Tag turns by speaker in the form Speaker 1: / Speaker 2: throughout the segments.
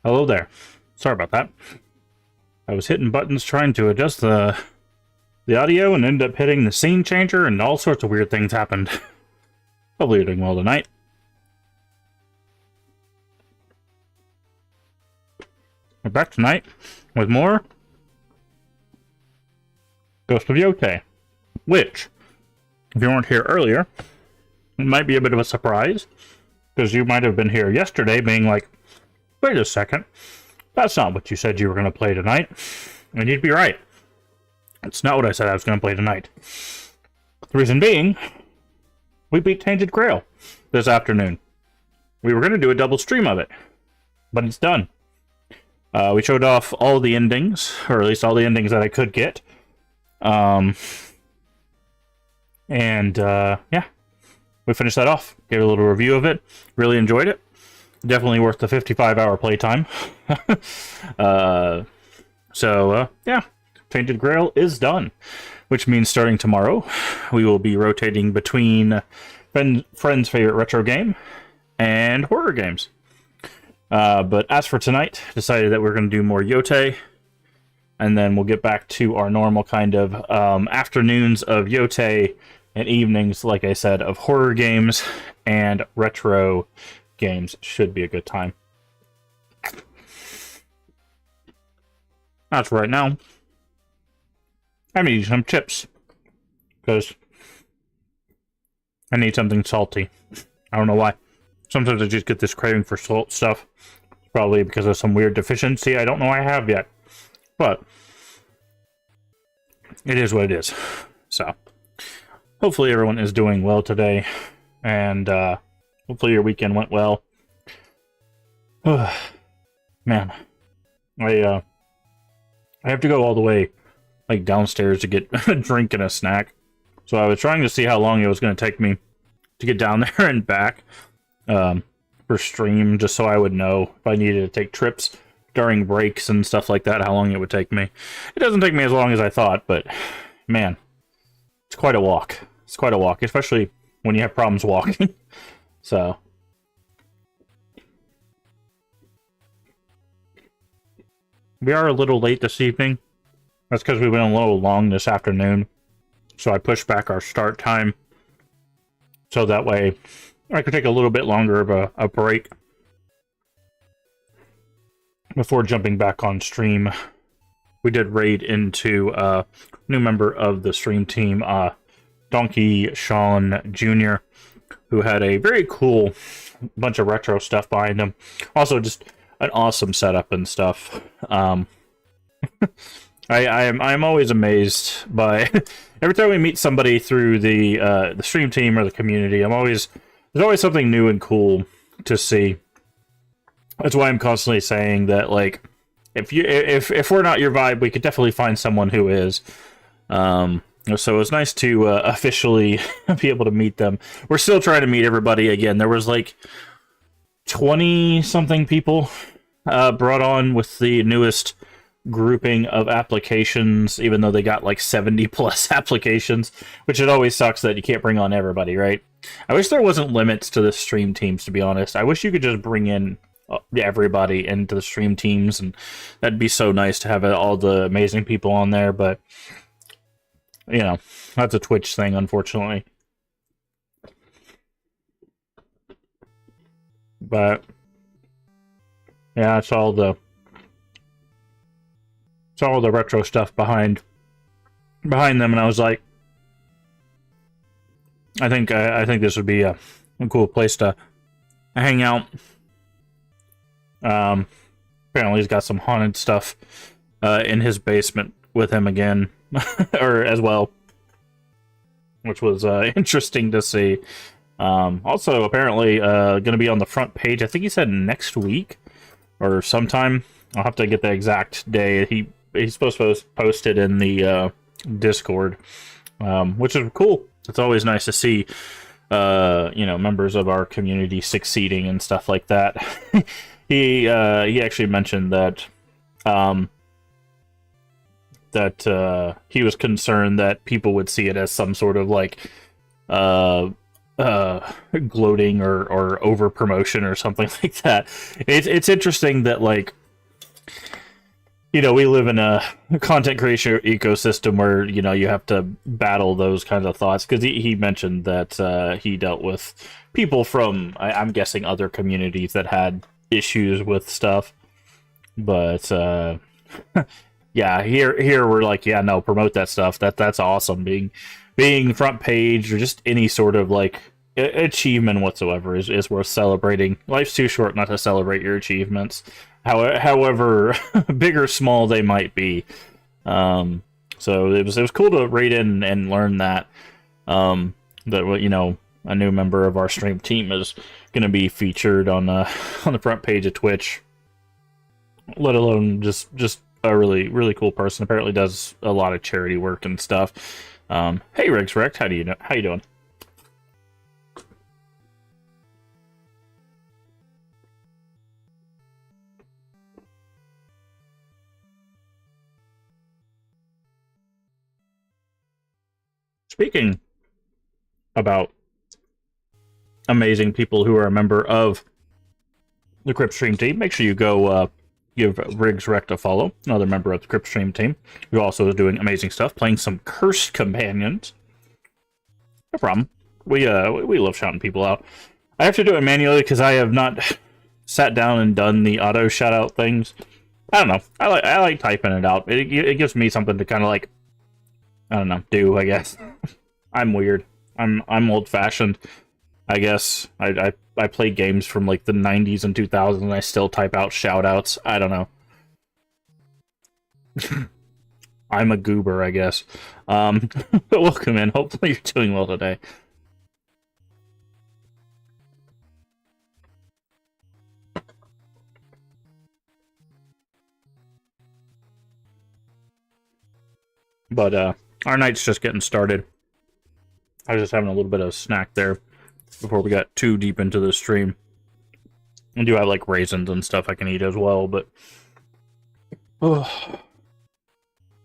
Speaker 1: Hello there. Sorry about that. I was hitting buttons trying to adjust the audio and ended up hitting the scene changer and all sorts of weird things happened. Hopefully you're doing well tonight. We're back tonight with more Ghost of Yotei, which, if you weren't here earlier, it might be a bit of a surprise, because you might have been here yesterday being like, wait a second, that's not what you said you were going to play tonight. And you'd be right. It's not what I said I was going to play tonight. The reason being, we beat Tainted Grail this afternoon. We were going to do a double stream of it, but it's done. We showed off all the endings, or at least all the endings that I could get. Yeah, we finished that off. Gave a little review of it. Really enjoyed it. Definitely worth the 55-hour playtime. Yeah, Tainted Grail is done, which means starting tomorrow, we will be rotating between friends' favorite retro game and horror games. But as for tonight, decided that we're going to do more Yotei, and then we'll get back to our normal kind of afternoons of Yotei and evenings, like I said, of horror games and retro games. Should be a good time. That's right now. I need some chips, because I need something salty. I don't know why. Sometimes I just get this craving for salt stuff. Probably because of some weird deficiency I don't know I have yet. But it is what it is. So hopefully everyone is doing well today. And hopefully your weekend went well. Man. I have to go all the way like downstairs to get a drink and a snack. So I was trying to see how long it was going to take me to get down there and back. For stream, just so I would know if I needed to take trips during breaks and stuff like that, how long it would take me. It doesn't take me as long as I thought, but man, it's quite a walk. It's quite a walk, especially when you have problems walking. So we are a little late this evening. That's because we went a little long this afternoon. So I pushed back our start time so that way I could take a little bit longer of a break before jumping back on stream. We did raid into a new member of the stream team, Donkey Sean Jr., who had a very cool bunch of retro stuff behind him. Also, just an awesome setup and stuff. I'm always amazed by every time we meet somebody through the stream team or the community. There's always something new and cool to see. That's why I'm constantly saying that, like, if we're not your vibe, we could definitely find someone who is. So it's nice to officially be able to meet them. We're still trying to meet everybody again. There was like 20-something people brought on with the newest grouping of applications, even though they got like 70+ applications, which it always sucks that you can't bring on everybody, right? I wish there wasn't limits to the stream teams, to be honest. I wish you could just bring in everybody into the stream teams, and that'd be so nice to have all the amazing people on there, but you know, that's a Twitch thing, unfortunately. But yeah, it's all the retro stuff behind them, and I was like, I think this would be a cool place to hang out. Apparently he's got some haunted stuff in his basement with him again, or as well, which was interesting to see. Also, apparently going to be on the front page. I think he said next week or sometime. I'll have to get the exact day. He's supposed to post it in the Discord, which is cool. It's always nice to see, members of our community succeeding and stuff like that. He actually mentioned that he was concerned that people would see it as some sort of like gloating or over promotion or something like that. It's interesting that, like, we live in a content creation ecosystem where, you have to battle those kinds of thoughts. Because he mentioned that he dealt with people from, I'm guessing, other communities that had issues with stuff. But, yeah, here we're like, yeah, no, promote that stuff. That's awesome. Being front page or just any sort of, like, achievement whatsoever is worth celebrating. Life's too short not to celebrate your achievements, however big or small they might be. So it was cool to read in and learn that that a new member of our stream team is going to be featured on the front page of Twitch. Let alone just a really, really cool person. Apparently does a lot of charity work and stuff. Hey Riggs Rect, how you doing? Speaking about amazing people who are a member of the Crypt Stream team, make sure you go give Riggs Rect a follow, another member of the Crypt Stream team, who also is doing amazing stuff, playing some Cursed Companions. No problem. We love shouting people out. I have to do it manually because I have not sat down and done the auto shout out things. I don't know. I like typing it out. It gives me something to kind of like, I don't know, do, I guess. I'm weird. I'm old fashioned, I guess. I play games from like the 90s and 2000s and I still type out shout outs. I don't know. I'm a goober, I guess. But welcome in. Hopefully you're doing well today. But our night's just getting started. I was just having a little bit of a snack there before we got too deep into the stream. I do have like raisins and stuff I can eat as well, but yeah,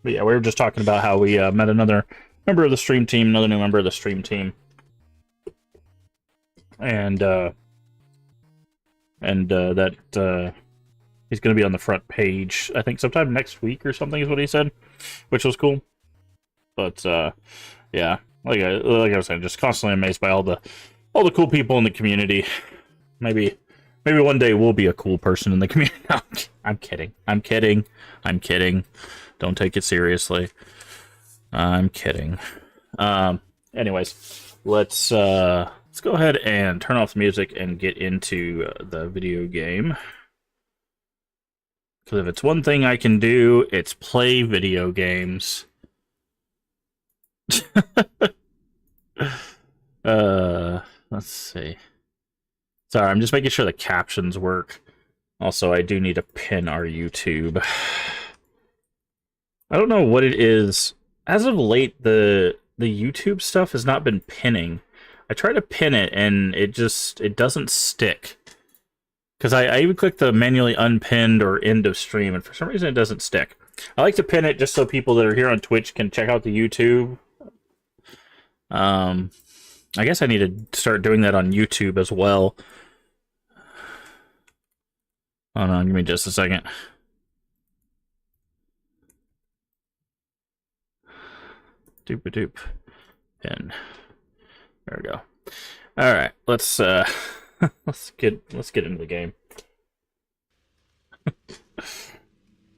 Speaker 1: we were just talking about how we met another member of the stream team, another new member of the stream team, and that he's going to be on the front page, I think sometime next week or something is what he said, which was cool. But yeah, like I was saying, just constantly amazed by all the cool people in the community. Maybe one day we'll be a cool person in the community. No, I'm kidding. Don't take it seriously. I'm kidding. Anyways, let's go ahead and turn off the music and get into the video game. Because if it's one thing I can do, it's play video games. Let's see. Sorry, I'm just making sure the captions work. Also, I do need to pin our YouTube. I don't know what it is. As of late, the YouTube stuff has not been pinning. I try to pin it, and it doesn't stick. Because I even click the manually unpinned or end of stream, and for some reason it doesn't stick. I like to pin it just so people that are here on Twitch can check out the YouTube. I guess I need to start doing that on YouTube as well. Hold on, give me just a second. Doop-a-doop. Pin. There we go. All right, let's get into the game.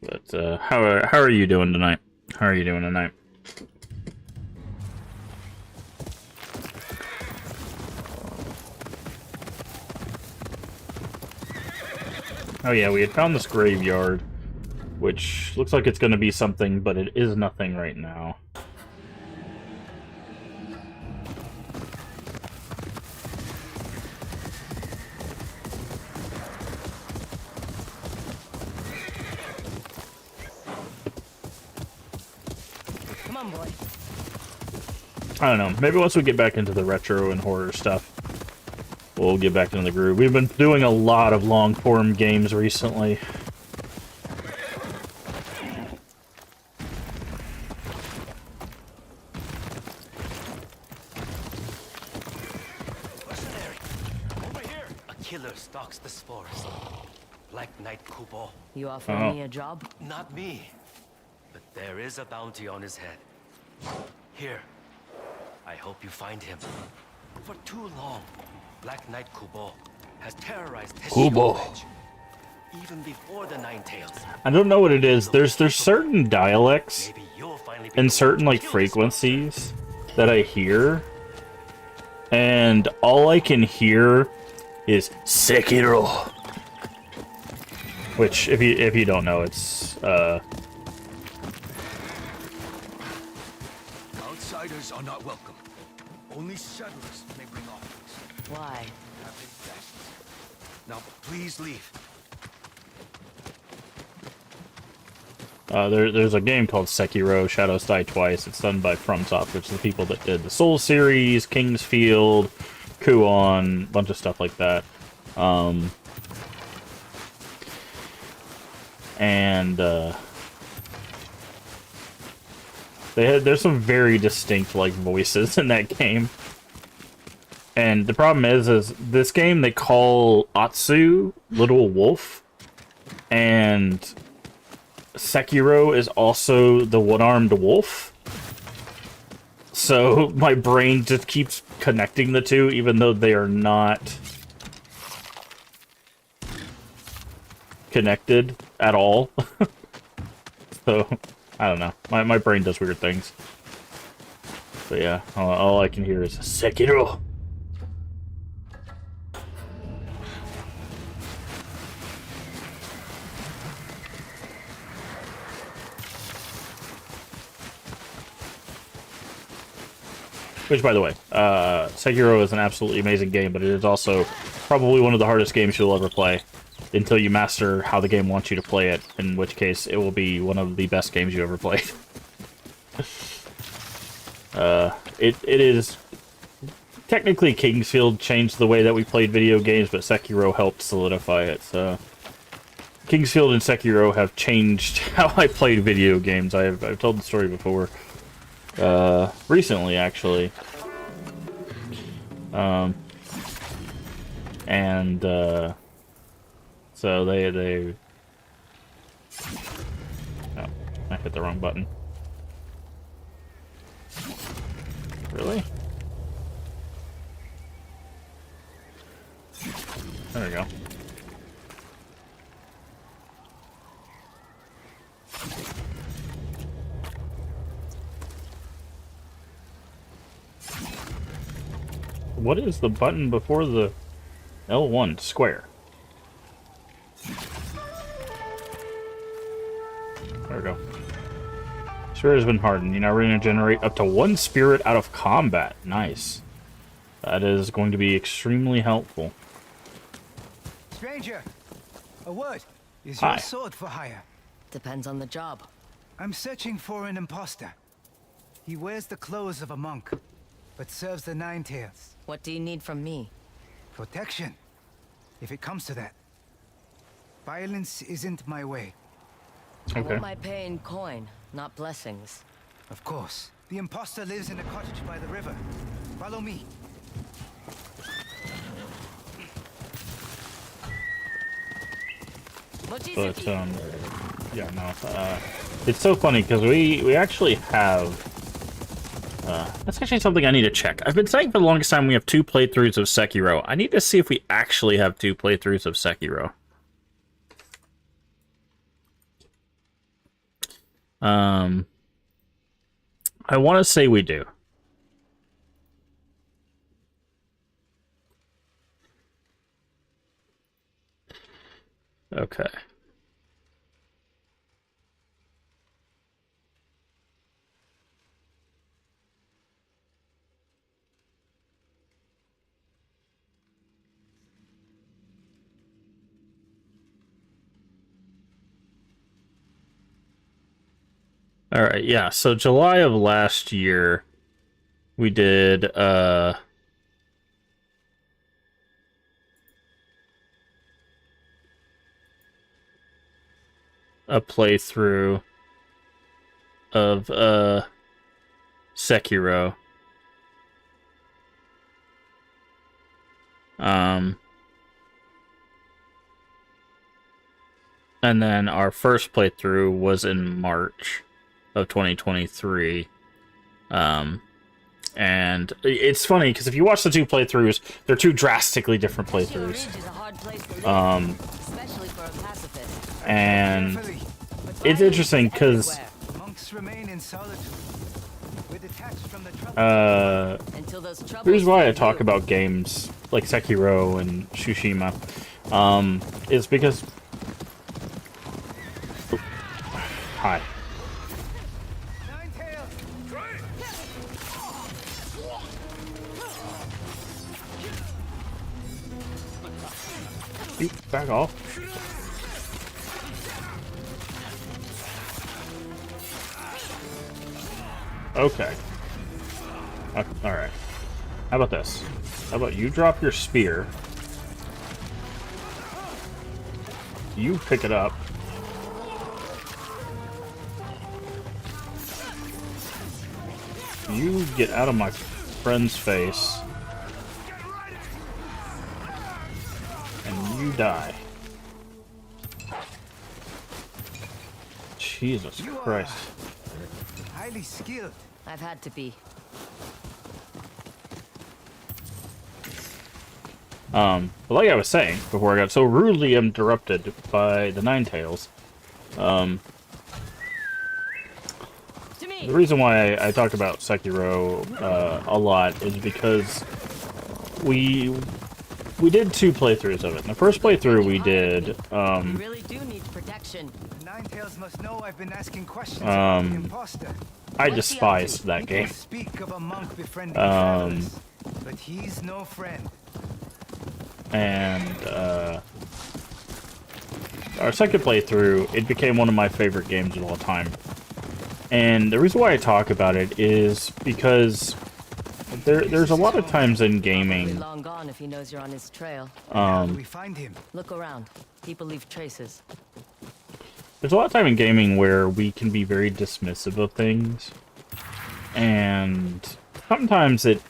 Speaker 1: But how are you doing tonight? How are you doing tonight? Oh yeah, we had found this graveyard, which looks like it's going to be something, but it is nothing right now.
Speaker 2: Come on, boy.
Speaker 1: I don't know. Maybe once we get back into the retro and horror stuff, we'll get back into the groove. We've been doing a lot of long-form games recently.
Speaker 2: Over here. A killer stalks this forest. Black Knight Kubo.
Speaker 3: You offering me a job?
Speaker 2: Not me. But there is a bounty on his head. Here. I hope you find him. For too long, Black Knight Kubo has terrorized
Speaker 1: Kubo.
Speaker 2: Teshio, even before the Nine Tails.
Speaker 1: I don't know what it is. There's certain dialects
Speaker 2: Maybe you'll finally be
Speaker 1: and
Speaker 2: the one
Speaker 1: certain
Speaker 2: to
Speaker 1: like
Speaker 2: kill this
Speaker 1: frequencies that I hear, and all I can hear is Sekiro, which if you don't know, it's
Speaker 4: Outsiders are not welcome. Only settlers may bring offerings.
Speaker 3: Why?
Speaker 4: Have been guests. Now, please leave.
Speaker 1: there's a game called Sekiro: Shadows Die Twice. It's done by FromSoft, which is the people that did the Soul series, Kingsfield, Kuon, a bunch of stuff like that. There's some very distinct like voices in that game. And the problem is this game they call Atsu Little Wolf, and Sekiro is also the one-armed wolf. So my brain just keeps connecting the two, even though they are not connected at all. So, I don't know. My brain does weird things. But yeah, all I can hear is Sekiro. Which, by the way, Sekiro is an absolutely amazing game, but it is also probably one of the hardest games you'll ever play until you master how the game wants you to play it, in which case it will be one of the best games you ever played. It is... Technically, Kingsfield changed the way that we played video games, but Sekiro helped solidify it, so... Kingsfield and Sekiro have changed how I played video games. I've told the story before. Recently, actually. So they... Oh, I hit the wrong button. Really? There we go. What is the button before the L1? Square. There we go. Spirit has been hardened. You now regenerate up to 1 spirit out of combat. Nice. That is going to be extremely helpful.
Speaker 5: Stranger, a word. Is
Speaker 1: Hi.
Speaker 5: your sword for hire?
Speaker 3: Depends on the job.
Speaker 5: I'm searching for an imposter. He wears the clothes of a monk, but serves the Nine Tails.
Speaker 3: What do you need from me?
Speaker 5: Protection, if it comes to that. Violence isn't my way.
Speaker 3: I
Speaker 1: Okay.
Speaker 3: want my pay in coin, not blessings.
Speaker 5: Of course. The imposter lives in a cottage by the river. Follow me.
Speaker 1: But yeah, no. It's so funny because we actually have. That's actually something I need to check. I've been saying for the longest time we have 2 playthroughs of Sekiro. I need to see if we actually have 2 playthroughs of Sekiro. I want to say we do. Okay. All right, yeah. So July of last year, we did a playthrough of Sekiro. And then our first playthrough was in March of 2023. And it's funny because if you watch the two playthroughs, they're two drastically different
Speaker 3: Shield
Speaker 1: playthroughs.
Speaker 3: Ridge is a hard place to live, especially for a pacifist.
Speaker 1: And
Speaker 5: Carefully.
Speaker 3: But
Speaker 1: it's interesting because
Speaker 3: everywhere,
Speaker 5: Monks remain in solitude. We're detached from the trouble.
Speaker 3: until those troubles
Speaker 1: here's why I
Speaker 3: find
Speaker 1: talk
Speaker 3: you.
Speaker 1: about games like Sekiro and Tsushima. Is because hi.
Speaker 5: Ninetales!
Speaker 1: Back off. Okay. Alright. How about this? How about you drop your spear? You pick it up. You get out of my friend's face. And you die. Jesus
Speaker 5: You are-
Speaker 1: Christ.
Speaker 5: Highly skilled.
Speaker 3: I've had to be.
Speaker 1: But like I was saying before I got so rudely interrupted by the Ninetales,
Speaker 3: To
Speaker 1: the
Speaker 3: me.
Speaker 1: reason why I talk about Sekiro a lot is because we did two playthroughs of it. In the first playthrough we did,
Speaker 3: You really do need protection.
Speaker 5: The Ninetales must know I've been asking questions about the imposter.
Speaker 1: I
Speaker 3: What's he up
Speaker 1: despised
Speaker 3: to?
Speaker 1: that
Speaker 5: People
Speaker 1: game.
Speaker 5: speak of a monk befriending travelers, but he's no friend.
Speaker 1: And our second playthrough, it became one of my favorite games of all time. And the reason why I talk about it is because there's a lot of times in
Speaker 3: Probably
Speaker 1: gaming,
Speaker 3: long gone if he knows you're on his trail.
Speaker 5: How do we find him?
Speaker 3: Look around. People leave traces.
Speaker 1: there's a lot of time in gaming where we can be very dismissive of things. And sometimes it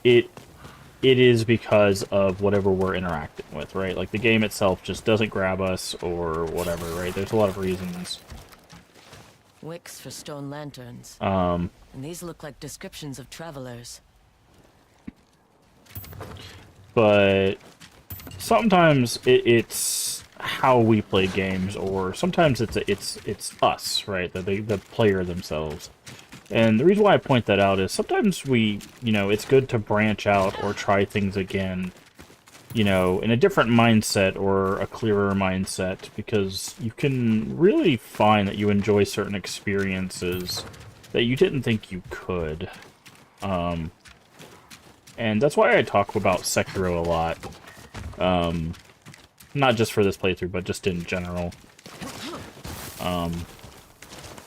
Speaker 1: is because of whatever we're interacting with, right? Like the game itself just doesn't grab us or whatever, right? There's a lot of reasons.
Speaker 3: Wicks for stone lanterns.
Speaker 1: Um,
Speaker 3: And these look like descriptions of travelers.
Speaker 1: but sometimes it's how we play games, or sometimes it's us, right? The player themselves. And the reason why I point that out is sometimes it's good to branch out or try things again, in a different mindset or a clearer mindset, because you can really find that you enjoy certain experiences that you didn't think you could. And that's why I talk about Sekiro a lot. Not just for this playthrough, but just in general.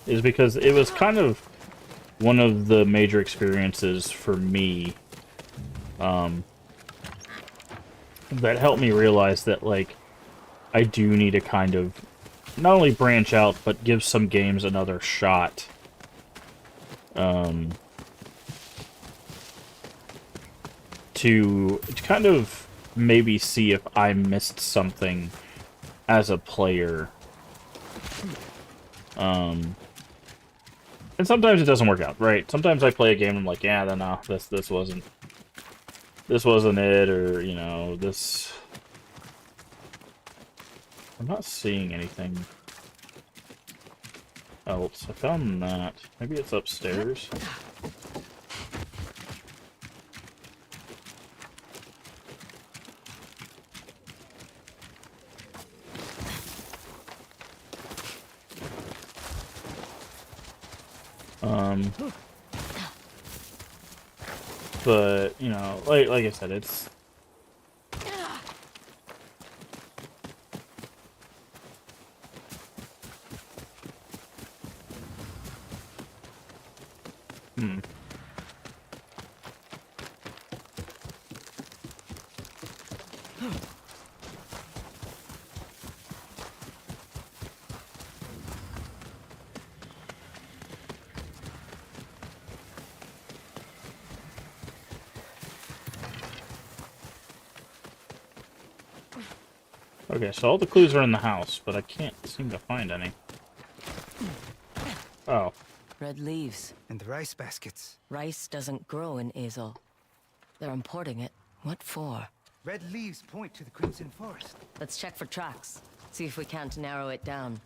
Speaker 1: Is because it was kind of one of the major experiences for me that helped me realize that, like, I do need to kind of not only branch out, but give some games another shot. To kind of maybe see if I missed something as a player. And sometimes it doesn't work out, right? Sometimes I play a game and I'm like, yeah, then no, this wasn't it, or this. I'm not seeing anything else. I found that. Maybe it's upstairs. But, like I said, it's... Okay, so all the clues are in the house, but I can't seem to find any. Oh.
Speaker 3: Red leaves.
Speaker 5: And the rice baskets.
Speaker 3: Rice doesn't grow in Azul. They're importing it. What for?
Speaker 5: Red leaves point to the Crimson Forest.
Speaker 3: Let's check for tracks. See if we can't narrow it down.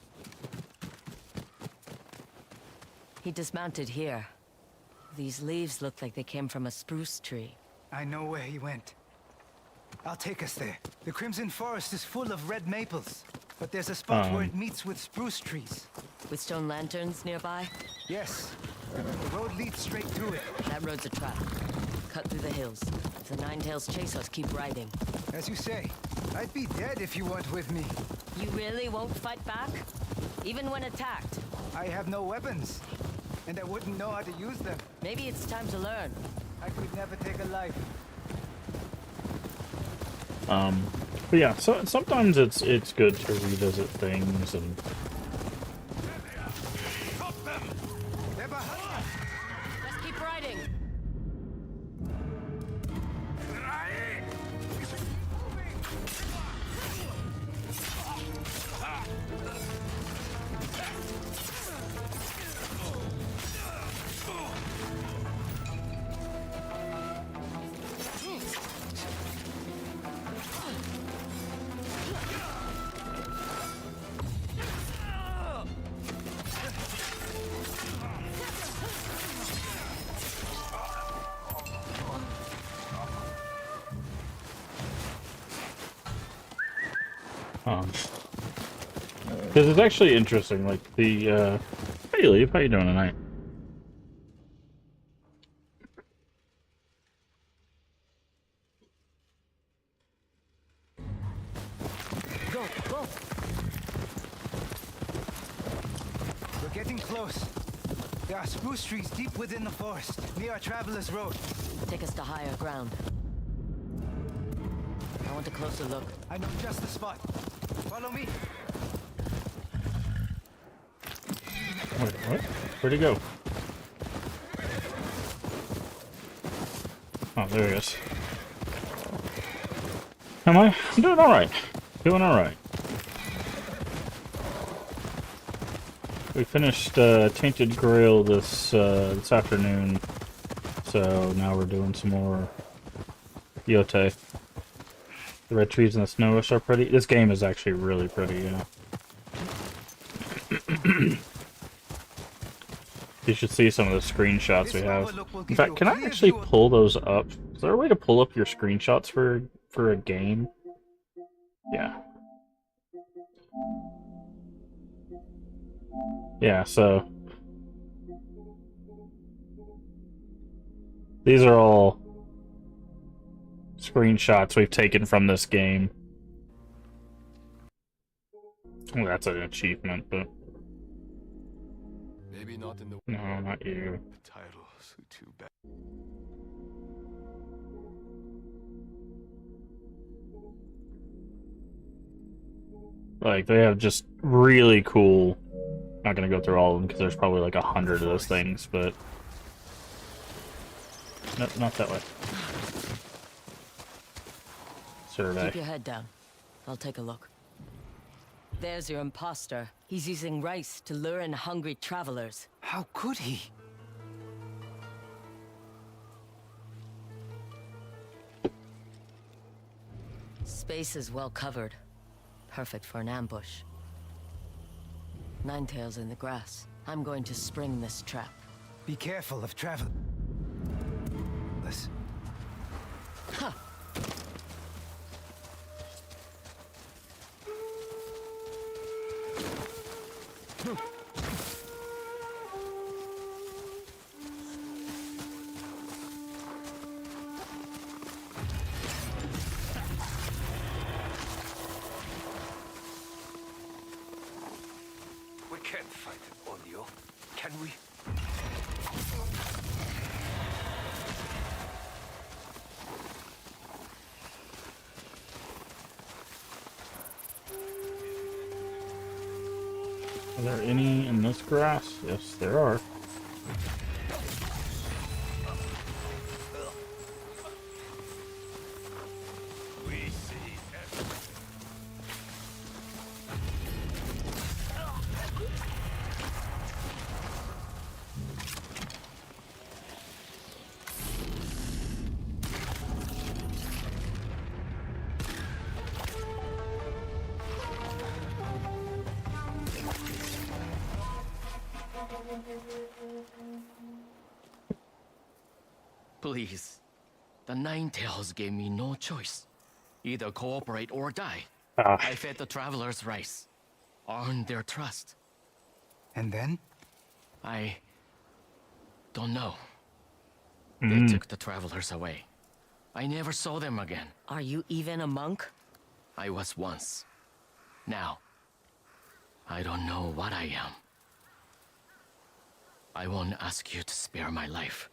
Speaker 3: He dismounted here. These leaves look like they came from a spruce tree.
Speaker 5: I know where he went. I'll take us there. The Crimson Forest is full of red maples, but there's a spot where it meets with spruce trees.
Speaker 3: With stone lanterns nearby?
Speaker 5: Yes. The road leads straight to it.
Speaker 3: That road's a trap. Cut through the hills. If the Nine-Tails chase us, keep riding.
Speaker 5: As you say, I'd be dead if you weren't with me.
Speaker 3: You really won't fight back? Even when attacked?
Speaker 5: I have no weapons, and I wouldn't know how to use them.
Speaker 3: Maybe it's time to learn.
Speaker 5: I could never take a life.
Speaker 1: But yeah, so sometimes it's good to revisit things and
Speaker 5: They're behind us.
Speaker 3: Let's keep riding.
Speaker 1: because it's actually interesting, like the hey Leaf, how you doing tonight?
Speaker 3: Go, go.
Speaker 5: We're getting close. There are spruce trees deep within the forest, near our traveler's road.
Speaker 3: Take us to higher ground. I want a closer look.
Speaker 5: I know just the spot. Follow me.
Speaker 1: Wait, what? Where'd he go? Oh, there he is. Am I? I'm doing alright. Doing alright. We finished Tainted Grail this afternoon, so now we're doing some more Yote. The red trees in the snow are so pretty. This game is actually really pretty, yeah. You should see some of the screenshots we have. In fact, can I actually pull those up? Is there a way to pull up your screenshots for a game? Yeah. Yeah, so these are all screenshots we've taken from this game. Well, that's an achievement, but
Speaker 4: Maybe not in the
Speaker 1: no, not you.
Speaker 4: titles too bad.
Speaker 1: Like, they have just really cool... Not gonna go through all of them, because there's probably like 100 of those things, but... No, not that way. Survey.
Speaker 3: Keep your head down. I'll take a look. There's your imposter. He's using rice to lure in hungry travelers.
Speaker 5: How could he?
Speaker 3: Space is well covered. Perfect for an ambush. Nine-Tails in the grass. I'm going to spring this trap.
Speaker 5: Be careful of travel. Listen.
Speaker 3: Ha!
Speaker 4: We can't fight Onio, can we?
Speaker 1: Are there any in this grass? Yes, there are.
Speaker 4: We see everything.
Speaker 2: Please. The Nine Tails gave me no choice. Either cooperate or die.
Speaker 1: Ah,
Speaker 2: I fed the travelers rice. Earned their trust.
Speaker 5: And then?
Speaker 2: I don't know.
Speaker 1: mm.
Speaker 2: They took the travelers away. I never saw them again.
Speaker 3: Are you even a monk?
Speaker 2: I was once. Now, I don't know what I am. I won't ask you to spare my life.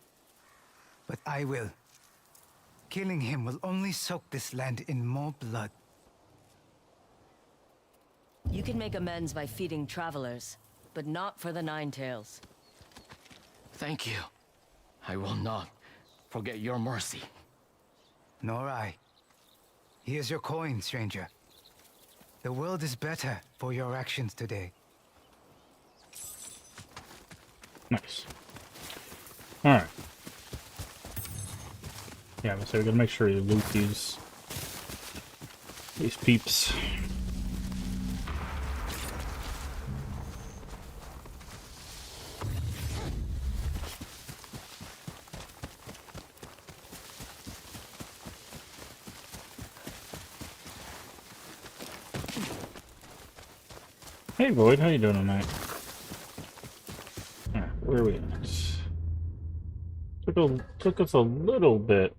Speaker 5: But I will. Killing him will only soak this land in more blood.
Speaker 3: You can make amends by feeding travelers, but not for the Nine Tails.
Speaker 2: Thank you. I will not forget your mercy.
Speaker 5: Nor I. Here's your coin, stranger. The world is better for your actions today.
Speaker 1: Nice. Alright. Yeah, so we gotta make sure you loot these peeps. Hey Void, how you doing tonight? Alright, where are we at? Took us a little bit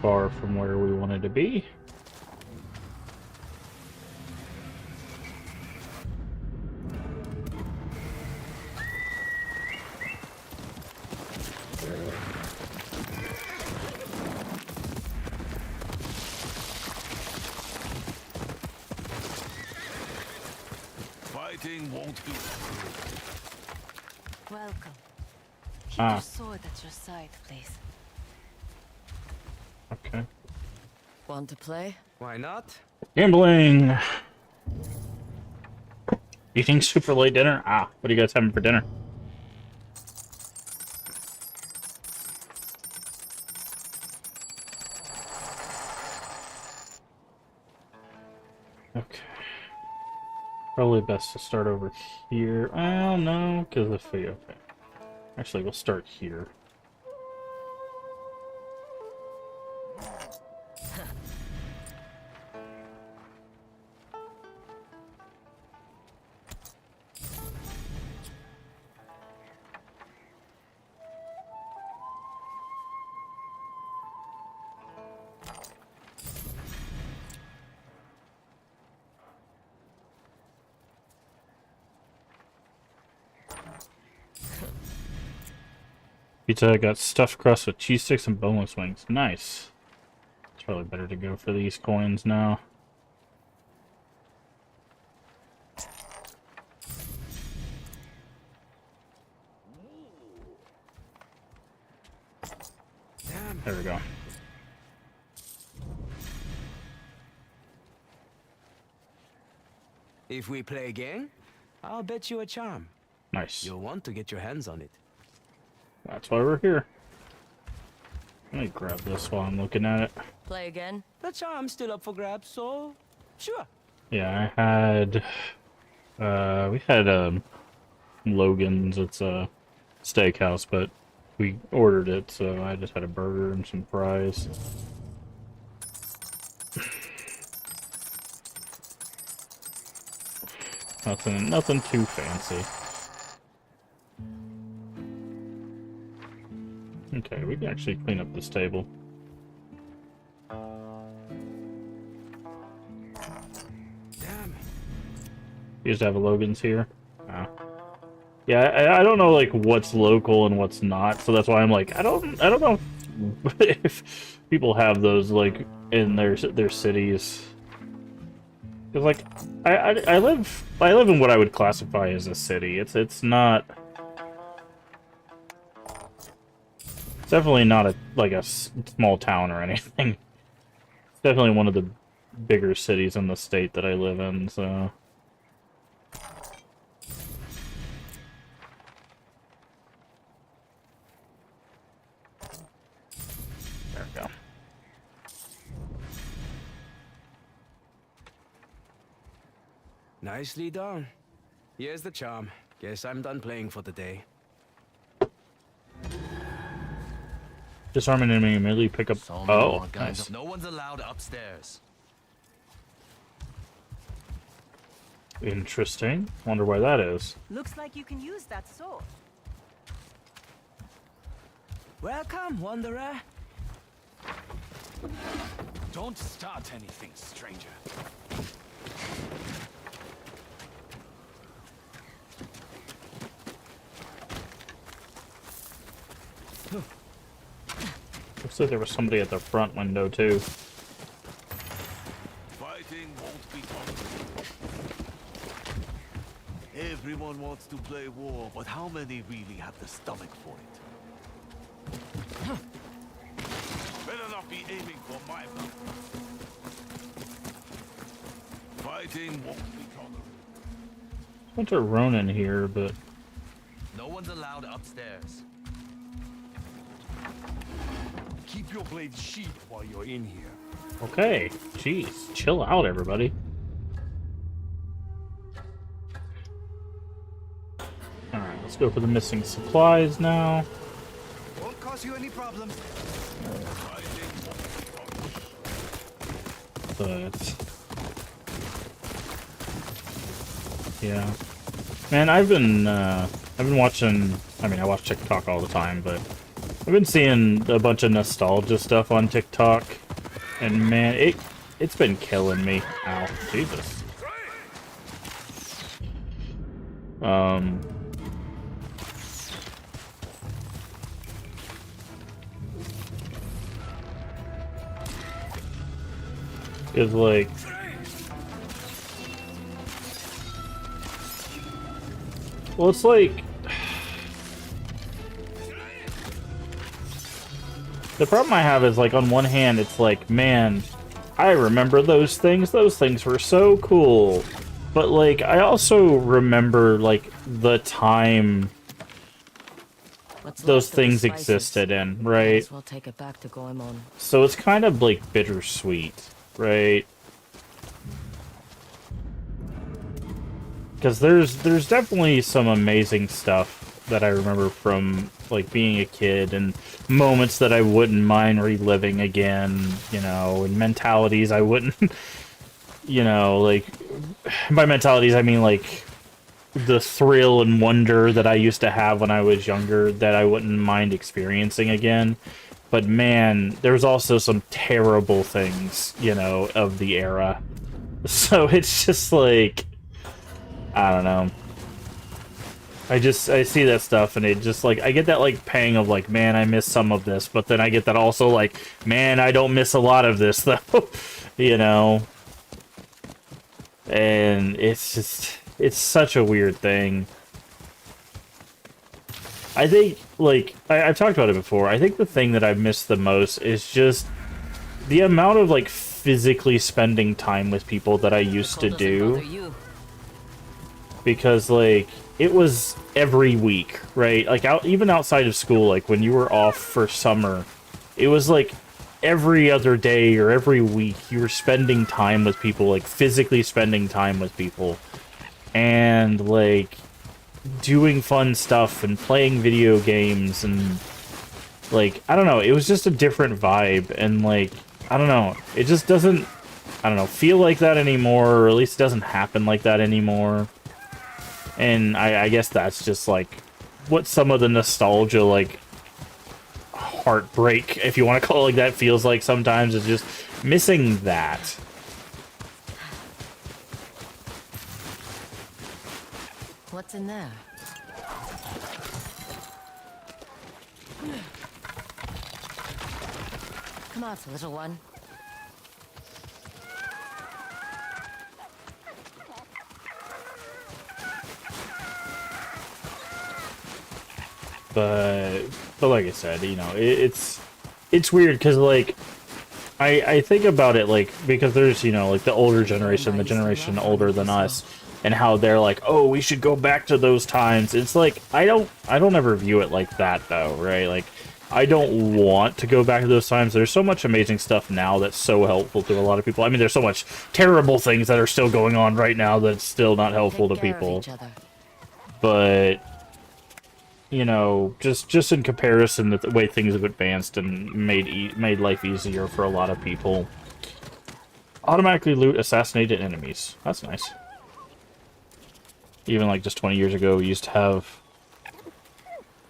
Speaker 1: far from where we wanted to be.
Speaker 4: Fighting won't do.
Speaker 6: Welcome. Keep
Speaker 1: Ah.
Speaker 6: your sword at your side, please.
Speaker 1: Okay.
Speaker 3: Want to play?
Speaker 4: Why not?
Speaker 1: Gambling! Eating super late dinner? Ah, what are you guys having for dinner? Okay. Probably best to start over here. Oh, no, because the fee. Okay. Actually, we'll start here. Pizza got stuffed crust with cheese sticks and boneless wings. Nice. It's probably better to go for these coins now.
Speaker 4: Damn.
Speaker 1: There we go.
Speaker 7: If we play again, I'll bet you a charm.
Speaker 1: Nice.
Speaker 7: You'll want to get your hands on it.
Speaker 1: That's why we're here. Let me grab this while I'm looking at it.
Speaker 3: Play again?
Speaker 7: The charm's still up for grabs, so sure.
Speaker 1: Yeah, I had we had Logan's. It's a steakhouse, but we ordered it, so I just had a burger and some fries. Nothing too fancy. Okay, we can actually clean up this table.
Speaker 4: Damn.
Speaker 1: You used to have a Logan's here. Oh. Yeah, I don't know like what's local and what's not, so that's why I'm like I don't know if people have those like in their cities. Cause like I live in what I would classify as a city. It's not. It's definitely not a small town or anything. It's definitely one of the bigger cities in the state that I live in. So. There we go.
Speaker 7: Nicely done. Here's the charm. Guess I'm done playing for the day.
Speaker 1: Disarm an enemy, immediately pick up.
Speaker 2: So many
Speaker 1: Oh,
Speaker 2: more guys.
Speaker 1: nice.
Speaker 2: No one's allowed upstairs.
Speaker 1: Interesting. Wonder why that is.
Speaker 8: Looks like you can use that sword.
Speaker 7: Welcome, Wanderer.
Speaker 4: Don't start anything, stranger.
Speaker 1: Looks like there was somebody at the front window too.
Speaker 9: Fighting won't be tolerable. Everyone wants to play war, but how many really have the stomach for it? Better not be aiming for my blood. Fighting won't be tolerable.
Speaker 1: Went to Ronin here, but
Speaker 2: No one's allowed upstairs.
Speaker 4: Keep your blade sheathed while you're in here.
Speaker 1: okay. Jeez, chill out, everybody. All right, let's go for the missing supplies now.
Speaker 5: Won't cause you any problems.
Speaker 1: But yeah, man, I've been watching. I mean, I watch TikTok all the time, but I've been seeing a bunch of nostalgia stuff on TikTok, and man, it's been killing me. Ow, Jesus. Is like well, it's like the problem I have is like on one hand it's like, man, I remember those things were so cool, but like I also remember like the time
Speaker 3: What's
Speaker 1: those
Speaker 3: left of the
Speaker 1: things
Speaker 3: spices?
Speaker 1: existed in,
Speaker 3: Might
Speaker 1: right?
Speaker 3: as well take it back to Goemon.
Speaker 1: So it's kind of like bittersweet, right? Because there's definitely some amazing stuff that I remember from like being a kid, and moments that I wouldn't mind reliving again, you know, and mentalities I wouldn't, you know, like by mentalities I mean like the thrill and wonder that I used to have when I was younger that I wouldn't mind experiencing again. But man, there's also some terrible things, you know, of the era. So it's just like, I don't know. I see that stuff and it just like, I get that like pang of like, man, I miss some of this, but then I get that also like, man, I don't miss a lot of this though, you know? And it's just, it's such a weird thing. I think, like, I've talked about it before, I think the thing that I've missed the most is just the amount of, like, physically spending time with people that I used to do. Because, like, it was every week, right? Like, even outside of school, like, when you were off for summer, it was, like, every other day or every week you were spending time with people, like, physically spending time with people. And, like, doing fun stuff and playing video games and like, I don't know, it was just a different vibe, and like, I don't know, it just doesn't, I don't know, feel like that anymore, or at least it doesn't happen like that anymore. And I guess that's just like what some of the nostalgia, like heartbreak, if you want to call it like that, feels like sometimes, is just missing that.
Speaker 3: What's in there? Come out, little one.
Speaker 1: But like I said, you know, it's weird because like I think about it like, because there's, you know, like the older generation, the generation older than us, and how they're like, oh, we should go back to those times. It's like I don't ever view it like that though, right? Like I don't want to go back to those times. There's so much amazing stuff now that's so helpful to a lot of people. I mean, there's so much terrible things that are still going on right now that's still not helpful to
Speaker 3: Take care of
Speaker 1: people.
Speaker 3: each other.
Speaker 1: but you know, just in comparison to the way things have advanced and made life easier for a lot of people. Automatically loot assassinated enemies. That's nice. Even like just 20 years ago, we used to have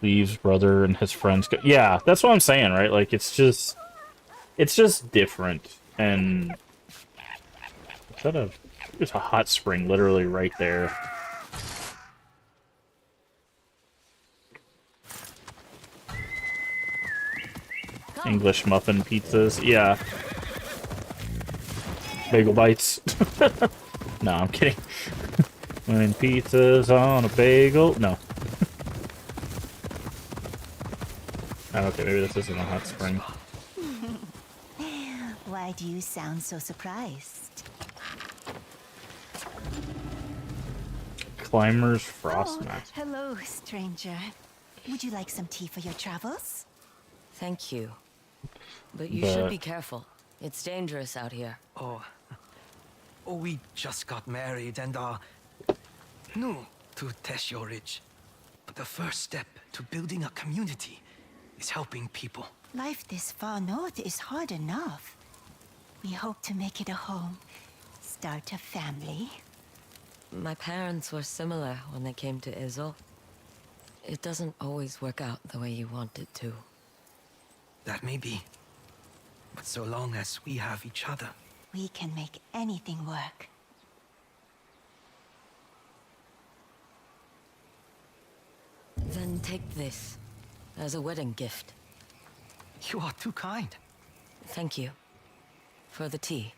Speaker 1: Lee's brother and his friends go. Yeah, that's what I'm saying, right? Like it's just different. And there's a hot spring literally right there. English muffin pizzas, yeah. Bagel bites. No, I'm kidding. When pizza's on a bagel. No. Okay, maybe this isn't a hot spring.
Speaker 10: Why do you sound so surprised?
Speaker 1: Climber's Frost Mask.
Speaker 10: Hello, stranger. Would you like some tea for your travels?
Speaker 3: Thank you. But you should be careful. It's dangerous out here.
Speaker 5: Oh, we just got married and are new to Teshio Ridge. But the first step to building a community is helping people.
Speaker 10: Life this far north is hard enough. We hope to make it a home, start a family.
Speaker 3: My parents were similar when they came to Izzle. It doesn't always work out the way you want it to.
Speaker 5: That may be. But so long as we have each other,
Speaker 10: we can make anything work.
Speaker 3: Then take this as a wedding gift.
Speaker 5: You are too kind.
Speaker 3: Thank you for the tea.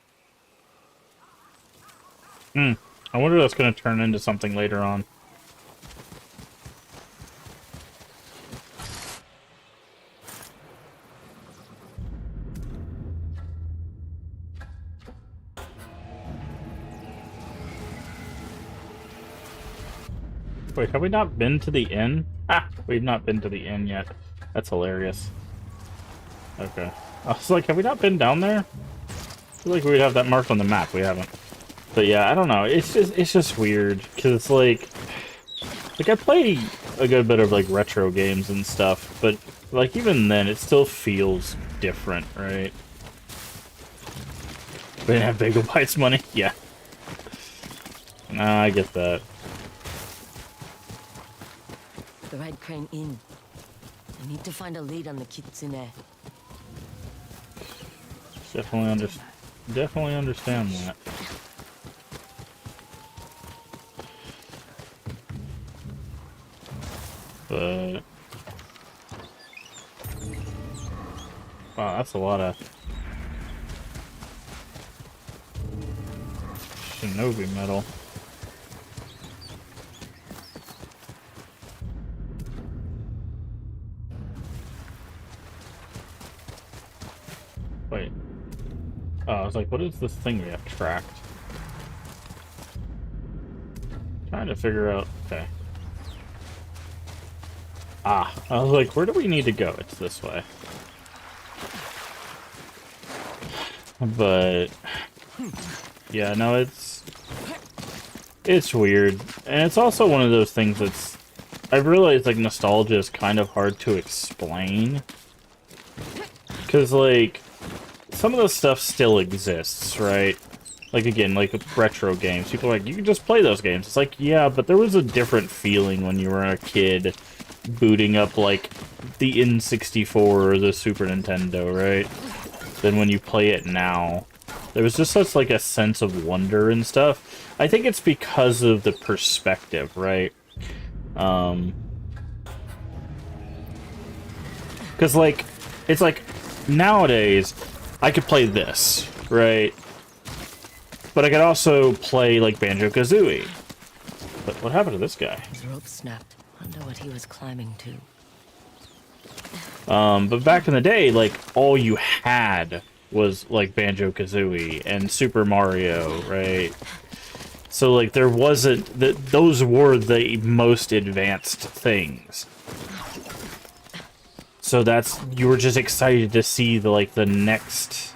Speaker 1: I wonder if that's going to turn into something later on. Wait, have we not been to the inn? Ah, we've not been to the inn yet. That's hilarious. Okay. I was like, have we not been down there? I feel like we'd have that marked on the map. We haven't. But yeah, I don't know. It's just weird because it's like I play a good bit of like retro games and stuff, but like even then, it still feels different, right? We didn't have Bagel Bites money. Yeah. Nah, I get that.
Speaker 3: The Red Crane Inn. I need to find a lead on the Kitsune.
Speaker 1: Definitely understand that. But wow, that's a lot of shinobi metal. Wait. Oh, I was like, what is this thing we have tracked? Trying to figure out. Okay. Ah, I was like, where do we need to go? It's this way. But yeah, no, it's weird. And it's also one of those things that's I've realized like nostalgia is kind of hard to explain. 'Cause like some of the stuff still exists, right? Like again, like retro games. People are like, you can just play those games. It's like, yeah, but there was a different feeling when you were a kid booting up like the N64 or the Super Nintendo, right? Than when you play it now. There was just such like a sense of wonder and stuff. I think it's because of the perspective, right? Because like it's like nowadays I could play this, right? But I could also play like Banjo-Kazooie. But what happened to this guy?
Speaker 3: His rope snapped. Wonder what he was climbing to.
Speaker 1: But back in the day, like, all you had was, like, Banjo-Kazooie and Super Mario, right? So, like, there wasn't... those were the most advanced things. So that's... You were just excited to see, the, like, the next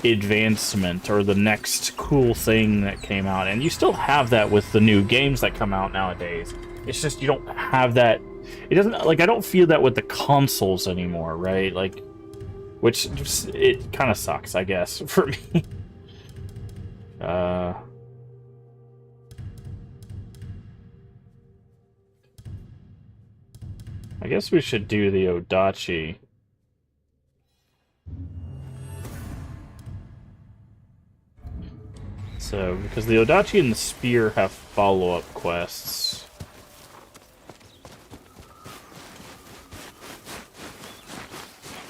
Speaker 1: advancement or the next cool thing that came out. And you still have that with the new games that come out nowadays. It's just you don't have that. It doesn't, like, I don't feel that with the consoles anymore, right? Like, which just, it kind of sucks, I guess, for me. I guess we should do the Odachi. So, because the Odachi and the Spear have follow-up quests.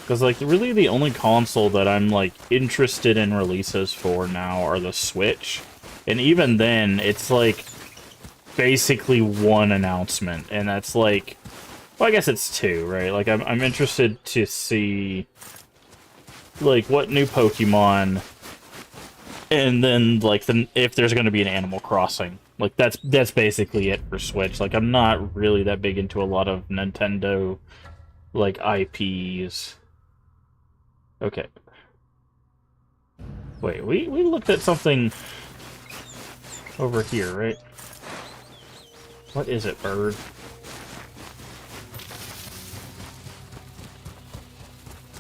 Speaker 1: Because, like, really the only console that I'm, like, interested in releases for now are the Switch. And even then, it's, like, basically one announcement. And that's, like... Well, I guess it's two, right? Like, I'm interested to see, like, what new Pokemon... And then, like, if there's going to be an Animal Crossing. Like, that's basically it for Switch. Like, I'm not really that big into a lot of Nintendo, like, IPs. Okay. Wait, we looked at something over here, right? What is it, bird?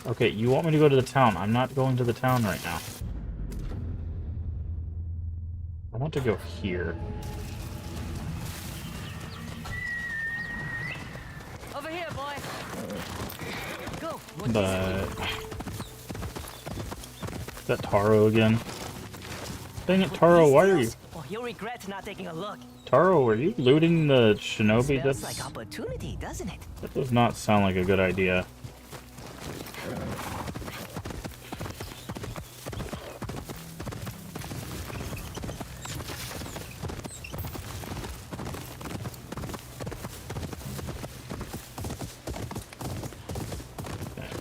Speaker 1: Okay, you want me to go to the town. I'm not going to the town right now. I want to go here.
Speaker 3: Over here, boy. Go.
Speaker 1: But... Is that Taro again? Dang it, Taro, why are you...
Speaker 7: Oh, you'll regret not taking a look.
Speaker 1: Taro, are you looting the shinobi?
Speaker 7: Smells like opportunity, doesn't it?
Speaker 1: That does not sound like a good idea.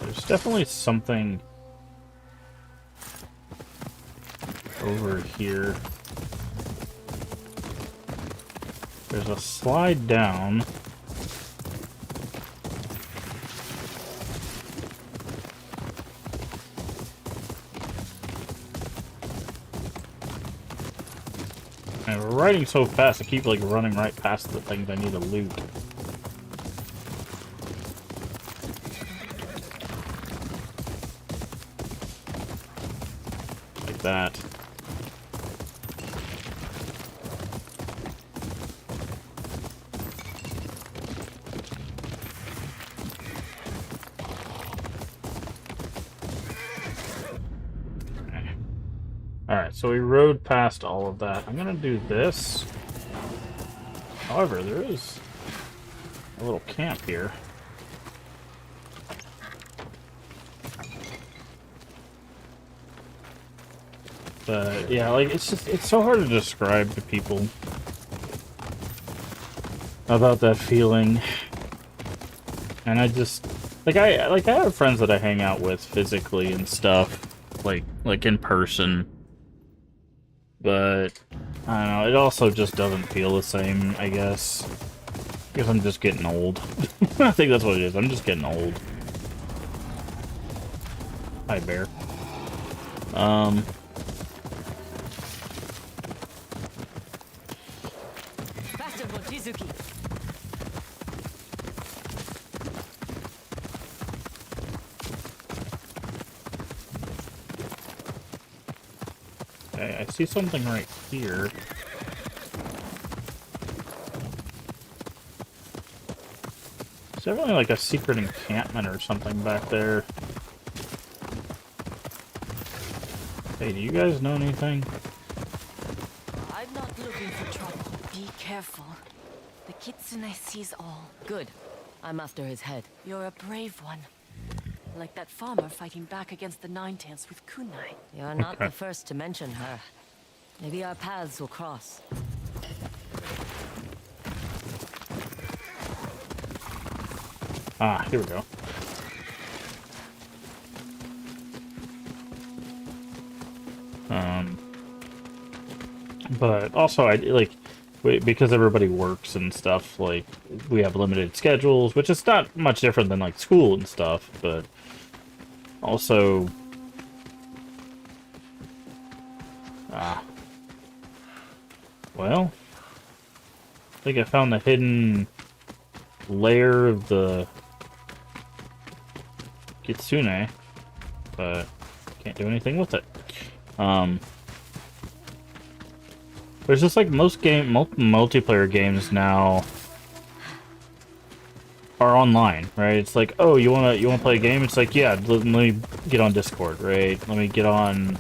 Speaker 1: There's definitely something over here. There's a slide down. And we're riding so fast, I keep like running right past the things I need to loot. Like that. Alright, so we rode past all of that. I'm gonna do this. However, there is a little camp here. But yeah, like it's so hard to describe to people about that feeling. And I just I have friends that I hang out with physically and stuff, like in person. But I don't know, it also just doesn't feel the same, I guess. Because I'm just getting old. I think that's what it is. I'm just getting old. Hi, bear.
Speaker 3: Faster, Mochizuki.
Speaker 1: Okay, I see something right here. Is there really like a secret encampment or something back there? Hey, do you guys know anything?
Speaker 3: I'm not looking for trouble.
Speaker 6: Be careful. The kitsune sees all.
Speaker 3: Good. I'm after his head.
Speaker 6: You're a brave one. Like that farmer fighting back against the Ninetales with kunai.
Speaker 3: You're not
Speaker 1: Okay.
Speaker 3: the first to mention her. Maybe our paths will cross.
Speaker 1: Ah, here we go. But also because everybody works and stuff, like, we have limited schedules, which is not much different than, like, school and stuff, but also, Ah. Well, I think I found the hidden layer of the Kitsune, but can't do anything with it. There's just like most multiplayer games now are online, right? It's like, oh, you wanna play a game? It's like, yeah, let me get on Discord, right? Let me get on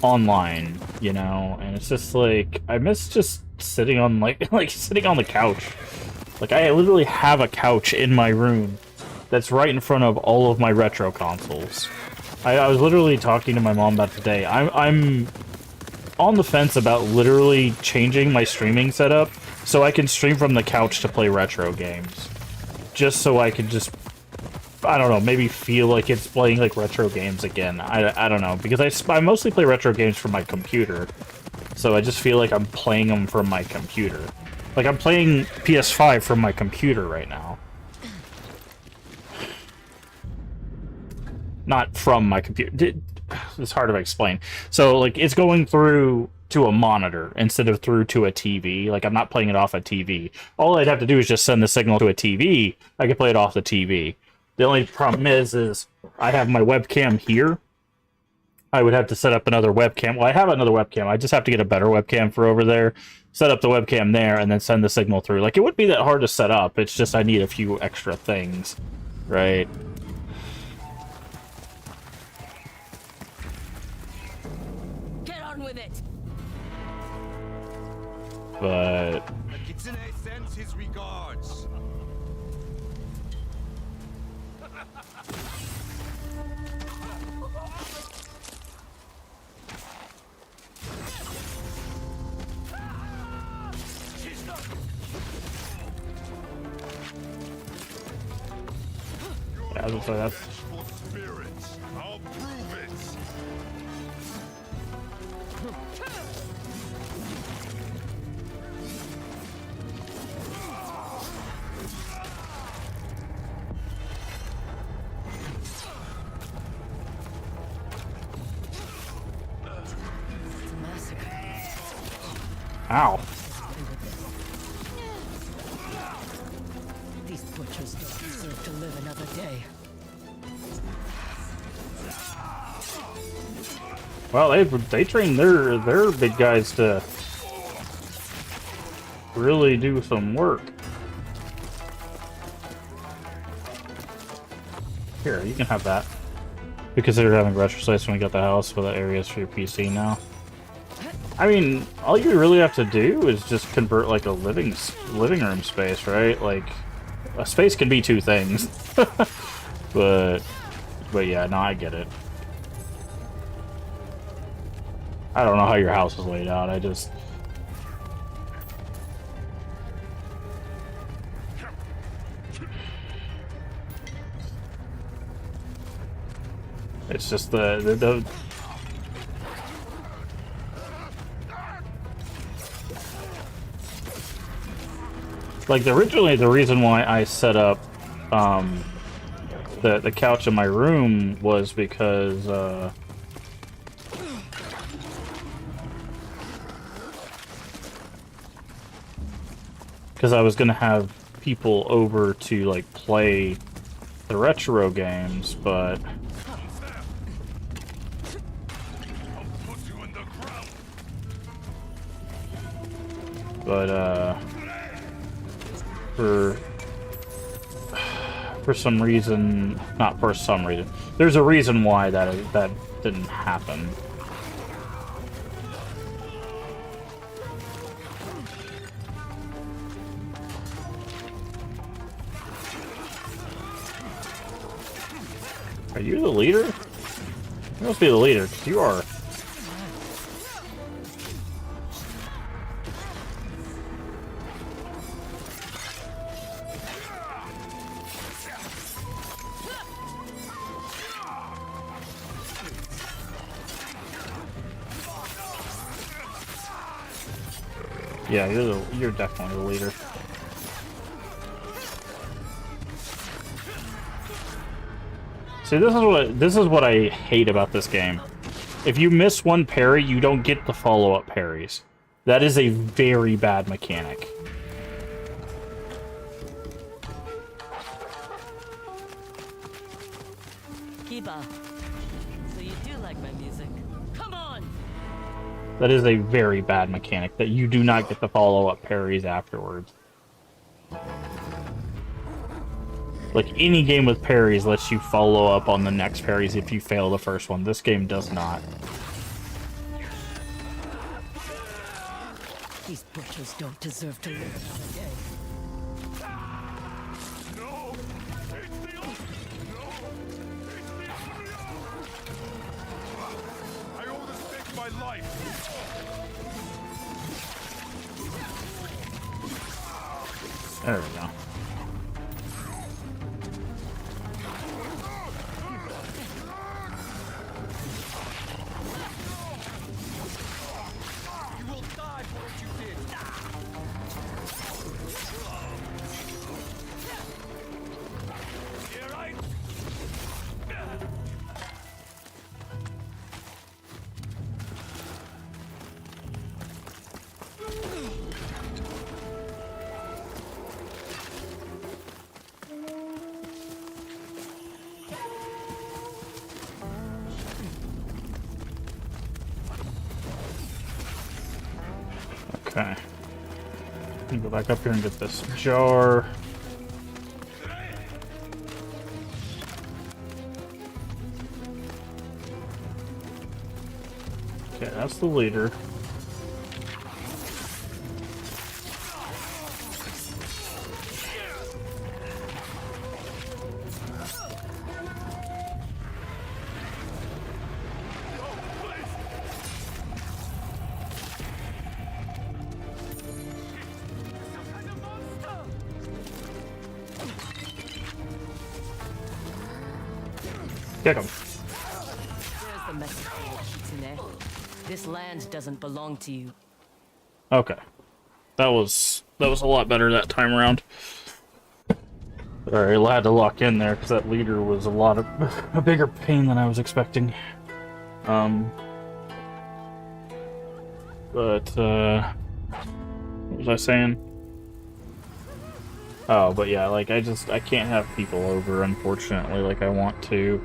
Speaker 1: online, you know? And it's just like, I miss just sitting on like sitting on the couch. Like, I literally have a couch in my room that's right in front of all of my retro consoles. I was literally talking to my mom about today. I'm on the fence about literally changing my streaming setup so I can stream from the couch to play retro games. Just so I can just, I don't know, maybe feel like it's playing like retro games again. I don't know, because I mostly play retro games from my computer. So I just feel like I'm playing them from my computer. Like, I'm playing PS5 from my computer right now. Not from my computer. It's hard to explain. So, like, it's going through to a monitor instead of through to a TV. Like, I'm not playing it off a TV. All I'd have to do is just send the signal to a TV. I can play it off the TV. The only problem is I have my webcam here. I would have to set up another webcam. Well, I have another webcam. I just have to get a better webcam for over there. Set up the webcam there, and then send the signal through. Like, it wouldn't be that hard to set up. It's just I need a few extra things. Right?
Speaker 3: Get on with it.
Speaker 1: But
Speaker 4: The Kitsune sends his regards.
Speaker 1: yeah, I was gonna say that's
Speaker 4: For spirits, I'll prove it.
Speaker 1: ow.
Speaker 3: These butchers don't deserve to live another day.
Speaker 1: Well, they train their big guys to really do some work. Here, you can have that. We considered having retro sites when we got the house with the areas for your PC now. I mean, all you really have to do is just convert like a living room space, right? Like, a space can be two things. but yeah, no, I get it. I don't know how your house is laid out. I just it's just the like originally the reason why I set up the couch in my room was because I was gonna have people over to like play the retro games, but for some reason, not for some reason, there's a reason why that didn't happen. Are you the leader? You must be the leader, because you are. Yeah, you're definitely the leader. See, this is what I hate about this game. If you miss one parry, you don't get the follow-up parries. That is a very bad mechanic.
Speaker 3: Kiba, so you do like my music? Come on!
Speaker 1: That is a very bad mechanic, that you do not get the follow-up parries afterwards. Like, any game with parries lets you follow up on the next parries if you fail the first one. This game does not.
Speaker 3: These butchers don't deserve to live another day.
Speaker 9: No! It's the no! It's the I owe this bitch my life!
Speaker 1: There we go.
Speaker 4: You will die for what you did.
Speaker 9: You're right!
Speaker 1: Okay. Let me go back up here and get this jar. Okay, that's the leader. Kick him.
Speaker 3: There's the message for you, Kitsune. This land doesn't belong to you.
Speaker 1: Okay. That was a lot better that time around. Alright, I had to lock in there because that leader was a bigger pain than I was expecting. But what was I saying? Oh, but yeah, like I can't have people over, unfortunately, like I want to.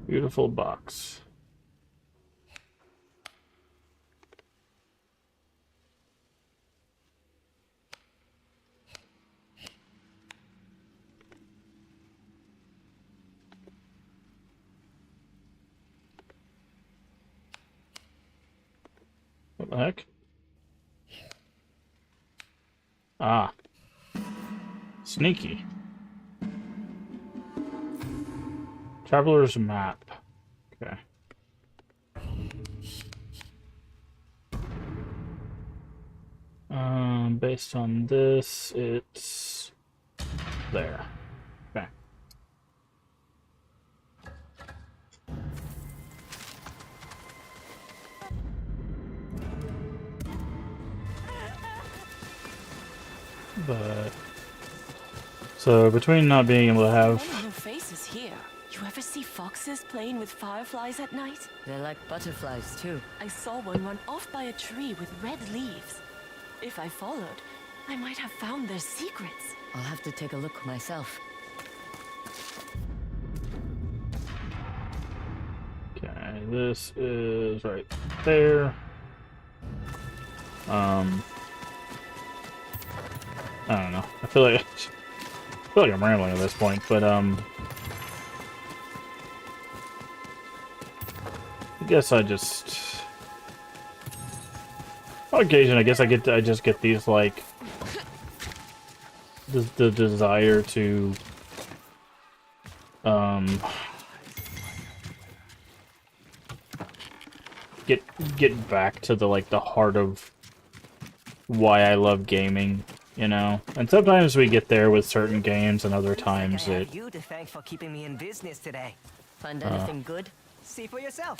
Speaker 1: Beautiful box. What the heck? Ah. Sneaky. Traveler's map. Okay. Based on this, it's there. Okay. But so between not being able to have
Speaker 6: New faces here. You ever see foxes playing with fireflies at night?
Speaker 3: They're like butterflies, too.
Speaker 6: I saw one run off by a tree with red leaves. If I followed, I might have found their secrets.
Speaker 3: I'll have to take a look myself.
Speaker 1: Okay, this is right there. I don't know. I feel like I'm rambling at this point, but I guess I just on occasion I guess I just get these like the desire to get back to the heart of why I love gaming you know? And sometimes we get there with certain games, and other times
Speaker 7: I
Speaker 1: it...
Speaker 7: have you to thank for keeping me in business today.
Speaker 3: Find anything good?
Speaker 7: See for yourself.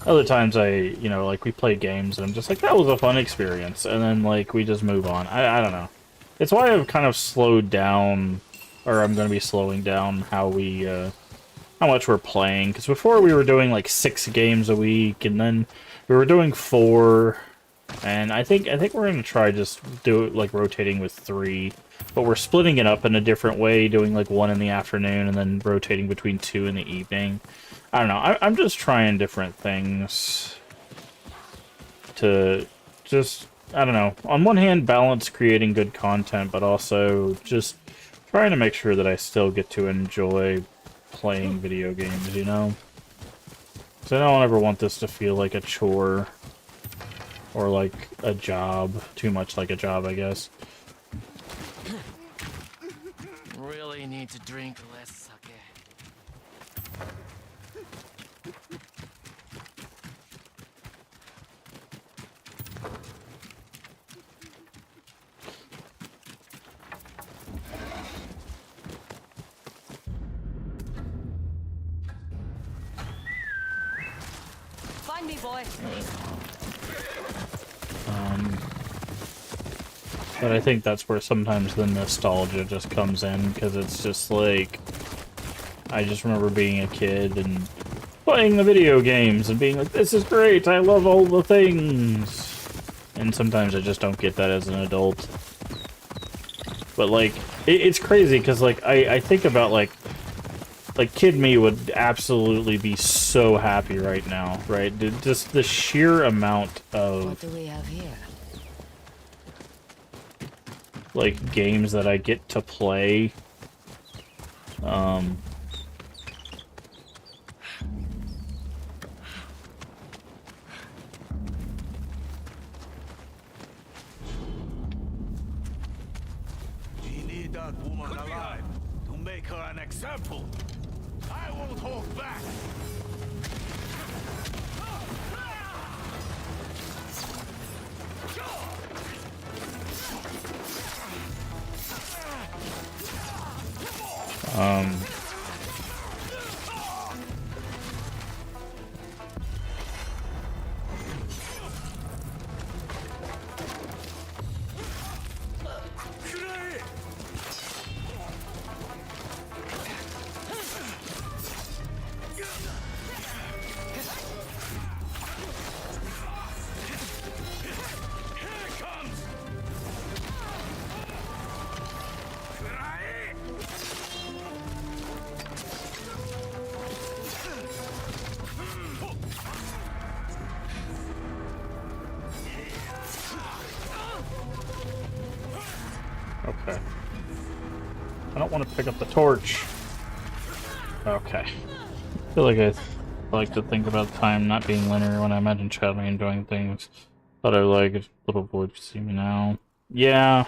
Speaker 1: Other times you know, like, we play games, and I'm just like, that was a fun experience, and then, like, we just move on. I don't know. It's why I've kind of slowed down, or I'm going to be slowing down how much we're playing, because before we were doing, like, 6 games a week, and then we were doing 4, and I think we're going to try just like, rotating with 3, but we're splitting it up in a different way, doing, like, 1 in the afternoon, and then rotating between 2 in the evening. I don't know. I'm just trying different things to just, I don't know. On one hand, balance creating good content, but also just trying to make sure that I still get to enjoy playing video games, you know? Because I don't ever want this to feel like a chore or like a job. Too much like a job, I guess.
Speaker 2: Really need to drink less sake.
Speaker 3: Find me, boy.
Speaker 1: But I think that's where sometimes the nostalgia just comes in, because it's just like, I just remember being a kid and playing the video games and being like, this is great, I love all the things. And sometimes I just don't get that as an adult. But like, it's crazy, because like, I think about like Kid Me would absolutely be so happy right now, right? Just the sheer amount of...
Speaker 3: What do we have here?
Speaker 1: like, games that I get to play.
Speaker 9: We need that woman alive to make her an example. I won't hold back.
Speaker 1: Okay. I don't want to pick up the torch. Okay. I feel like I like to think about time not being linear when I imagine chatting and enjoying things. Thought I like a little boy to see me now. Yeah.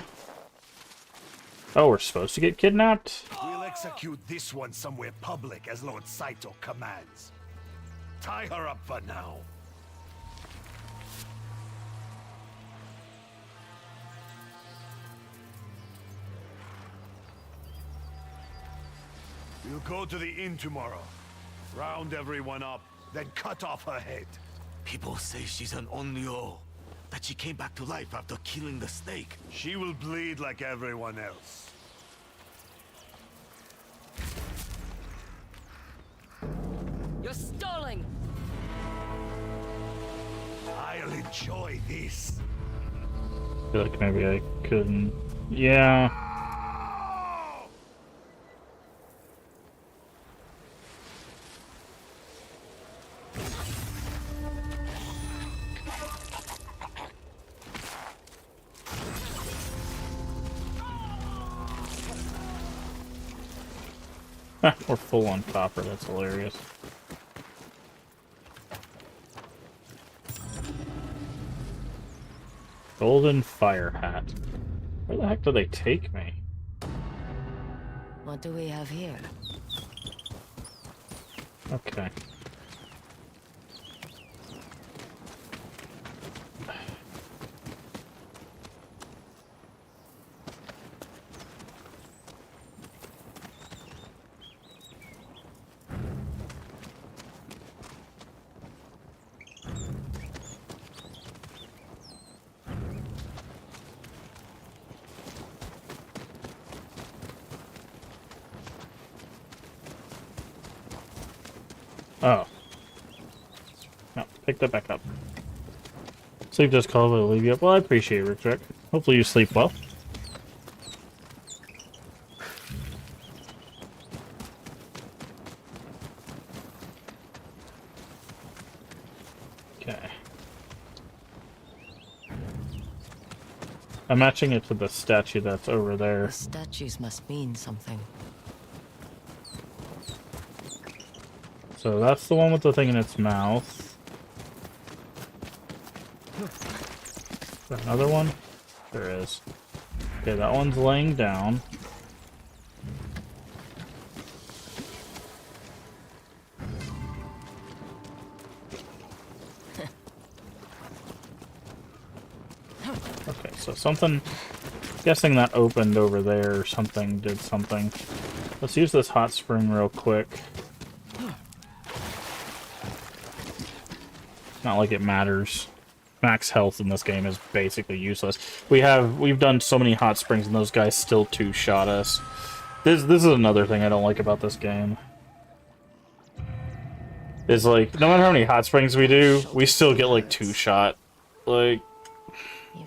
Speaker 1: Oh, we're supposed to get kidnapped?
Speaker 4: We'll execute this one somewhere public as Lord Saito commands. Tie her up for now. We'll go to the inn tomorrow. Round everyone up, then cut off her head.
Speaker 9: People say she's an Onryo, that she came back to life after killing the snake.
Speaker 4: She will bleed like everyone else.
Speaker 3: You're stalling!
Speaker 4: I'll enjoy this.
Speaker 1: I feel like maybe I couldn't. Yeah. We're full on copper, that's hilarious. Golden fire hat. Where the heck do they take me?
Speaker 3: What do we have here?
Speaker 1: Okay. pick that back up. Sleep just called, but I'll leave you up. Well, I appreciate it, Rick. Hopefully you sleep well. Okay. I'm matching it to the statue that's over there.
Speaker 3: The statues must mean something.
Speaker 1: So that's the one with the thing in its mouth. Is there another one? There is. Okay, that one's laying down. Okay, so something... Guessing that opened over there or something did something. Let's use this hot spring real quick. Not like it matters. Max health in this game is basically useless. We've done so many hot springs and those guys still two-shot us. This is another thing I don't like about this game. Is like, no matter how many hot springs we do, we still get like two-shot. Like,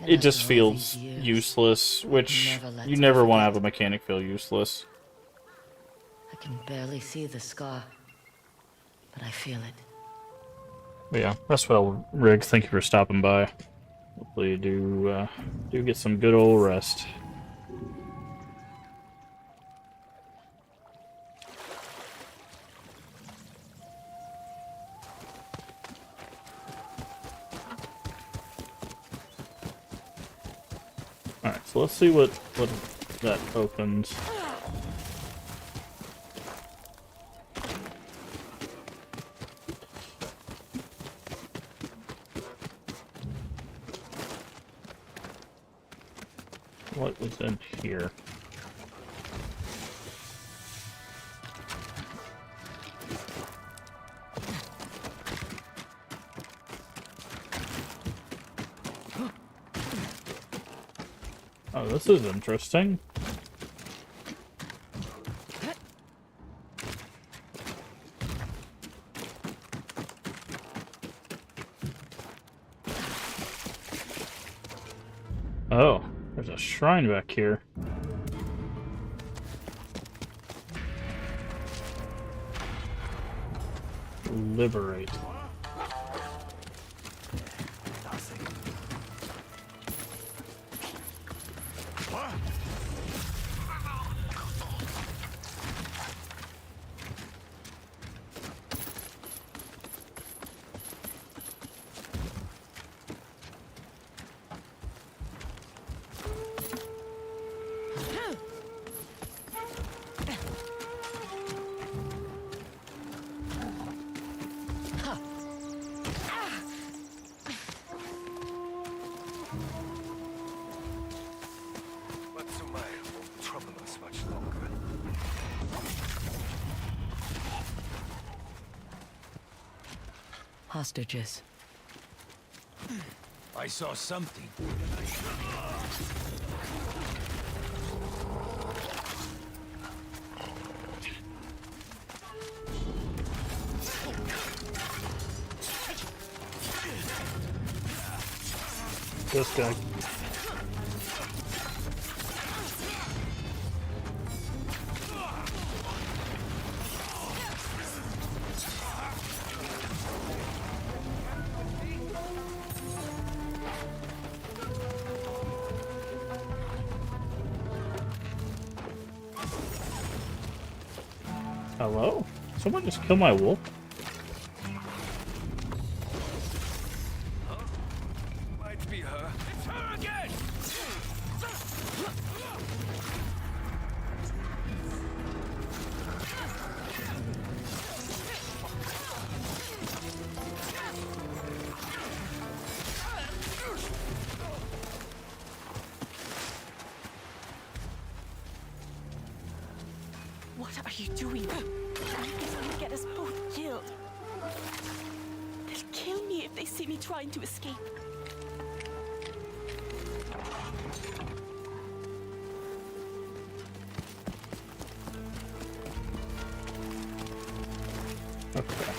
Speaker 1: it just feels useless, which you never want to have a mechanic feel useless.
Speaker 3: I can barely see the scar, but I feel it.
Speaker 1: But yeah, rest well, Riggs. Thank you for stopping by. Hopefully you do get some good old rest. Alright, so let's see what that opens. What was in here? Oh, this is interesting. Oh, there's a shrine back here. Liberate.
Speaker 3: Hostages.
Speaker 4: I saw something.
Speaker 1: This guy. Hello? Someone just killed my wolf?
Speaker 4: Might be her. It's her again!
Speaker 6: What are you doing? It's gonna get us both killed. They'll kill me if they see me trying to escape.
Speaker 1: Okay.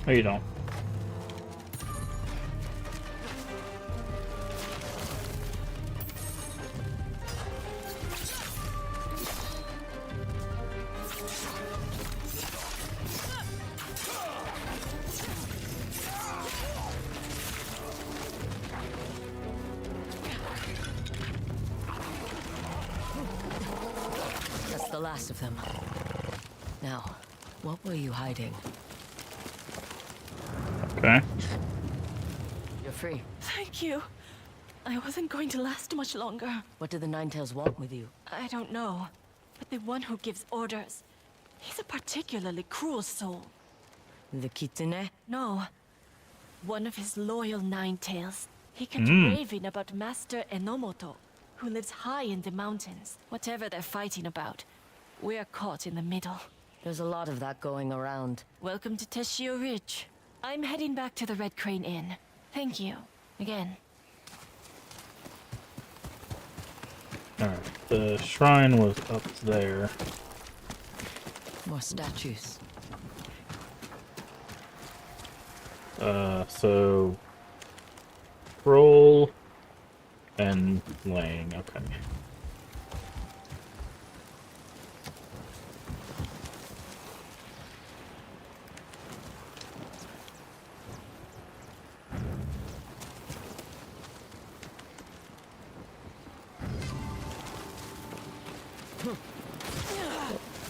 Speaker 1: No, you don't.
Speaker 3: That's the last of them. Now, what were you hiding?
Speaker 1: Okay.
Speaker 3: You're free.
Speaker 6: Thank you. I wasn't going to last much longer.
Speaker 3: What do the Ninetales want with you?
Speaker 6: I don't know. But the one who gives orders, he's a particularly cruel soul.
Speaker 3: The Kitsune?
Speaker 6: No. One of his loyal Ninetales. He kept raving about Master Enomoto, who lives high in the mountains. Whatever they're fighting about, we're caught in the middle.
Speaker 3: There's a lot of that going around.
Speaker 6: Welcome to Teshio Ridge. I'm heading back to the Red Crane Inn. Thank you. Again.
Speaker 1: Alright, the shrine was up there.
Speaker 3: More statues.
Speaker 1: So... Roll... and laying, okay.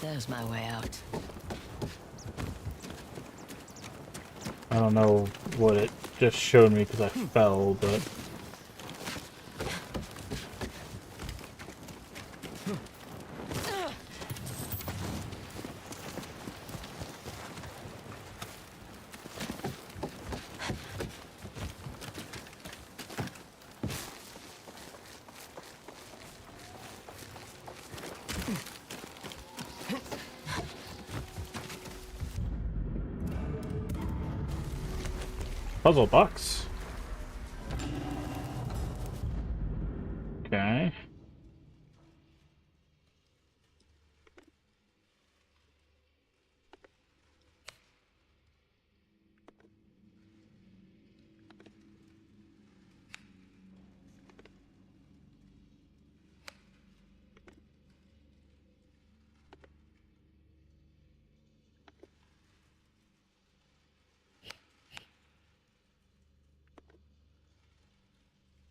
Speaker 3: There's my way out.
Speaker 1: I don't know what it just showed me because I fell, but... Puzzle box. Okay.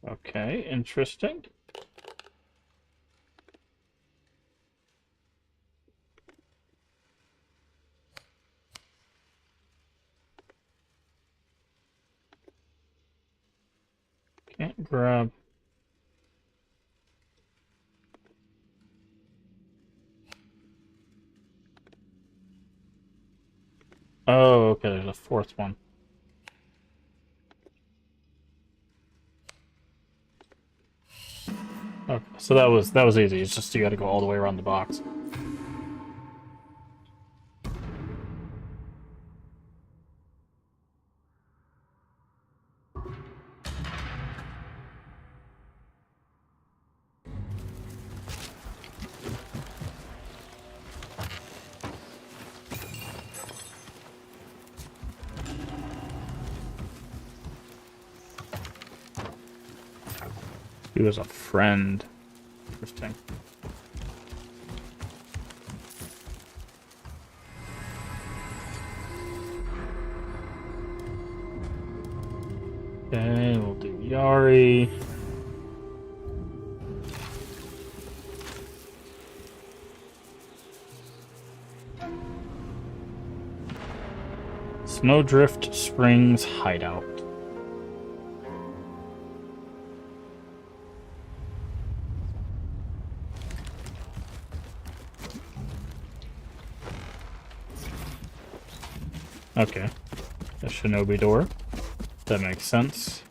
Speaker 1: Okay, interesting. Can't grab. Oh, okay, there's a fourth one. Okay, so that was easy. It's just you got to go all the way around the box. He was a friend. Interesting. Okay, we'll do Yari. Snowdrift Springs Hideout. Okay. The Shinobi door. That makes sense.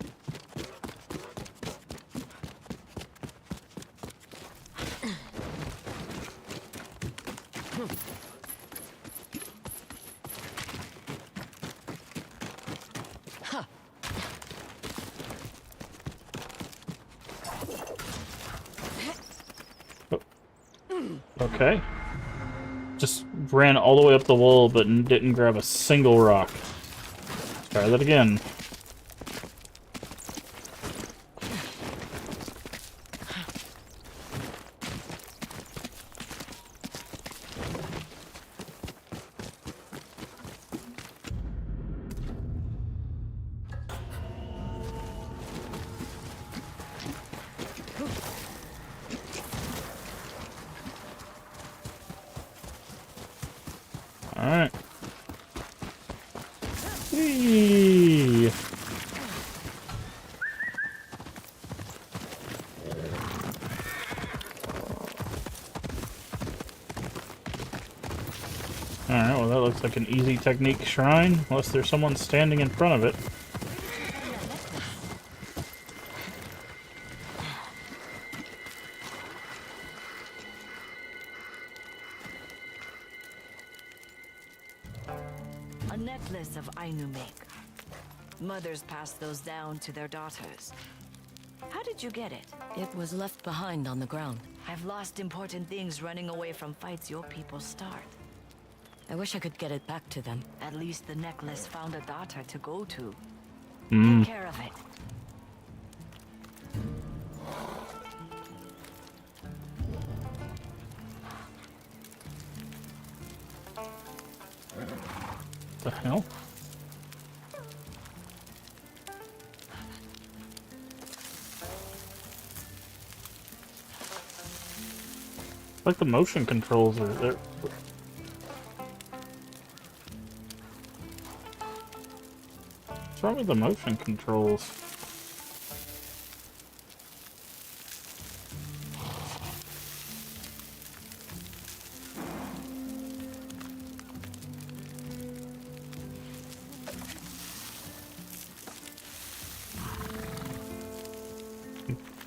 Speaker 1: Okay. Just ran all the way up the wall, but didn't grab a single rock. Try that again. Alright. Whee! Alright, well that looks like an easy technique shrine, unless there's someone standing in front of it.
Speaker 3: A necklace of Ainu make. Mothers passed those down to their daughters. How did you get it? It was left behind on the ground. I've lost important things running away from fights your people start. I wish I could get it back to them. At least the necklace found a daughter to go to. Take care of it.
Speaker 1: The hell? Like the motion controls are there. What's wrong with the motion controls?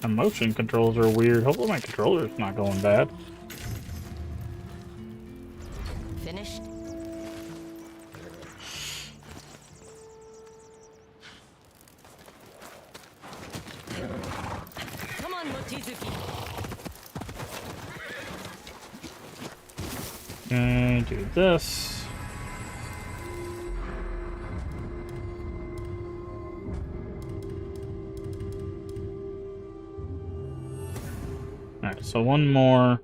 Speaker 1: The motion controls are weird. Hopefully my controller's not going bad.
Speaker 3: Finished? Come on, Mochizuki.
Speaker 1: And do this. Alright, so one more, and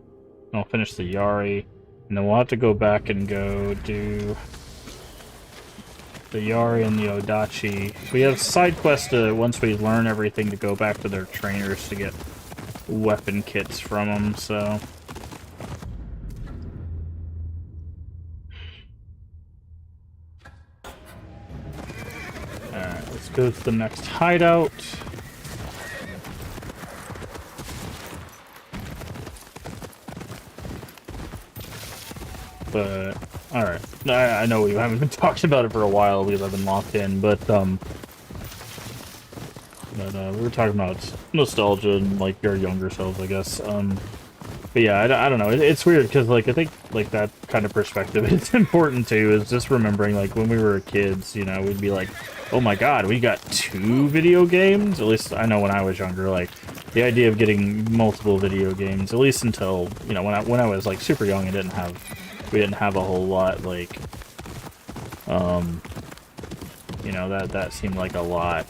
Speaker 1: I'll finish the Yari, and then we'll have to go back and go do the Yari and the Odachi. We have side quests once we learn everything to go back to their trainers to get weapon kits from them, so... Alright, let's go to the next hideout. But, alright. I know we haven't been talking about it for a while because I've been locked in, but we were talking about nostalgia and, like, our younger selves, I guess. But yeah, I don't know. It's weird because, like, I think, like, that kind of perspective is important, too, is just remembering, like, when we were kids, you know, we'd be like, oh my god, we got 2 video games? At least, I know when I was younger, like, the idea of getting multiple video games, at least until, you know, when I was, like, super young, we didn't have a whole lot, like, you know, that seemed like a lot.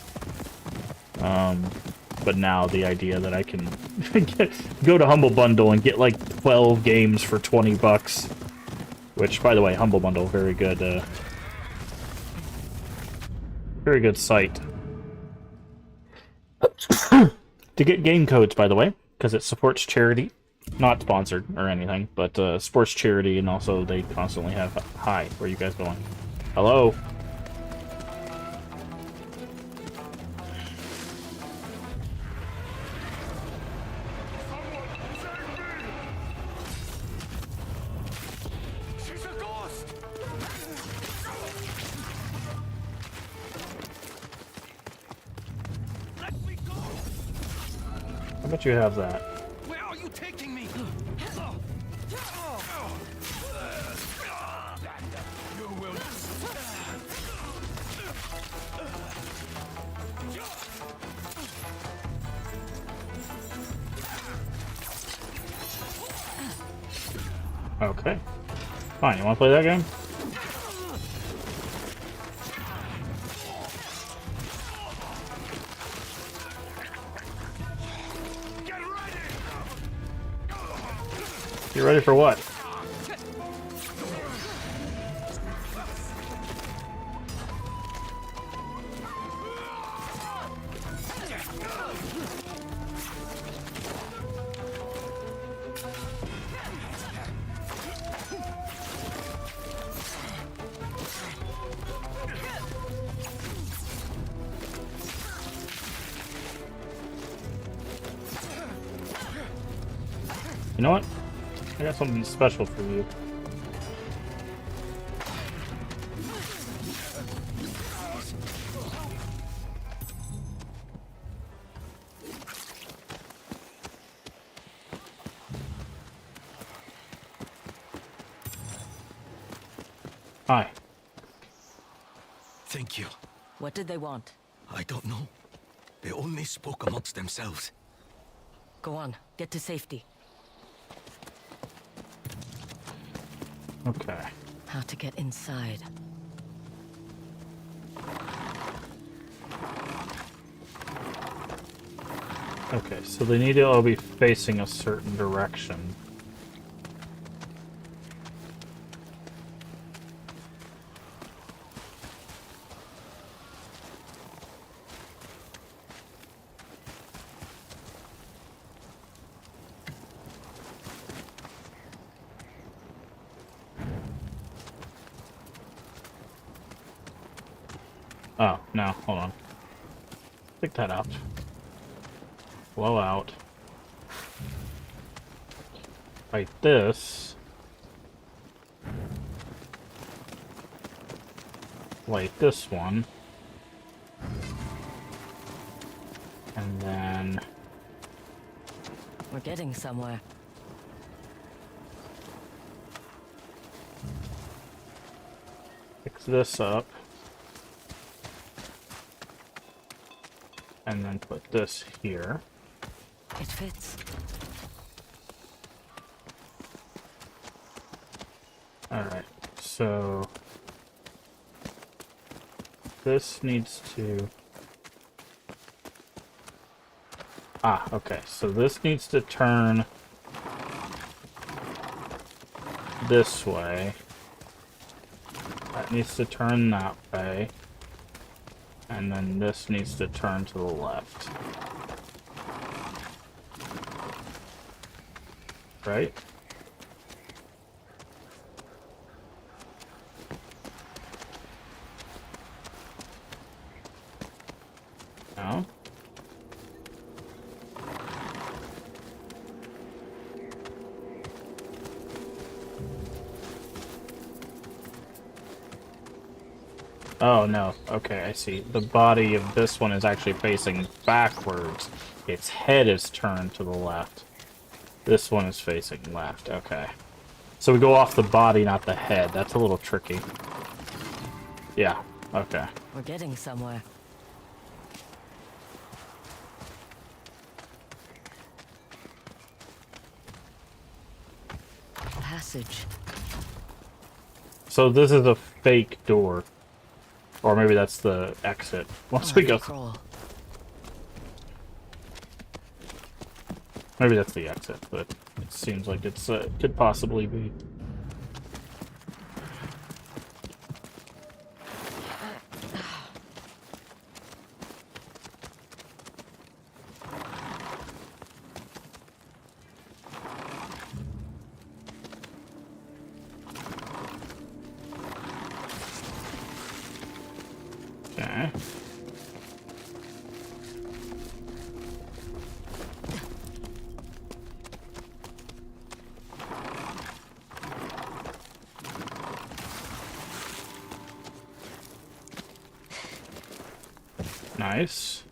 Speaker 1: But now the idea that I can go to Humble Bundle and get like 12 games for 20 bucks, which, by the way, Humble Bundle, very good site. To get game codes, by the way, because it supports charity. Not sponsored or anything, but sports charity, and also they constantly have... Hi, where are you guys going? Hello?
Speaker 4: She's a ghost! Let me go!
Speaker 1: I bet you have that.
Speaker 5: Where are you taking me?
Speaker 4: You will...
Speaker 1: Okay. Fine, you wanna play that game? You ready for what? You know what? I got something special for you. Hi.
Speaker 5: Thank you.
Speaker 3: What did they want?
Speaker 5: I don't know. They only spoke amongst themselves.
Speaker 3: Go on, get to safety.
Speaker 1: Okay.
Speaker 3: How to get inside.
Speaker 1: Okay, so they need to all be facing a certain direction. Oh, no, hold on. Pick that out. Blow out. Like this. Like this one. And then...
Speaker 3: We're getting somewhere.
Speaker 1: Fix this up. And then put this here.
Speaker 3: It fits.
Speaker 1: Alright, so... this needs to... Ah, okay, so this needs to turn... this way. That needs to turn that way. And then this needs to turn to the left. Right? No? Oh, no. Okay, I see. The body of this one is actually facing backwards. Its head is turned to the left. This one is facing left. Okay. So we go off the body, not the head. That's a little tricky. Yeah. Okay.
Speaker 3: We're getting somewhere. Passage.
Speaker 1: So this is a fake door. Or maybe that's the exit. Once we go...
Speaker 3: Crawl.
Speaker 1: Maybe that's the exit, but it seems like it's could possibly be. Okay. Nice.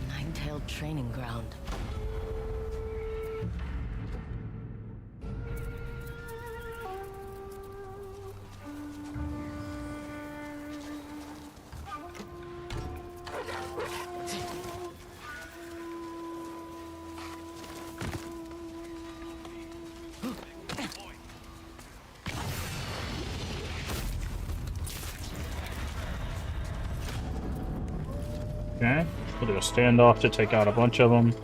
Speaker 3: Nine-tailed training ground.
Speaker 1: We'll do a standoff to take out a bunch of them.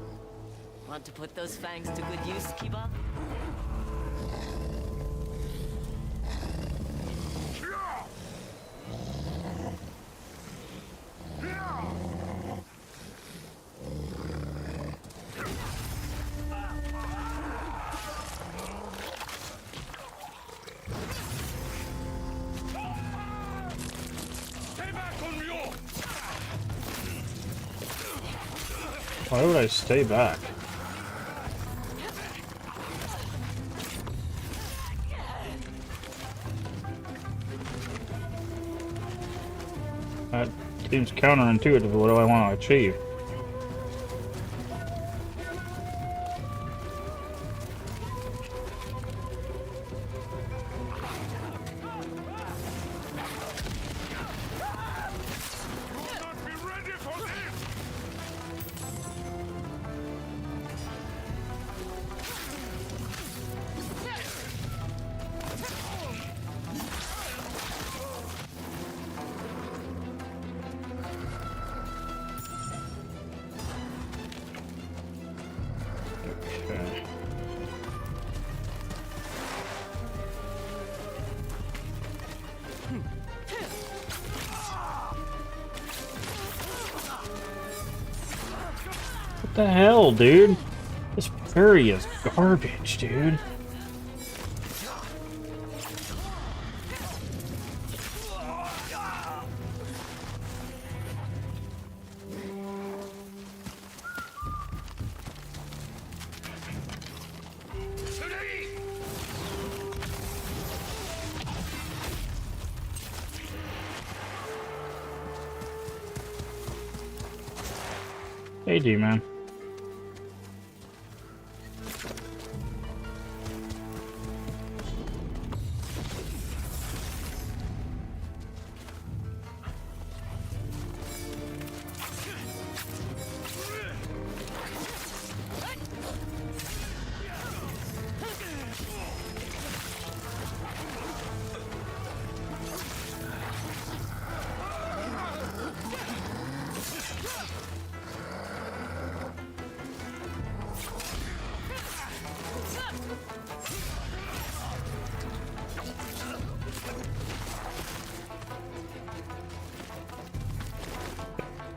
Speaker 3: Want to put those fangs to good use, Kiba?
Speaker 1: Why would I stay back? That seems counterintuitive to what I want to achieve. Okay. What the hell, dude? This fairy is garbage, dude. Hey, D-Man.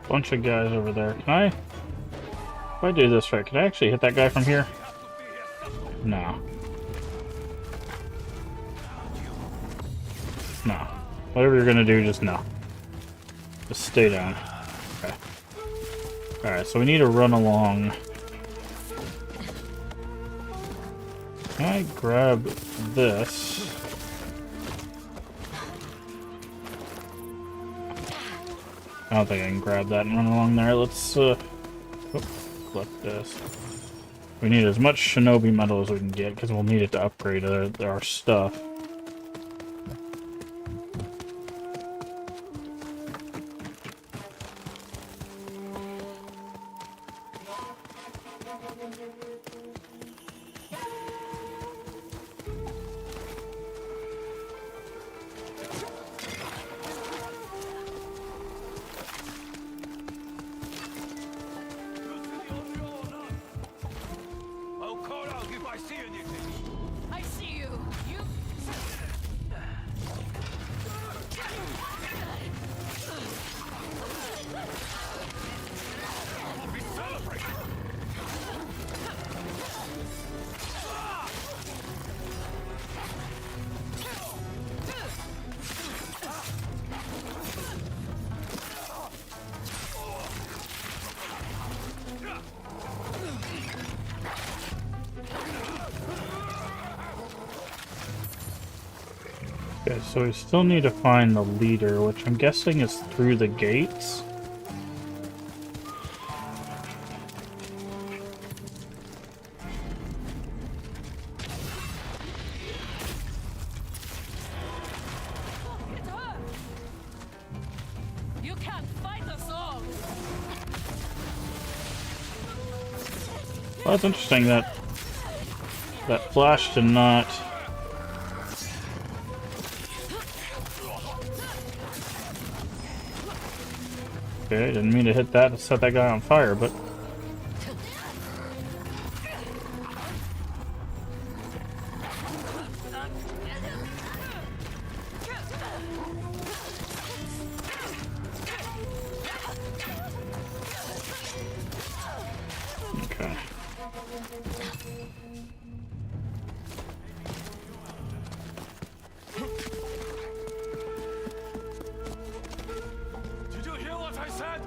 Speaker 1: Bunch of guys over there. Can I? If I do this right, can I actually hit that guy from here? No. No. Whatever you're gonna do, just no. Just stay down. Okay. Alright, so we need to run along. Can I grab this? I don't think I can grab that and run along there. Let's collect this. We need as much shinobi metal as we can get because we'll need it to upgrade our stuff.
Speaker 6: I see you. You.
Speaker 1: Okay, so we still need to find the leader, which I'm guessing is through the gates.
Speaker 6: It's her. You can't fight us all.
Speaker 1: Well, that's interesting that flash did not. Okay, didn't mean to hit that and set that guy on fire, but... Okay.
Speaker 9: Did you hear what I said?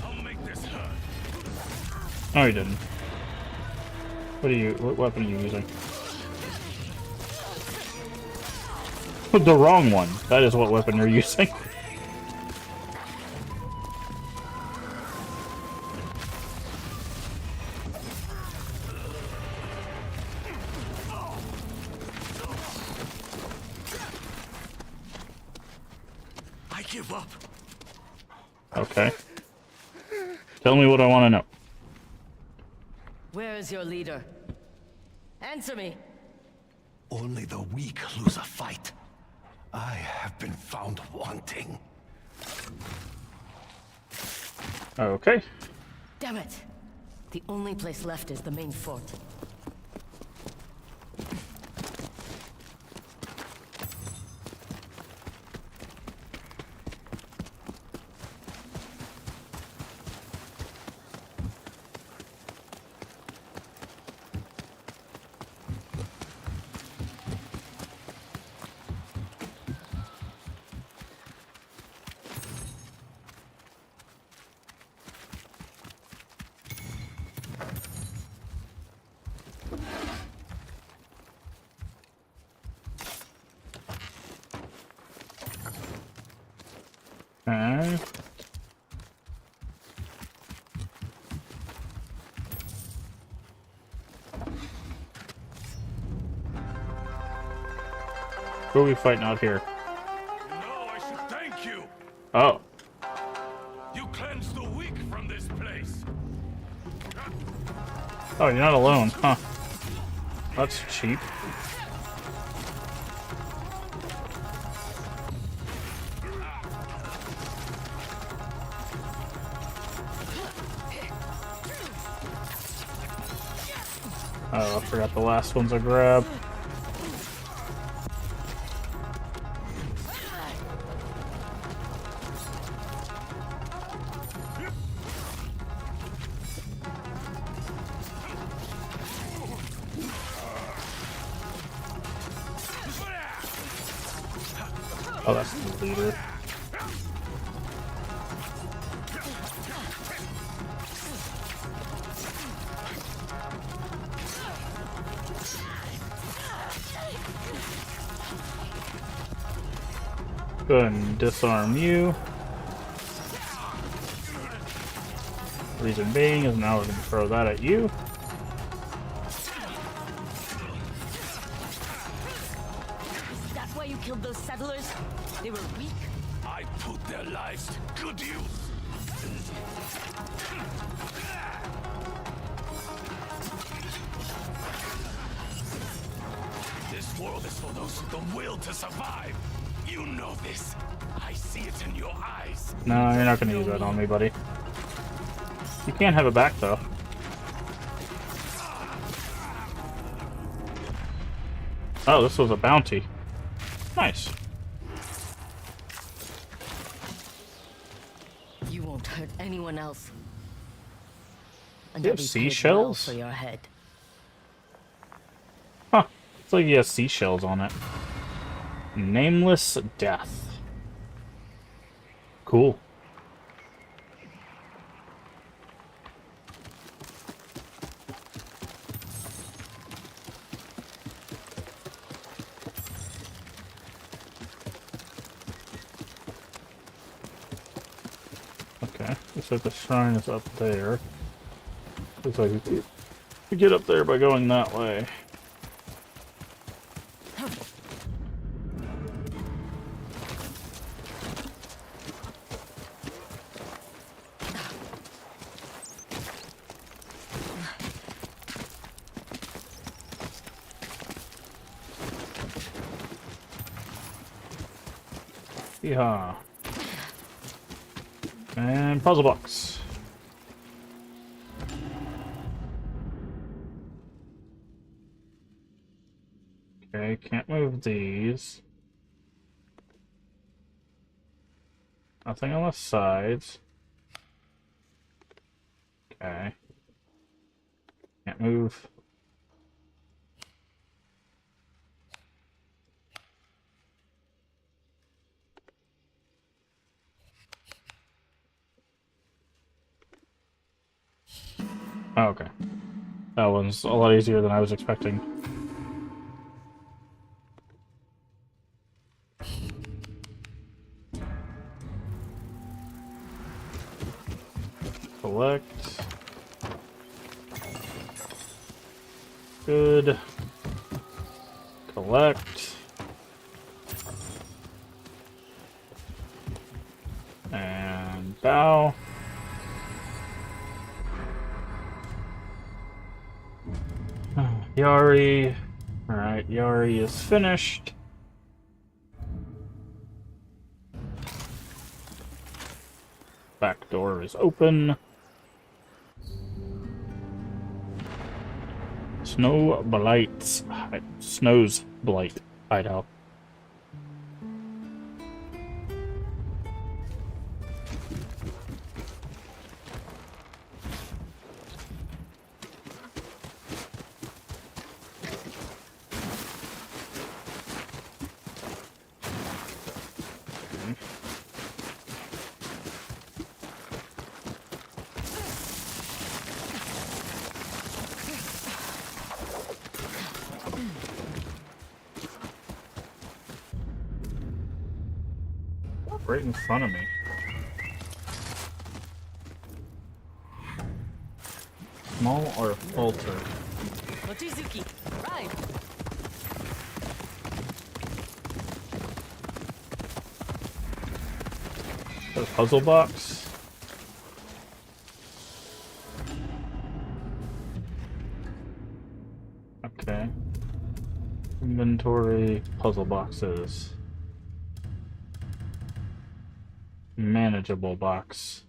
Speaker 9: I'll make this hurt.
Speaker 1: No, you didn't. What weapon are you using? The wrong one. That is what weapon you're using.
Speaker 9: I give up.
Speaker 1: Okay. Tell me what I want to know.
Speaker 3: Where is your leader? Answer me.
Speaker 4: Only the weak lose a fight. I have been found wanting.
Speaker 1: Okay.
Speaker 3: Damn it. The only place left is the main fort.
Speaker 1: Okay. Who are we fighting out here?
Speaker 9: You know I should thank you.
Speaker 1: Oh.
Speaker 9: You cleansed the weak from this place.
Speaker 1: Oh, you're not alone, huh? That's cheap. Oh, I forgot the last one's a grab. Oh, that's the leader. Go ahead and disarm you. Reason being is now we're going to throw that at you.
Speaker 3: Is that why you killed those settlers? They were weak?
Speaker 9: I put their lives to good use. This world is for those with the will to survive. You know this. I see it in your eyes.
Speaker 1: No, you're not going to use that on me, buddy. You can't have it back, though. Oh, this was a bounty. Nice.
Speaker 3: You won't hurt anyone else. And
Speaker 1: You have
Speaker 3: I'll be paid
Speaker 1: seashells?
Speaker 3: well for your head.
Speaker 1: Huh. It's like he has seashells on it. Nameless Death. Cool. Okay, looks like the shrine is up there. Looks like we get up there by going that way. Yeehaw. And puzzle box. Okay, can't move these. Nothing on the sides. Okay. Can't move. Oh, okay. That one's a lot easier than I was expecting. Collect. Good. Collect. And bow. Yari. Alright, Yari is finished. Back door is open. Snow Blight's Snow's Blight hideout. Right in front of me. Small or falter?
Speaker 6: Mochizuki, ride!
Speaker 1: The puzzle box. Okay. Inventory, puzzle boxes. Manageable box.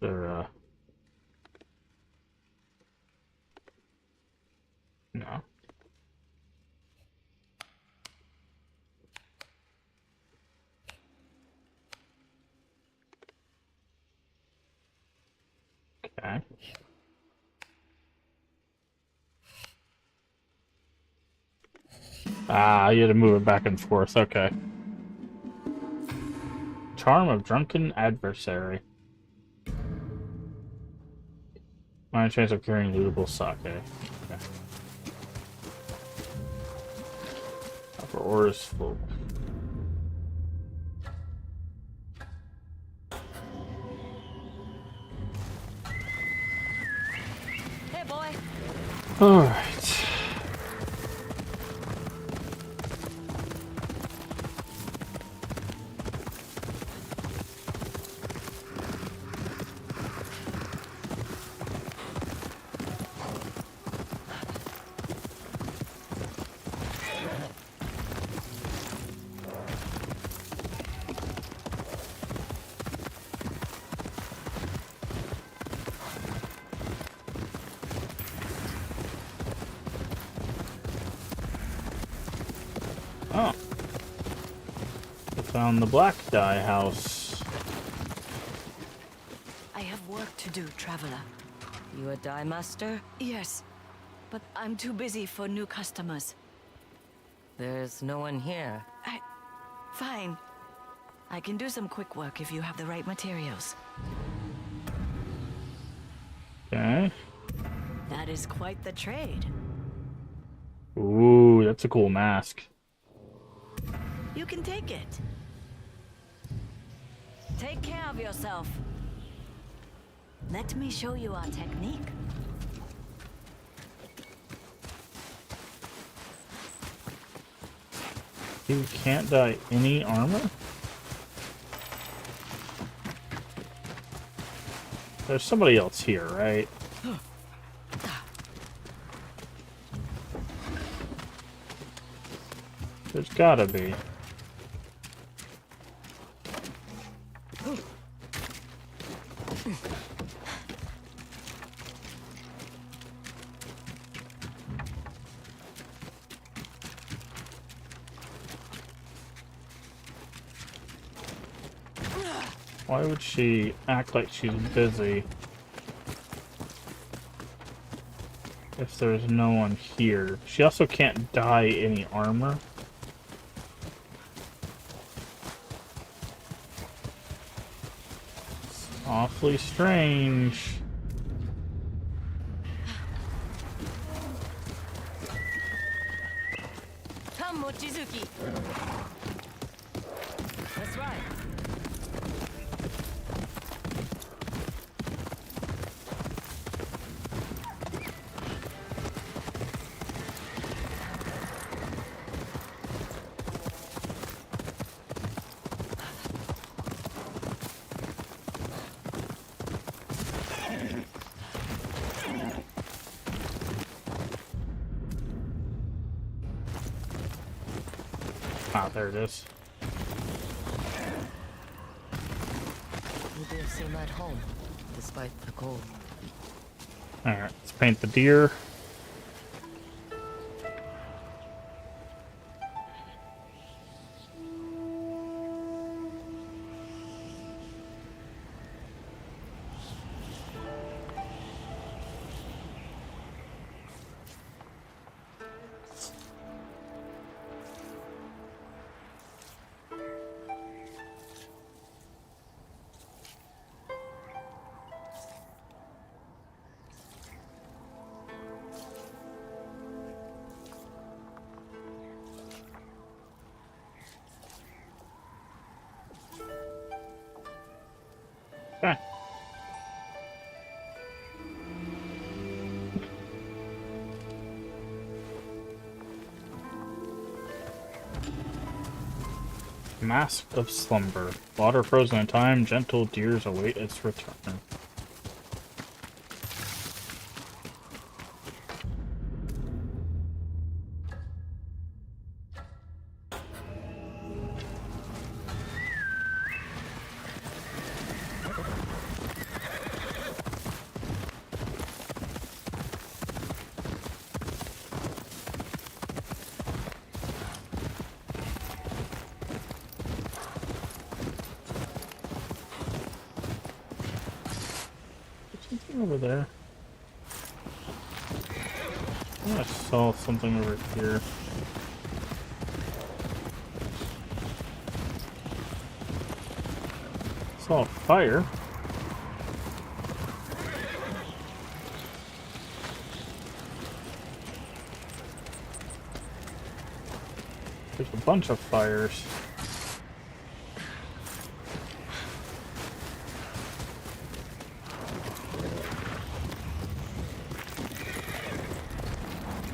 Speaker 1: There, no. Okay. Ah, you had to move it back and forth. Okay. Charm of Drunken Adversary. Minor chance of carrying lootable sake. Okay. Upper ores full.
Speaker 6: Hey, boy!
Speaker 1: Alright. Oh. I found the black dye house.
Speaker 3: I have work to do, traveler. You a dye master? Yes, but I'm too busy for new customers. There's no one here. Fine. I can do some quick work if you have the right materials.
Speaker 1: Okay.
Speaker 3: That is quite the trade.
Speaker 1: Ooh, that's a cool mask.
Speaker 3: You can take it. Take care of yourself. Let me show you our technique.
Speaker 1: You can't dye any armor? There's somebody else here, right? There's gotta be. Why would she act like she's busy if there's no one here? She also can't dye any armor. It's awfully strange.
Speaker 3: Come, Mochizuki. That's right.
Speaker 1: Ah, there it is.
Speaker 3: You did seem at home, despite the cold.
Speaker 1: Alright, let's paint the deer. Okay. Mask of Slumber. Water frozen in time, gentle deers await its return. Over there. I saw something over here. Saw a fire. There's a bunch of fires.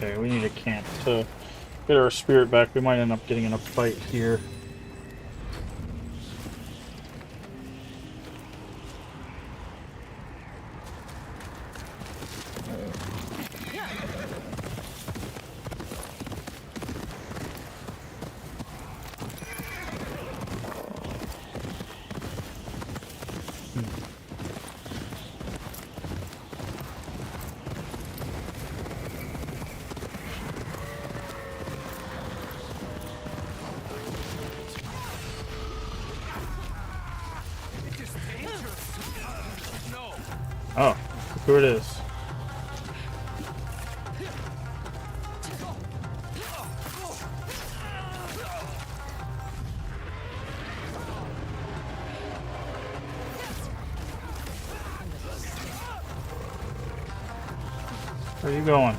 Speaker 1: Okay, we need a camp to get our spirit back. We might end up getting in a fight here. Oh, look who it is. Where are you going?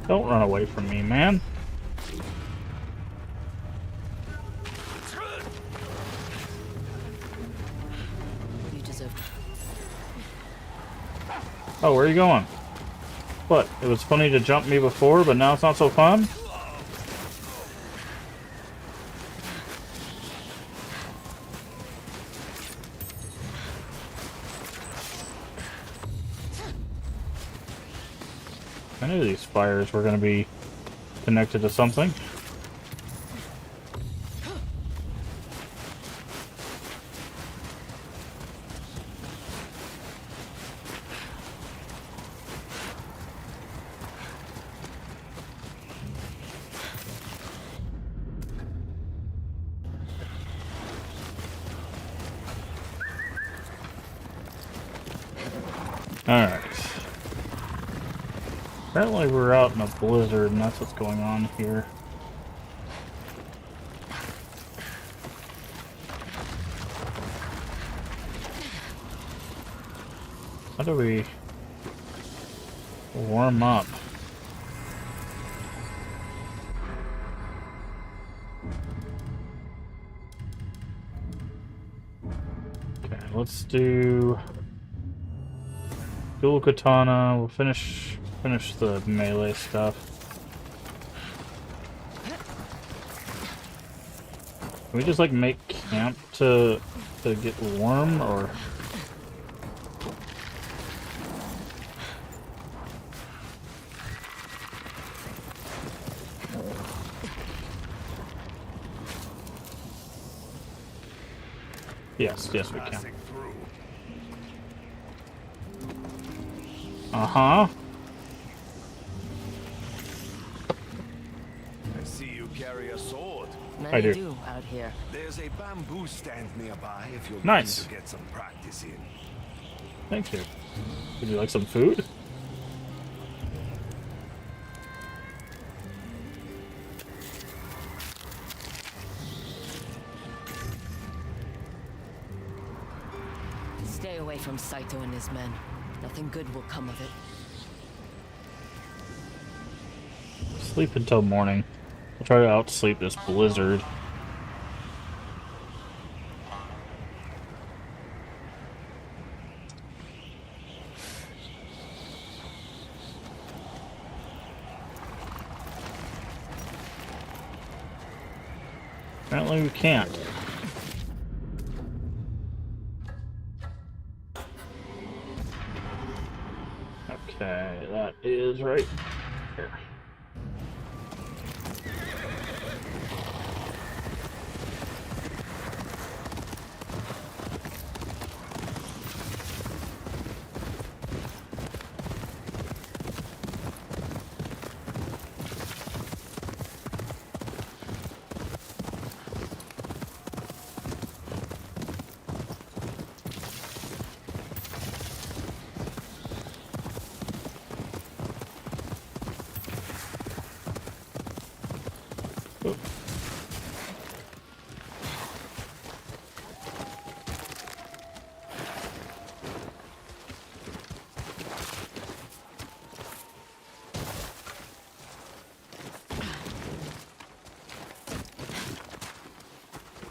Speaker 1: Don't run away from me, man.
Speaker 3: You deserve.
Speaker 1: Oh, where are you going? What? It was funny to jump me before, but now it's not so fun? I knew these fires were going to be connected to something. Alright. Apparently we're out in a blizzard, and that's what's going on here. How do we warm up? Okay, let's do dual katana. We'll finish the melee stuff. Can we just like make camp to get warm, or? Yes, we can. Uh-huh.
Speaker 4: I see you carry a sword.
Speaker 1: I do.
Speaker 3: do out here.
Speaker 4: There's a bamboo stand nearby if you're
Speaker 1: Nice.
Speaker 4: looking to get some practice in.
Speaker 1: Thank you. Would you like some food?
Speaker 3: Stay away from Saito and his men. Nothing good will come of it.
Speaker 1: Sleep until morning. I'll try to outsleep this blizzard. Apparently we can't. Okay, that is right here.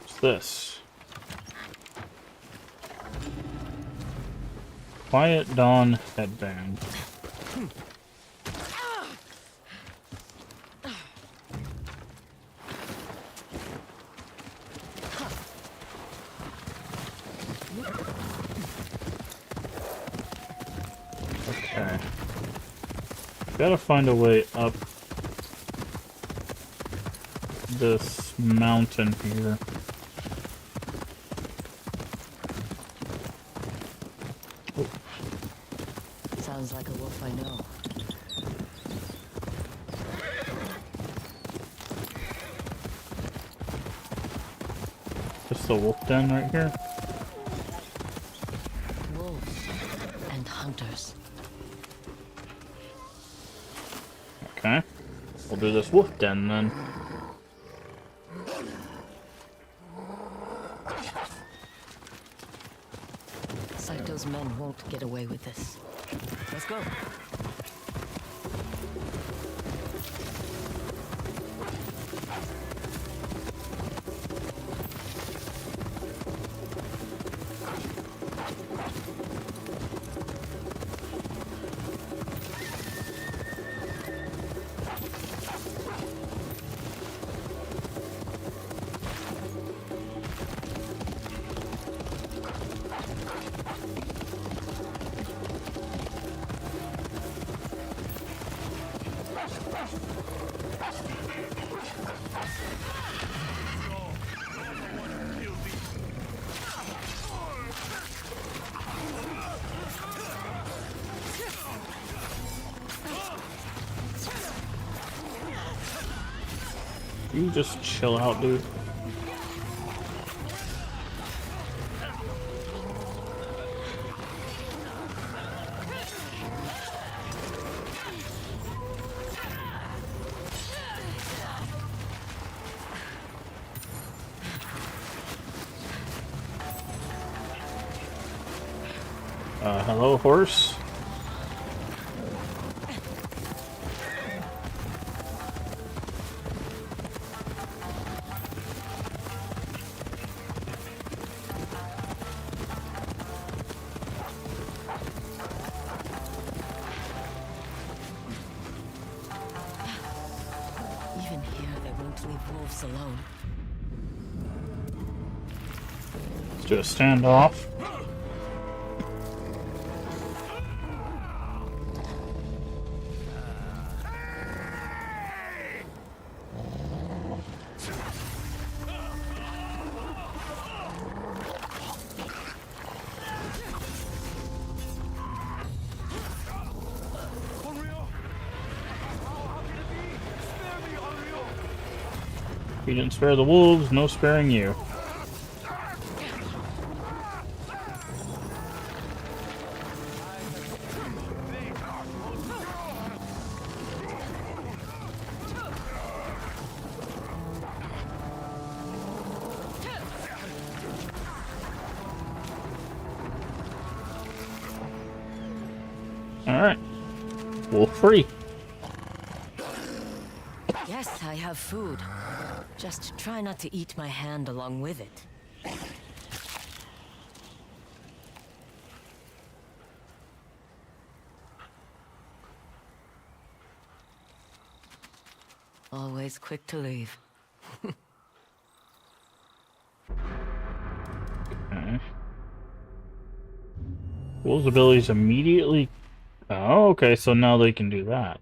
Speaker 1: What's this? Quiet Dawn headband. Okay. Gotta find a way up this mountain here.
Speaker 3: Sounds like a wolf I know.
Speaker 1: Just the wolf den right here.
Speaker 3: Wolves and hunters.
Speaker 1: Okay. We'll do this wolf den then.
Speaker 3: Saito's men won't get away with this. Let's go.
Speaker 1: You just chill out, dude. Hello, horse.
Speaker 3: Even here, they won't leave wolves alone.
Speaker 1: Let's do a standoff. If you didn't spare the wolves, no sparing you. Alright. Wolf free.
Speaker 3: Yes, I have food. Just try not to eat my hand along with it. Always quick to leave.
Speaker 1: Okay. Wolves' abilities immediately... Oh, okay, so now they can do that.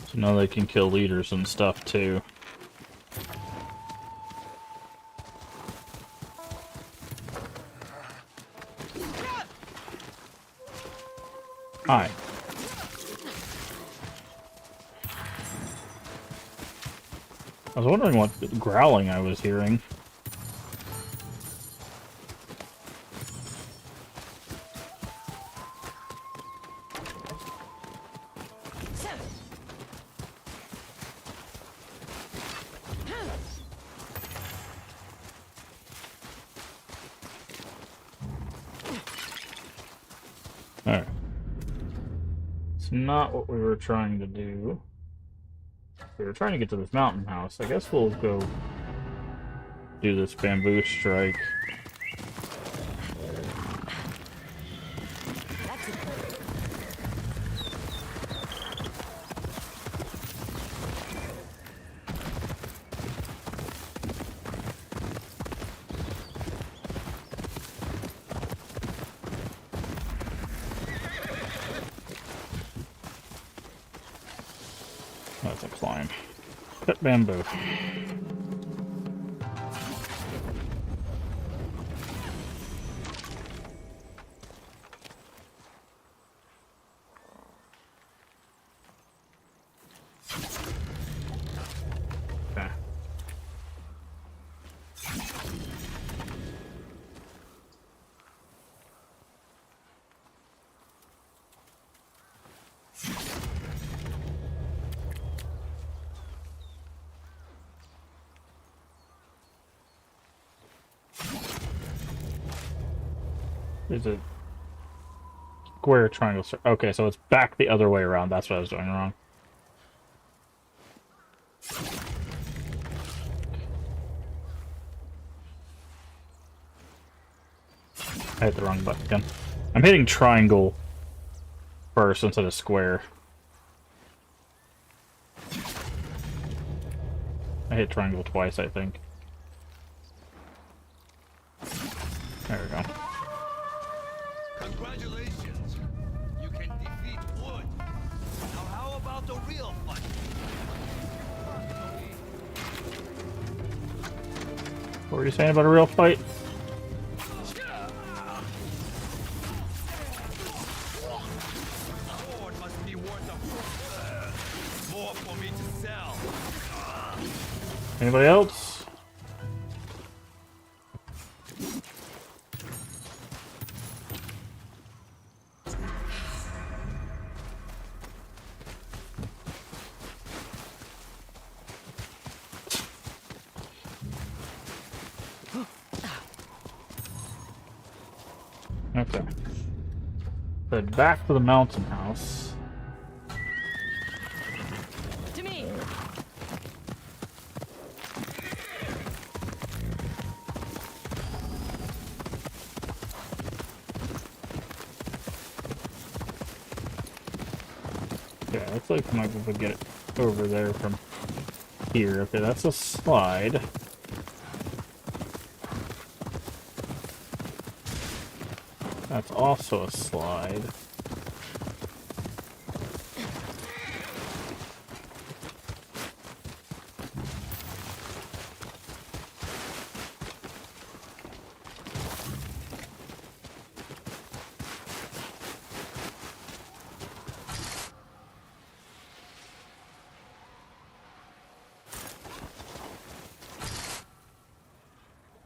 Speaker 1: So now they can kill leaders and stuff too. Hi. I was wondering what growling I was hearing. Alright. It's not what we were trying to do. We were trying to get to this mountain house. I guess we'll go do this bamboo strike. That's a climb. Cut bamboo. Okay. Is it square, triangle, okay, so it's back the other way around. That's what I was doing wrong. I hit the wrong button again. I'm hitting triangle first instead of square. I hit triangle twice, I think. There we go.
Speaker 9: Congratulations. You can defeat Wood. Now how about the real fight?
Speaker 1: What were you saying about a real fight?
Speaker 9: Sword must be worth more for me to sell.
Speaker 1: Anybody else? Okay. Head back to the mountain house.
Speaker 6: To me!
Speaker 1: Yeah, looks like I might be able to get it over there from here. Okay, that's a slide. That's also a slide.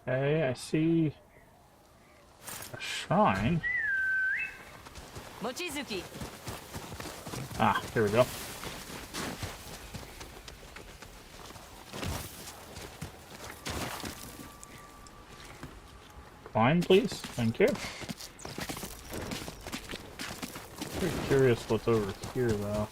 Speaker 1: Okay, I see a shrine.
Speaker 6: Mochizuki!
Speaker 1: Ah, here we go. Climb, please. Thank you. Very curious what's over here, though.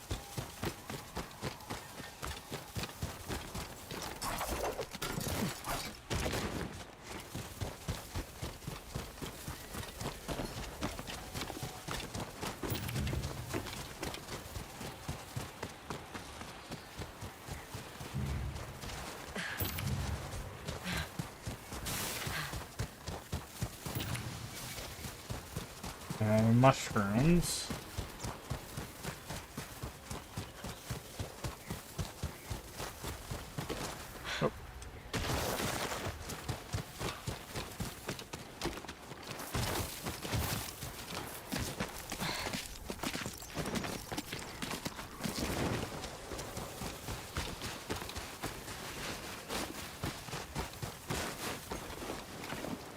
Speaker 1: Mushrooms. Oh.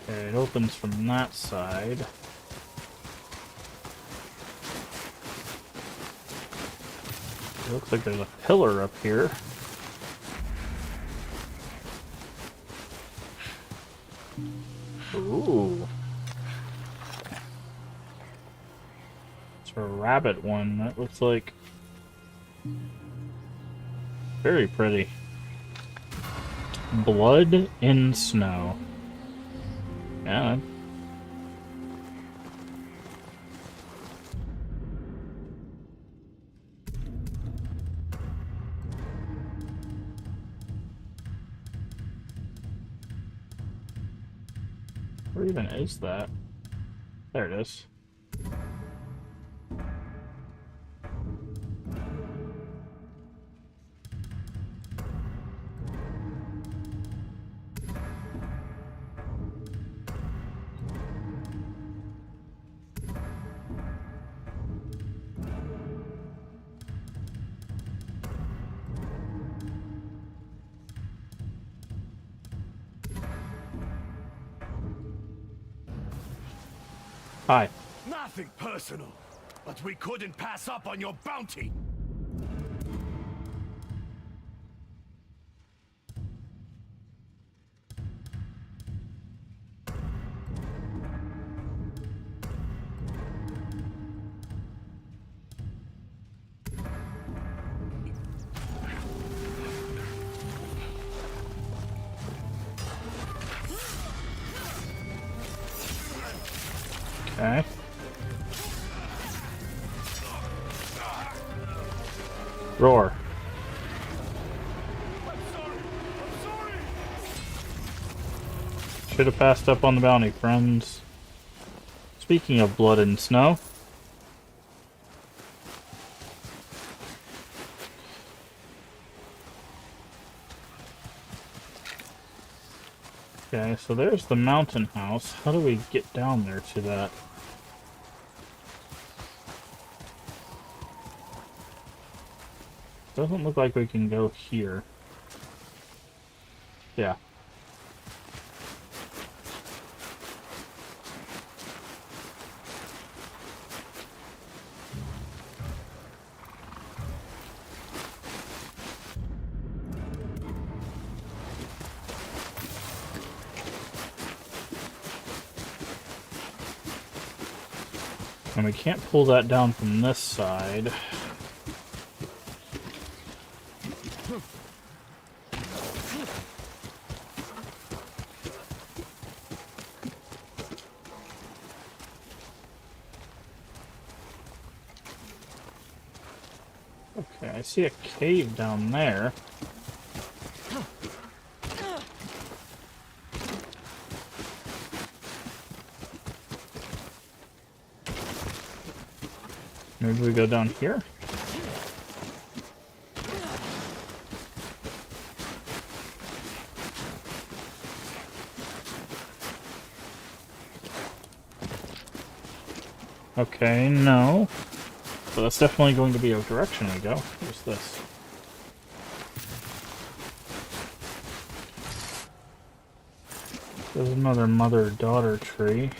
Speaker 1: Okay, it opens from that side. It looks like there's a pillar up here. Ooh. It's a rabbit one. That looks like very pretty. Blood in snow. Yeah. Where even is that? There it is. Hi.
Speaker 4: Nothing personal, but we couldn't pass up on your bounty.
Speaker 1: Okay. Roar. Should have passed up on the bounty, friends. Speaking of blood and snow. Okay, so there's the mountain house. How do we get down there to that? Doesn't look like we can go here. Yeah. And we can't pull that down from this side. Okay, I see a cave down there. Maybe we go down here? Okay, no. So that's definitely going to be a direction we go. What's this? There's another mother-daughter tree.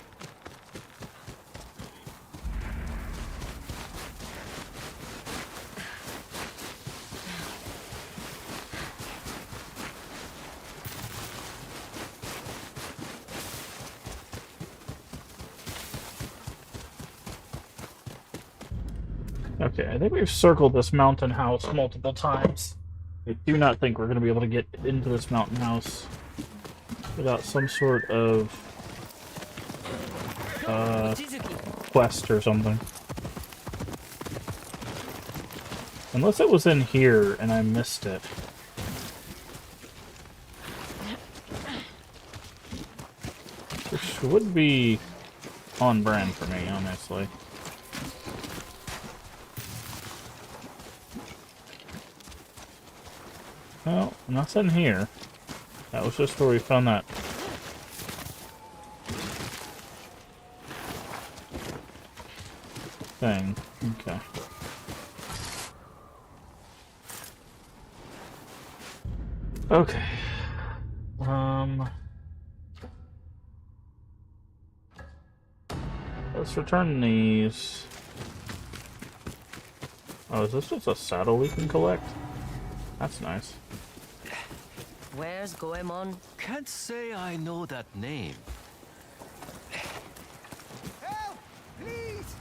Speaker 1: Okay, I think we've circled this mountain house multiple times. I do not think we're going to be able to get into this mountain house without some sort of quest or something. Unless it was in here and I missed it. Which would be on brand for me, honestly. Well, nothing here. That was just where we found that. Thing. Okay. Okay. Let's return these. Oh, is this just a saddle we can collect? That's nice.
Speaker 3: Where's Goemon?
Speaker 2: Can't say I know that name.
Speaker 7: Help! Please!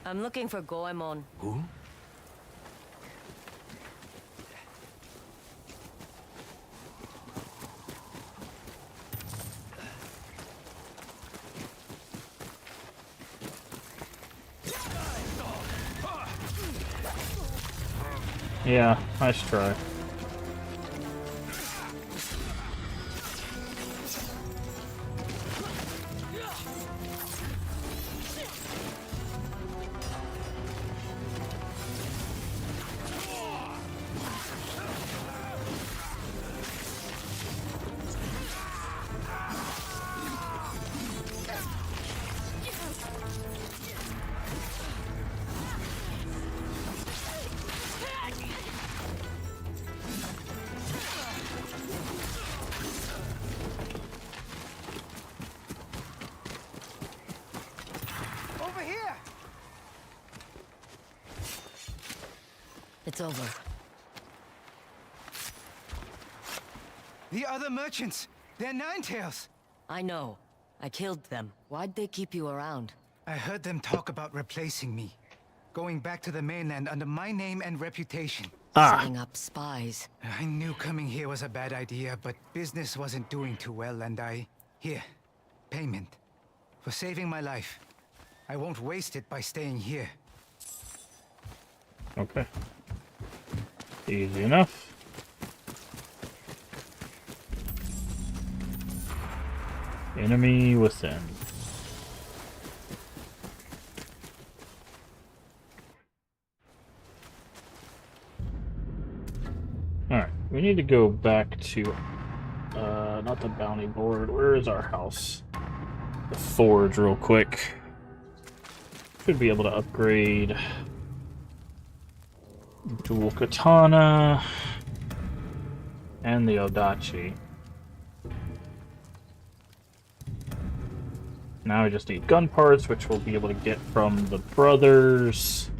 Speaker 3: I'm looking for Goemon.
Speaker 2: Who?
Speaker 1: Yeah, nice try.
Speaker 7: Over here!
Speaker 3: It's over.
Speaker 7: The other merchants! They're Ninetales!
Speaker 3: I know. I killed them. Why'd they keep you around?
Speaker 7: I heard them talk about replacing me. Going back to the mainland under my name and reputation.
Speaker 3: Setting up spies.
Speaker 7: I knew coming here was a bad idea, but business wasn't doing too well, and Here. Payment. For saving my life. I won't waste it by staying here.
Speaker 1: Okay. Easy enough. Enemy within. Alright, we need to go back to, not the bounty board. Where is our house? The forge real quick. Should be able to upgrade dual katana and the Odachi. Now we just need gun parts, which we'll be able to get from the brothers.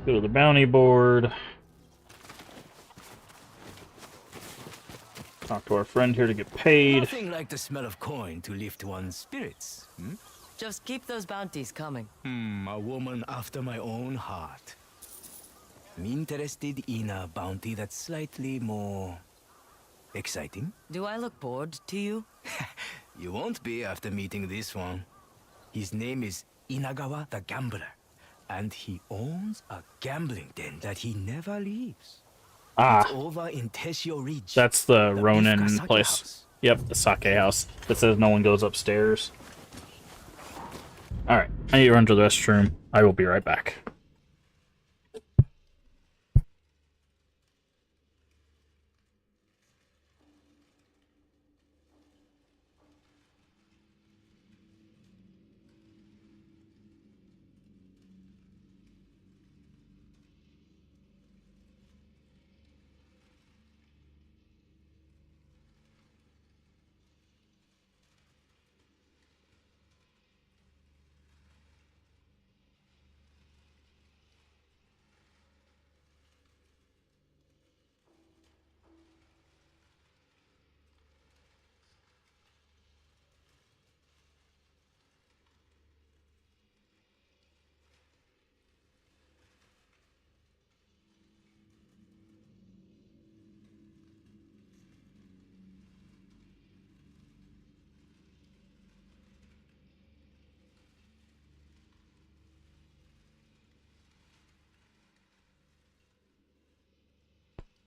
Speaker 1: Go to the bounty board. Talk to our friend here to get paid.
Speaker 2: Nothing like the smell of coin to lift one's spirits.
Speaker 3: Just keep those bounties coming.
Speaker 2: A woman after my own heart. I'm interested in a bounty that's slightly more exciting.
Speaker 3: Do I look bored to you?
Speaker 2: You won't be after meeting this one. His name is Inagawa the Gambler, and he owns a gambling den that he never leaves. It's over in Teshio Ridge.
Speaker 1: That's the Ronin
Speaker 2: Bifka
Speaker 1: place.
Speaker 2: Sake House.
Speaker 1: Yep, the sake house that says no one goes upstairs. Alright, I need to run to the restroom. I will be right back.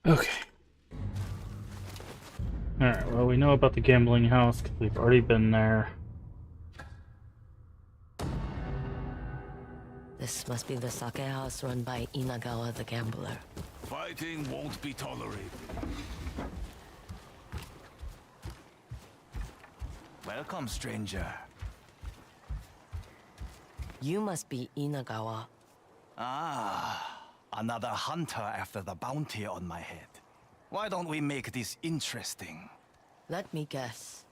Speaker 1: Okay. Alright, well, we know about the gambling house because we've already been there.
Speaker 3: This must be the sake house run by Inagawa the Gambler.
Speaker 9: Fighting won't be tolerated.
Speaker 2: Welcome, stranger.
Speaker 3: You must be Inagawa.
Speaker 2: Another hunter after the bounty on my head. Why don't we make this interesting?
Speaker 3: Let me guess.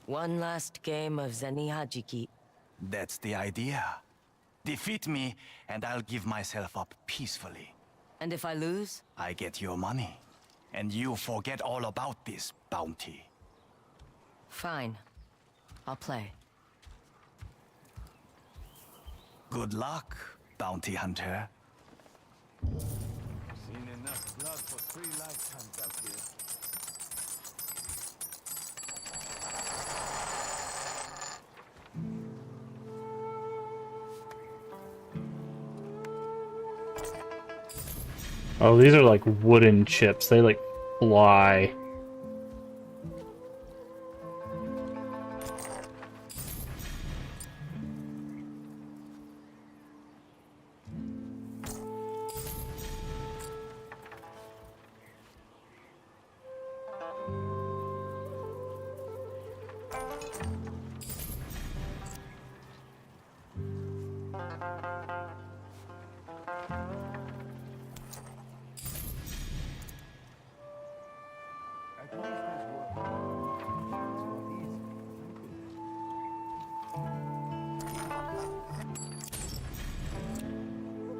Speaker 3: One last game of Zeni Hajiki.
Speaker 2: That's the idea. Defeat me, and I'll give myself up peacefully.
Speaker 3: And if I lose?
Speaker 2: I get your money, and you forget all about this bounty.
Speaker 3: Fine. I'll play.
Speaker 2: Good luck, bounty hunter.
Speaker 9: Seen enough blood for 3 lifetimes out here.
Speaker 1: Oh, these are like wooden chips. They like fly.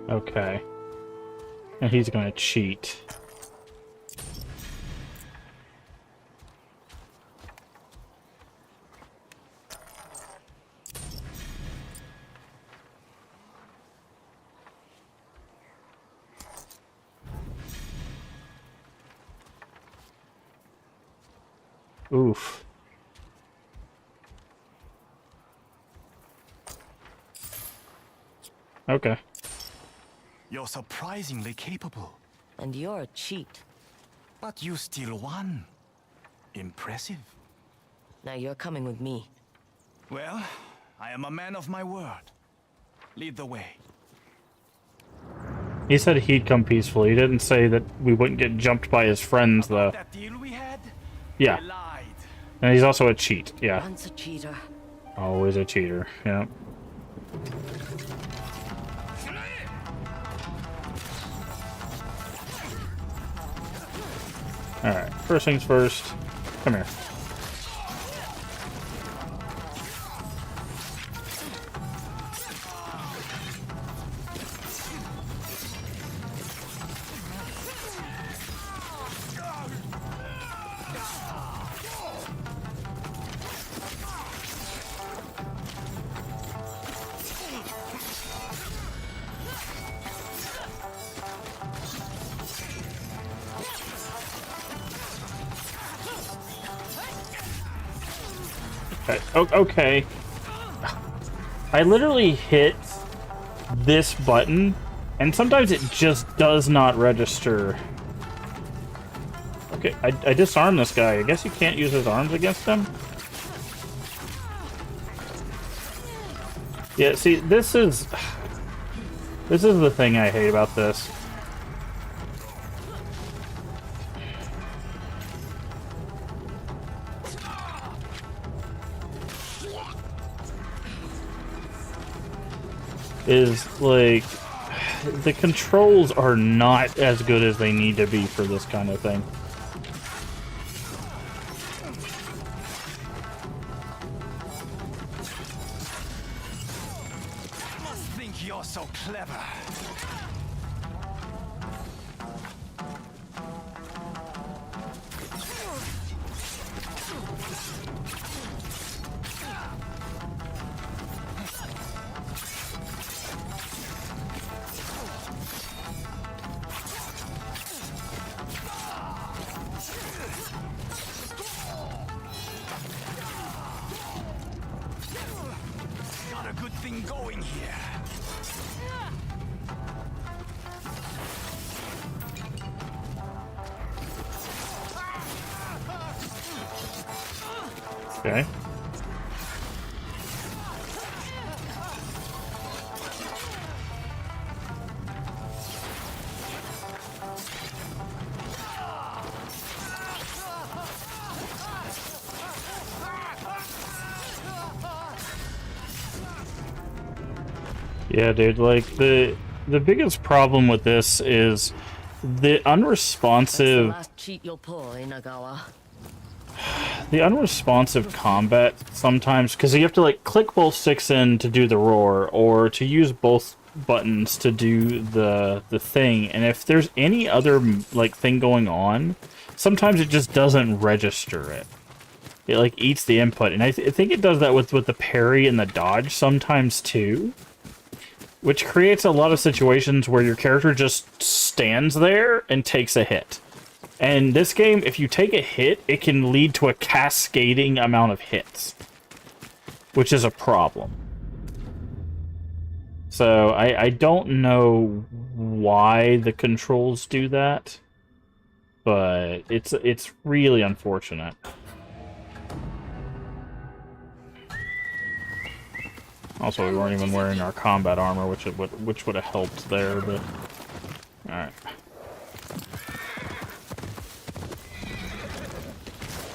Speaker 1: Okay. And he's gonna cheat. Oof. Okay.
Speaker 11: You're surprisingly capable.
Speaker 3: And you're a cheat.
Speaker 11: But you still won. Impressive.
Speaker 3: Now you're coming with me.
Speaker 11: Well, I am a man of my word. Lead the way.
Speaker 1: He said he'd come peacefully. He didn't say that we wouldn't get jumped by his friends, though.
Speaker 11: That deal we had?
Speaker 1: Yeah.
Speaker 11: They lied.
Speaker 1: And he's also a cheat. Yeah.
Speaker 3: Once a cheater.
Speaker 1: Always a cheater. Yeah. Alright. First things first. Come here. Okay. I literally hit this button, and sometimes it just does not register. Okay, I disarmed this guy. I guess you can't use his arms against him? Yeah, see, this is the thing I hate about this. Is like the controls are not as good as they need to be for this kind of thing.
Speaker 11: I must think you're so clever. Got a good thing going here.
Speaker 1: Okay. Yeah, dude, like the biggest problem with this is the unresponsive
Speaker 3: Last cheat you'll pull, Inagawa.
Speaker 1: the unresponsive combat sometimes, because you have to like click both sticks in to do the roar or to use both buttons to do the thing, and if there's any other like thing going on, sometimes it just doesn't register it. It like eats the input, and I think it does that with the parry and the dodge sometimes too. Which creates a lot of situations where your character just stands there and takes a hit. And this game, if you take a hit, it can lead to a cascading amount of hits. Which is a problem. So, I don't know why the controls do that. But it's really unfortunate. Also, we weren't even wearing our combat armor, which would have helped there, but... Alright.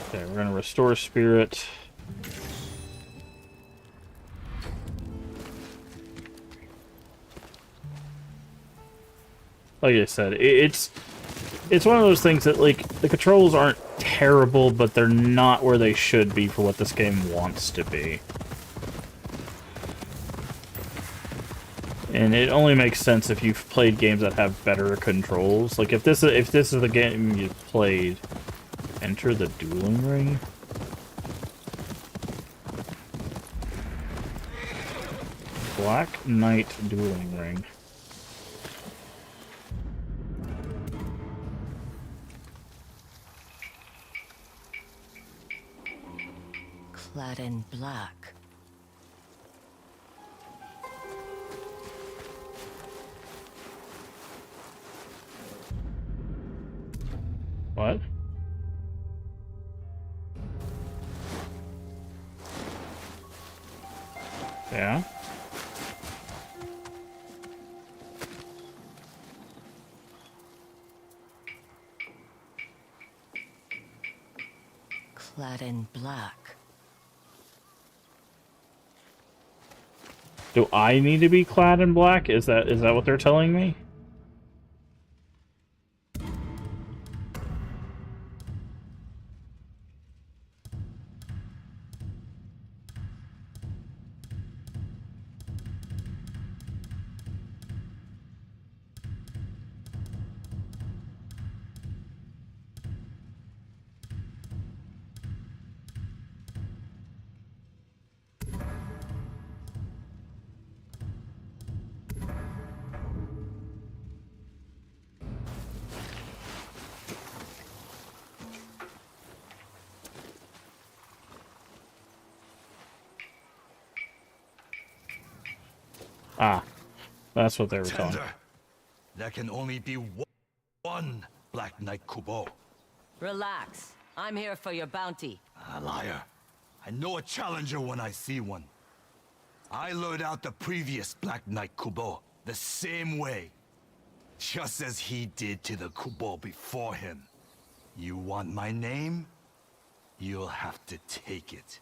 Speaker 1: Okay, we're gonna restore spirit. Like I said, it's one of those things that, like, the controls aren't terrible, but they're not where they should be for what this game wants to be. And it only makes sense if you've played games that have better controls. Like if this is the game you've played, Enter the Dueling Ring. Black Knight Dueling Ring.
Speaker 3: Clad in black.
Speaker 1: What? Yeah.
Speaker 3: Clad in black.
Speaker 1: Do I need to be clad in black? Is that what they're telling me? Ah, that's what they were telling me.
Speaker 4: Tender, there can only be one Black Knight Kubo.
Speaker 3: Relax. I'm here for your bounty.
Speaker 4: A liar. I know a challenger when I see one. I lured out the previous Black Knight Kubo the same way. Just as he did to the Kubo before him. You want my name? You'll have to take it.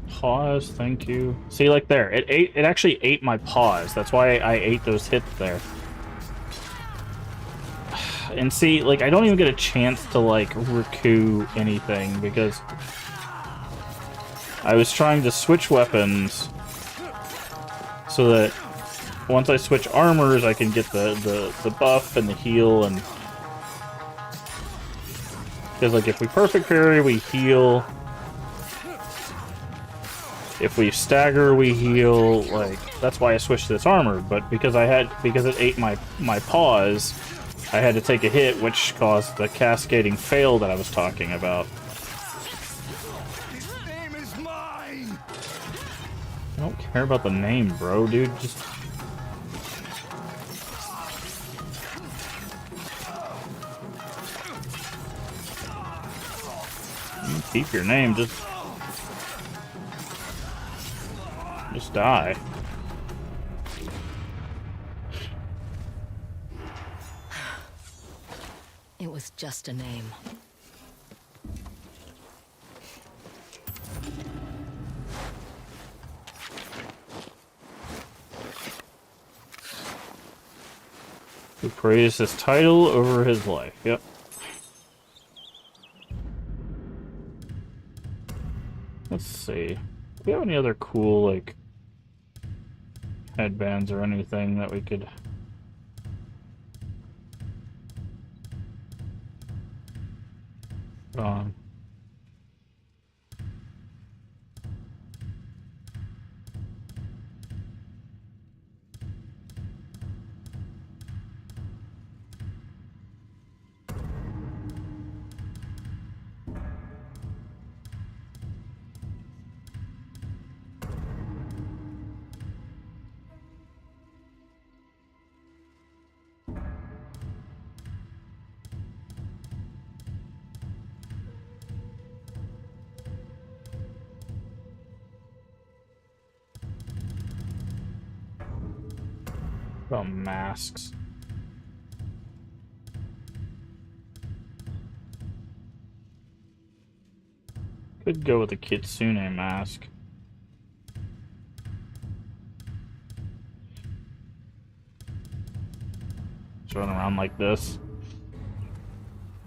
Speaker 1: Pause, thank you. See, like there, it actually ate my pause. That's why I ate those hits there. And see, like, I don't even get a chance to, like, recoup anything, because I was trying to switch weapons so that once I switch armors, I can get the buff and the heal, and... Because, like, if we perfect parry, we heal. If we stagger, we heal. Like, that's why I switched to this armor. But because it ate my pause, I had to take a hit, which caused the cascading fail that I was talking about.
Speaker 4: His name is mine.
Speaker 1: I don't care about the name, bro, dude. Just you keep your name. Just die.
Speaker 3: It was just a name.
Speaker 1: Who praised his title over his life. Yep. Let's see. Do we have any other cool, like, headbands or anything that we could... about masks. Could go with a Kitsune mask. Just run around like this.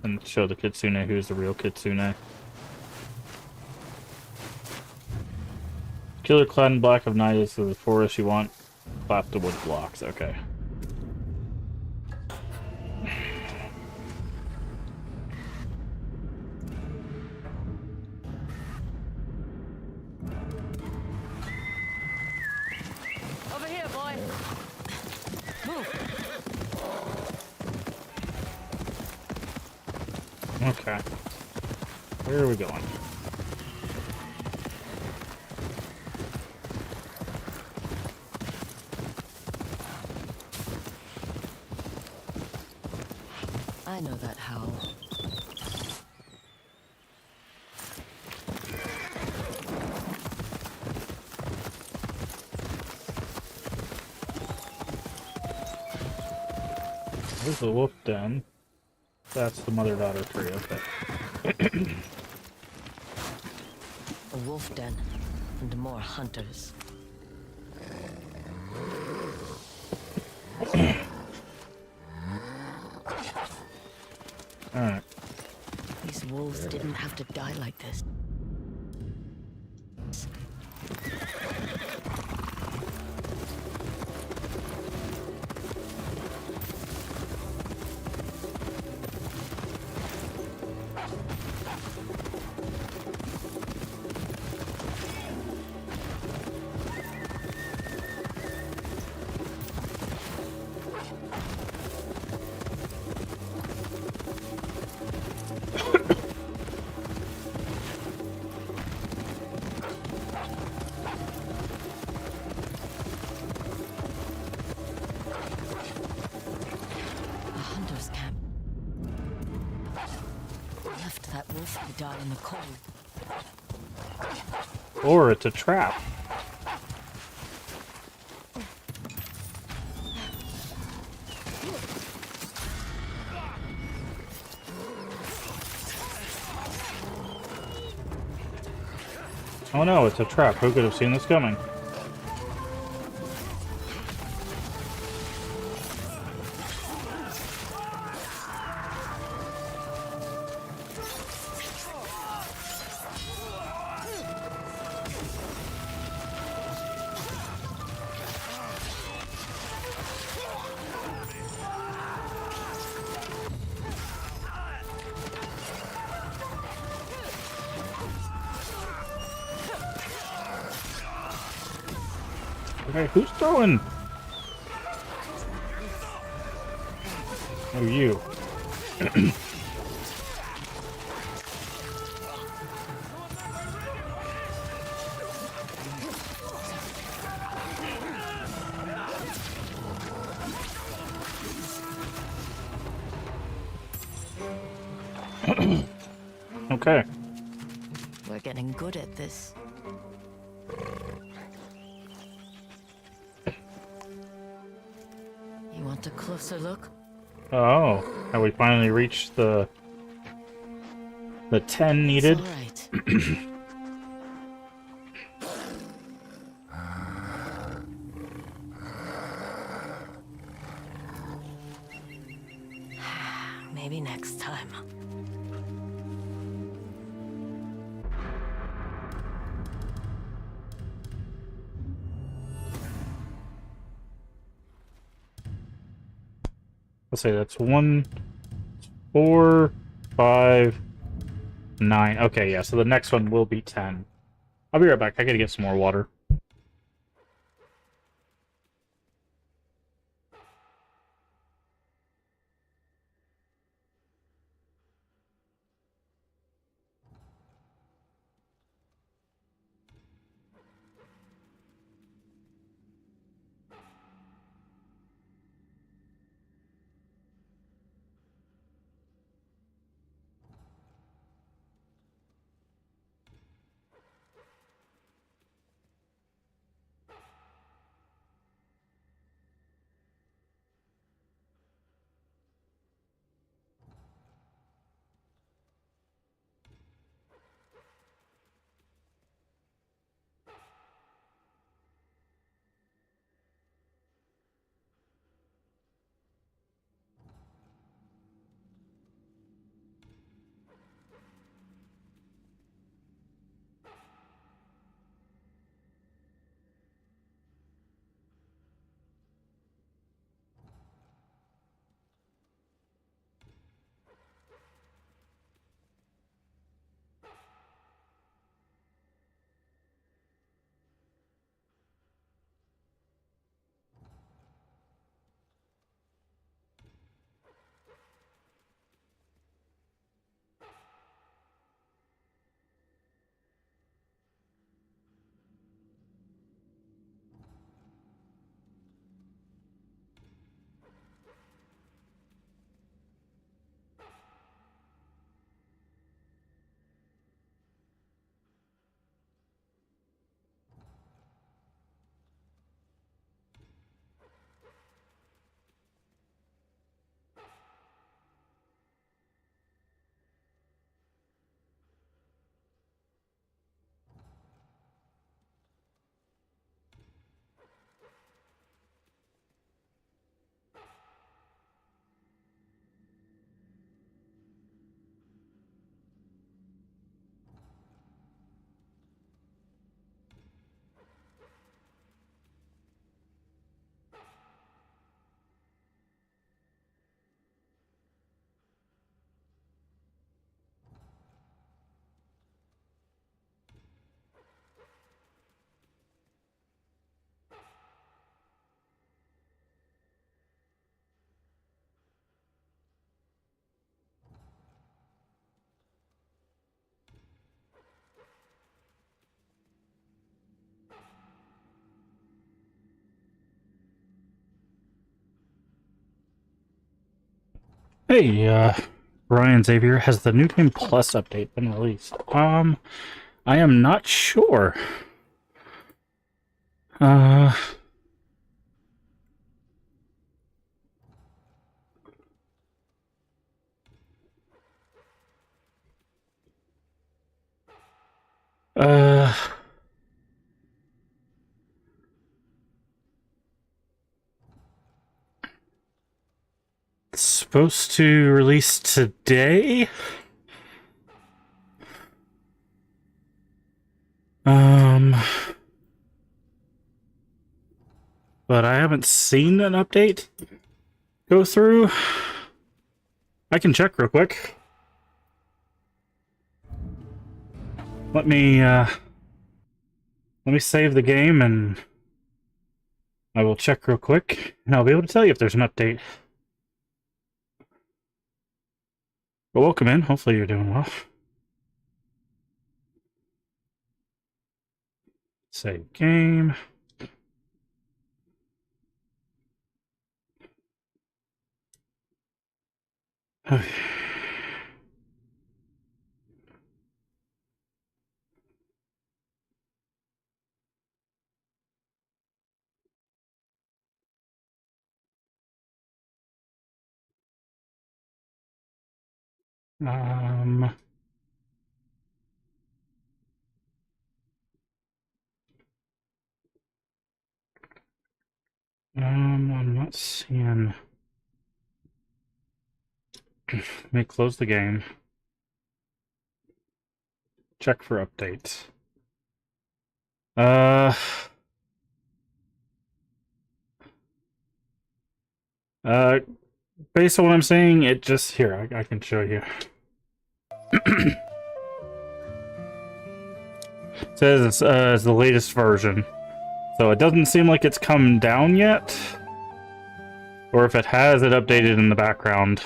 Speaker 1: And show the Kitsune who's the real Kitsune. Killer clad in black of night is the forest you want. Clap the wood blocks. Okay.
Speaker 3: Over here, boy. Move.
Speaker 1: Okay. Where are we going?
Speaker 3: I know that howl.
Speaker 1: There's the wolf den. That's the mother-daughter tree, okay.
Speaker 3: A wolf den and more hunters.
Speaker 1: Alright.
Speaker 3: These wolves didn't have to die like this. Die in the cold.
Speaker 1: Or it's a trap. Oh no, it's a trap. Who could have seen this coming? Okay, who's throwing? Oh, you. Okay.
Speaker 3: We're getting good at this. You want a closer look?
Speaker 1: Oh, have we finally reached the 10 needed?
Speaker 3: It's all right. Maybe next time.
Speaker 1: Let's say that's 1, 4, 5, 9. Okay, yeah, so the next one will be 10. I'll be right back. I gotta get some more water. Hey, Ryan Xavier, has the New Game Plus update been released? I am not sure. Uh... It's supposed to release today? But I haven't seen an update go through. I can check real quick. Let me save the game and I will check real quick and I'll be able to tell you if there's an update. But welcome in. Hopefully you're doing well. Save game. Okay. I'm not seeing. Let me close the game. Check for updates. Based on what I'm saying, it just here. I can show you. It says it's the latest version, so it doesn't seem like it's come down yet, or if it has, it updated in the background.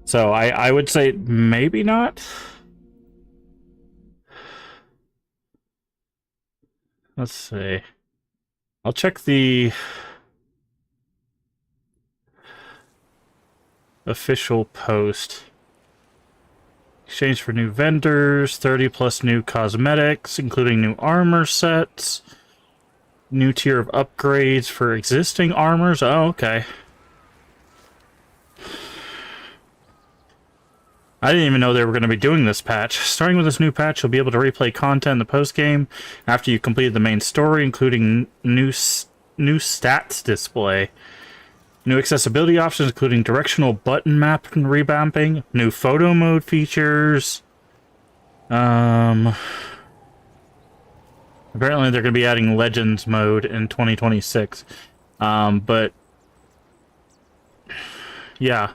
Speaker 1: So I would say maybe not. Let's see. I'll check the official post. Exchange for new vendors, 30 plus new cosmetics, including new armor sets, new tier of upgrades for existing armors. Oh, okay. I didn't even know they were going to be doing this patch. Starting with this new patch, you'll be able to replay content in the post-game after you completed the main story, including new stats display. New accessibility options, including directional button map and revamping, new photo mode features. Apparently they're going to be adding Legends mode in 2026. But yeah.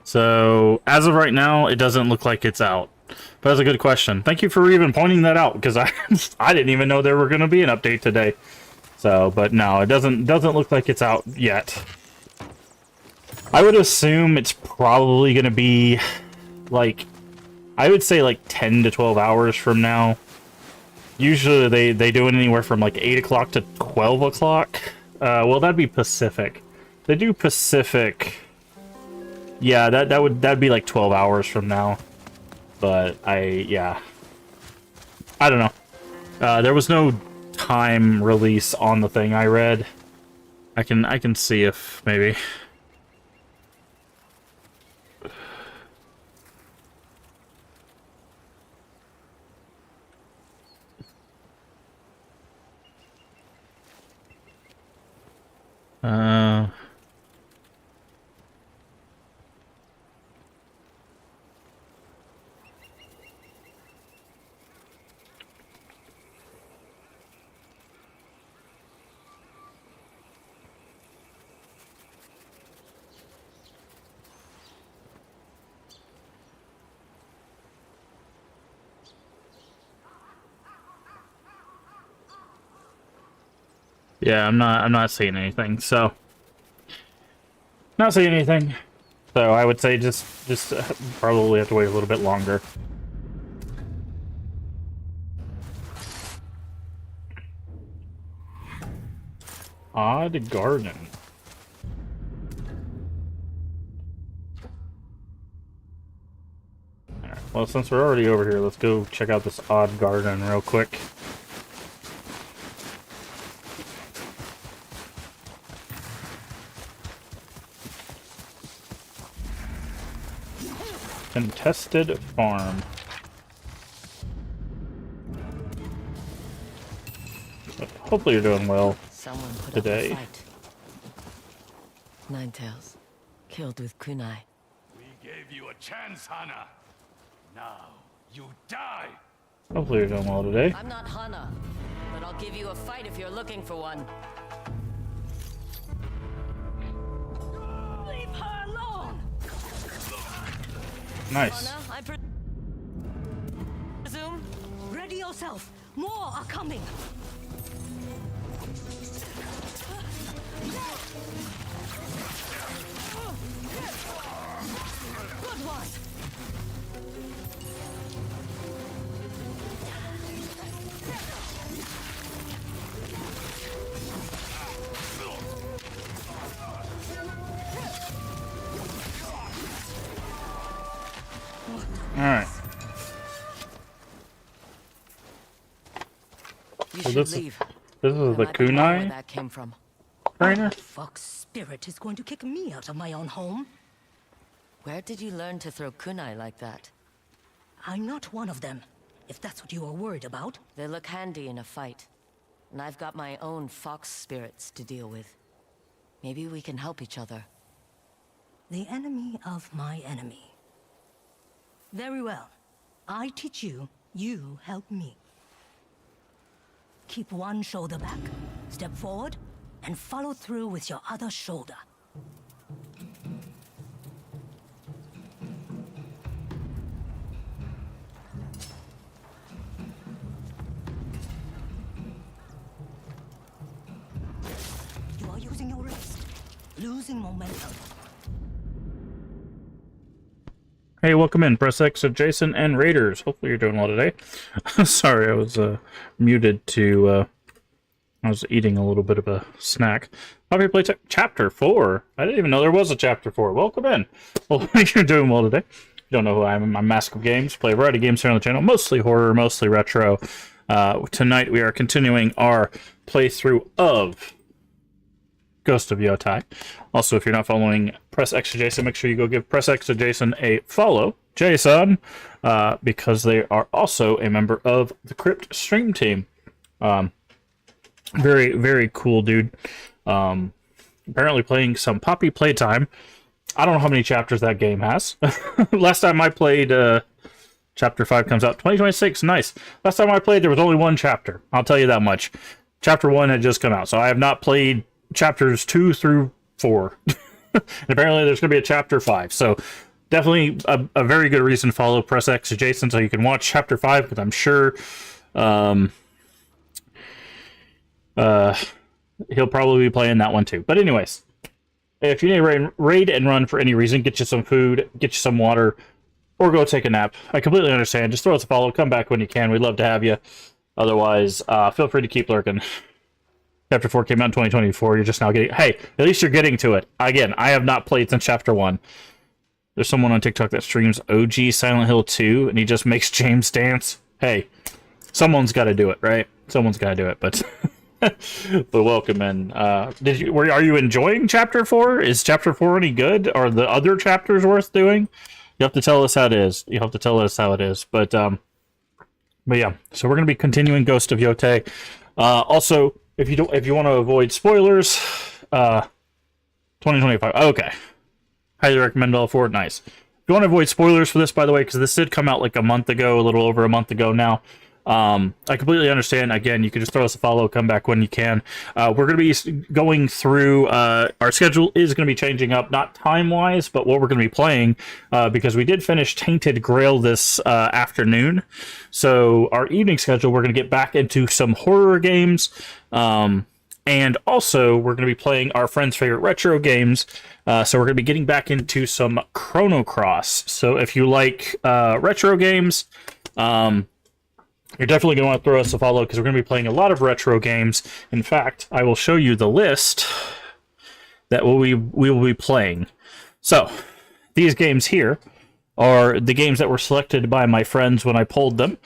Speaker 1: So as of right now, it doesn't look like it's out. But that's a good question. Thank you for even pointing that out, because I didn't even know there were going to be an update today. So, but no, it doesn't look like it's out yet. I would assume it's probably going to be, like, I would say like 10 to 12 hours from now. Usually they do it anywhere from like 8 o'clock to 12 o'clock. Well, that'd be Pacific. They do Pacific. Yeah, that'd be like 12 hours from now. But yeah. I don't know. There was no time release on the thing I read. I can see if maybe. Yeah, I'm not seeing anything, so not seeing anything. So I would say just probably have to wait a little bit longer. Odd Garden. Well, since we're already over here, let's go check out this odd garden real quick. Contested farm. But hopefully you're doing well.
Speaker 3: Someone put
Speaker 1: today.
Speaker 3: up a fight. Ninetales, killed with kunai.
Speaker 9: We gave you a chance, Hana. Now, you die!
Speaker 1: Hopefully you're doing well today.
Speaker 3: I'm not Hana, but I'll give you a fight if you're looking for one. Leave her alone!
Speaker 1: Nice.
Speaker 3: Hana, I presume? Ready yourself! More are coming! Good one!
Speaker 1: Alright.
Speaker 3: You
Speaker 1: So
Speaker 3: should
Speaker 1: this
Speaker 3: leave.
Speaker 1: is the
Speaker 3: There might be more where
Speaker 1: kunai
Speaker 3: that came from.
Speaker 1: trainer?
Speaker 10: Fox spirit is going to kick me out of my own home.
Speaker 3: Where did you learn to throw kunai like that?
Speaker 10: I'm not one of them, if that's what you are worried about.
Speaker 3: They look handy in a fight. And I've got my own fox spirits to deal with. Maybe we can help each other.
Speaker 10: The enemy of my enemy. Very well. I teach you, you help me. Keep one shoulder back, step forward, and follow through with your other shoulder. You are using your wrist, losing momentum.
Speaker 1: Hey, welcome in. Press X of Jason and Raiders. Hopefully you're doing well today. Sorry, I was muted to... I was eating a little bit of a snack. How play Chapter 4? I didn't even know there was a Chapter 4. Welcome in. Hopefully you're doing well today. You don't know who I am. I'm Mask of Games. Play a variety of games here on the channel. Mostly horror, mostly retro. Tonight we are continuing our playthrough of Ghost of Yotei. Also, if you're not following Press X to Jason, make sure you go give Press X to Jason a follow. Jason, because they are also a member of the Crypt stream team. Very, very cool dude. Apparently playing some Poppy Playtime. I don't know how many chapters that game has. Last time I played, Chapter 5 comes out 2026. Nice. Last time I played, there was only one chapter. I'll tell you that much. Chapter 1 had just come out, so I have not played chapters 2 through 4. And apparently there's going to be a chapter 5. So definitely a very good reason to follow Press X to Jason so you can watch chapter 5, because I'm sure he'll probably be playing that one too. But anyways, if you need to raid and run for any reason, get you some food, get you some water, or go take a nap. I completely understand. Just throw us a follow. Come back when you can. We'd love to have you. Otherwise, feel free to keep lurking. Chapter 4 came out in 2024. You're just now getting... Hey, at least you're getting to it. Again, I have not played since Chapter 1. There's someone on TikTok that streams OG Silent Hill 2, and he just makes James dance. Hey, someone's got to do it, right? Someone's got to do it, but... but welcome in. Are you enjoying Chapter 4? Is Chapter 4 any good? Are the other chapters worth doing? You have to tell us how it is. You have to tell us how it is. But yeah, so we're going to be continuing Ghost of Yotei. Also, if you want to avoid spoilers, 2025. Okay. Highly recommend all for it. Nice. If you want to avoid spoilers for this, by the way, because this did come out like a month ago, a little over a month ago now. I completely understand. Again, you can just throw us a follow, come back when you can. We're going to be going through, our schedule is going to be changing up, not time-wise, but what we're going to be playing, because we did finish Tainted Grail this afternoon. So our evening schedule, we're going to get back into some horror games, and also we're going to be playing our friends' favorite retro games. So we're going to be getting back into some Chrono Cross. So if you like retro games, you're definitely going to want to throw us a follow, because we're going to be playing a lot of retro games. In fact, I will show you the list that we will be playing. So, these games here, are the games that were selected by my friends when I polled them.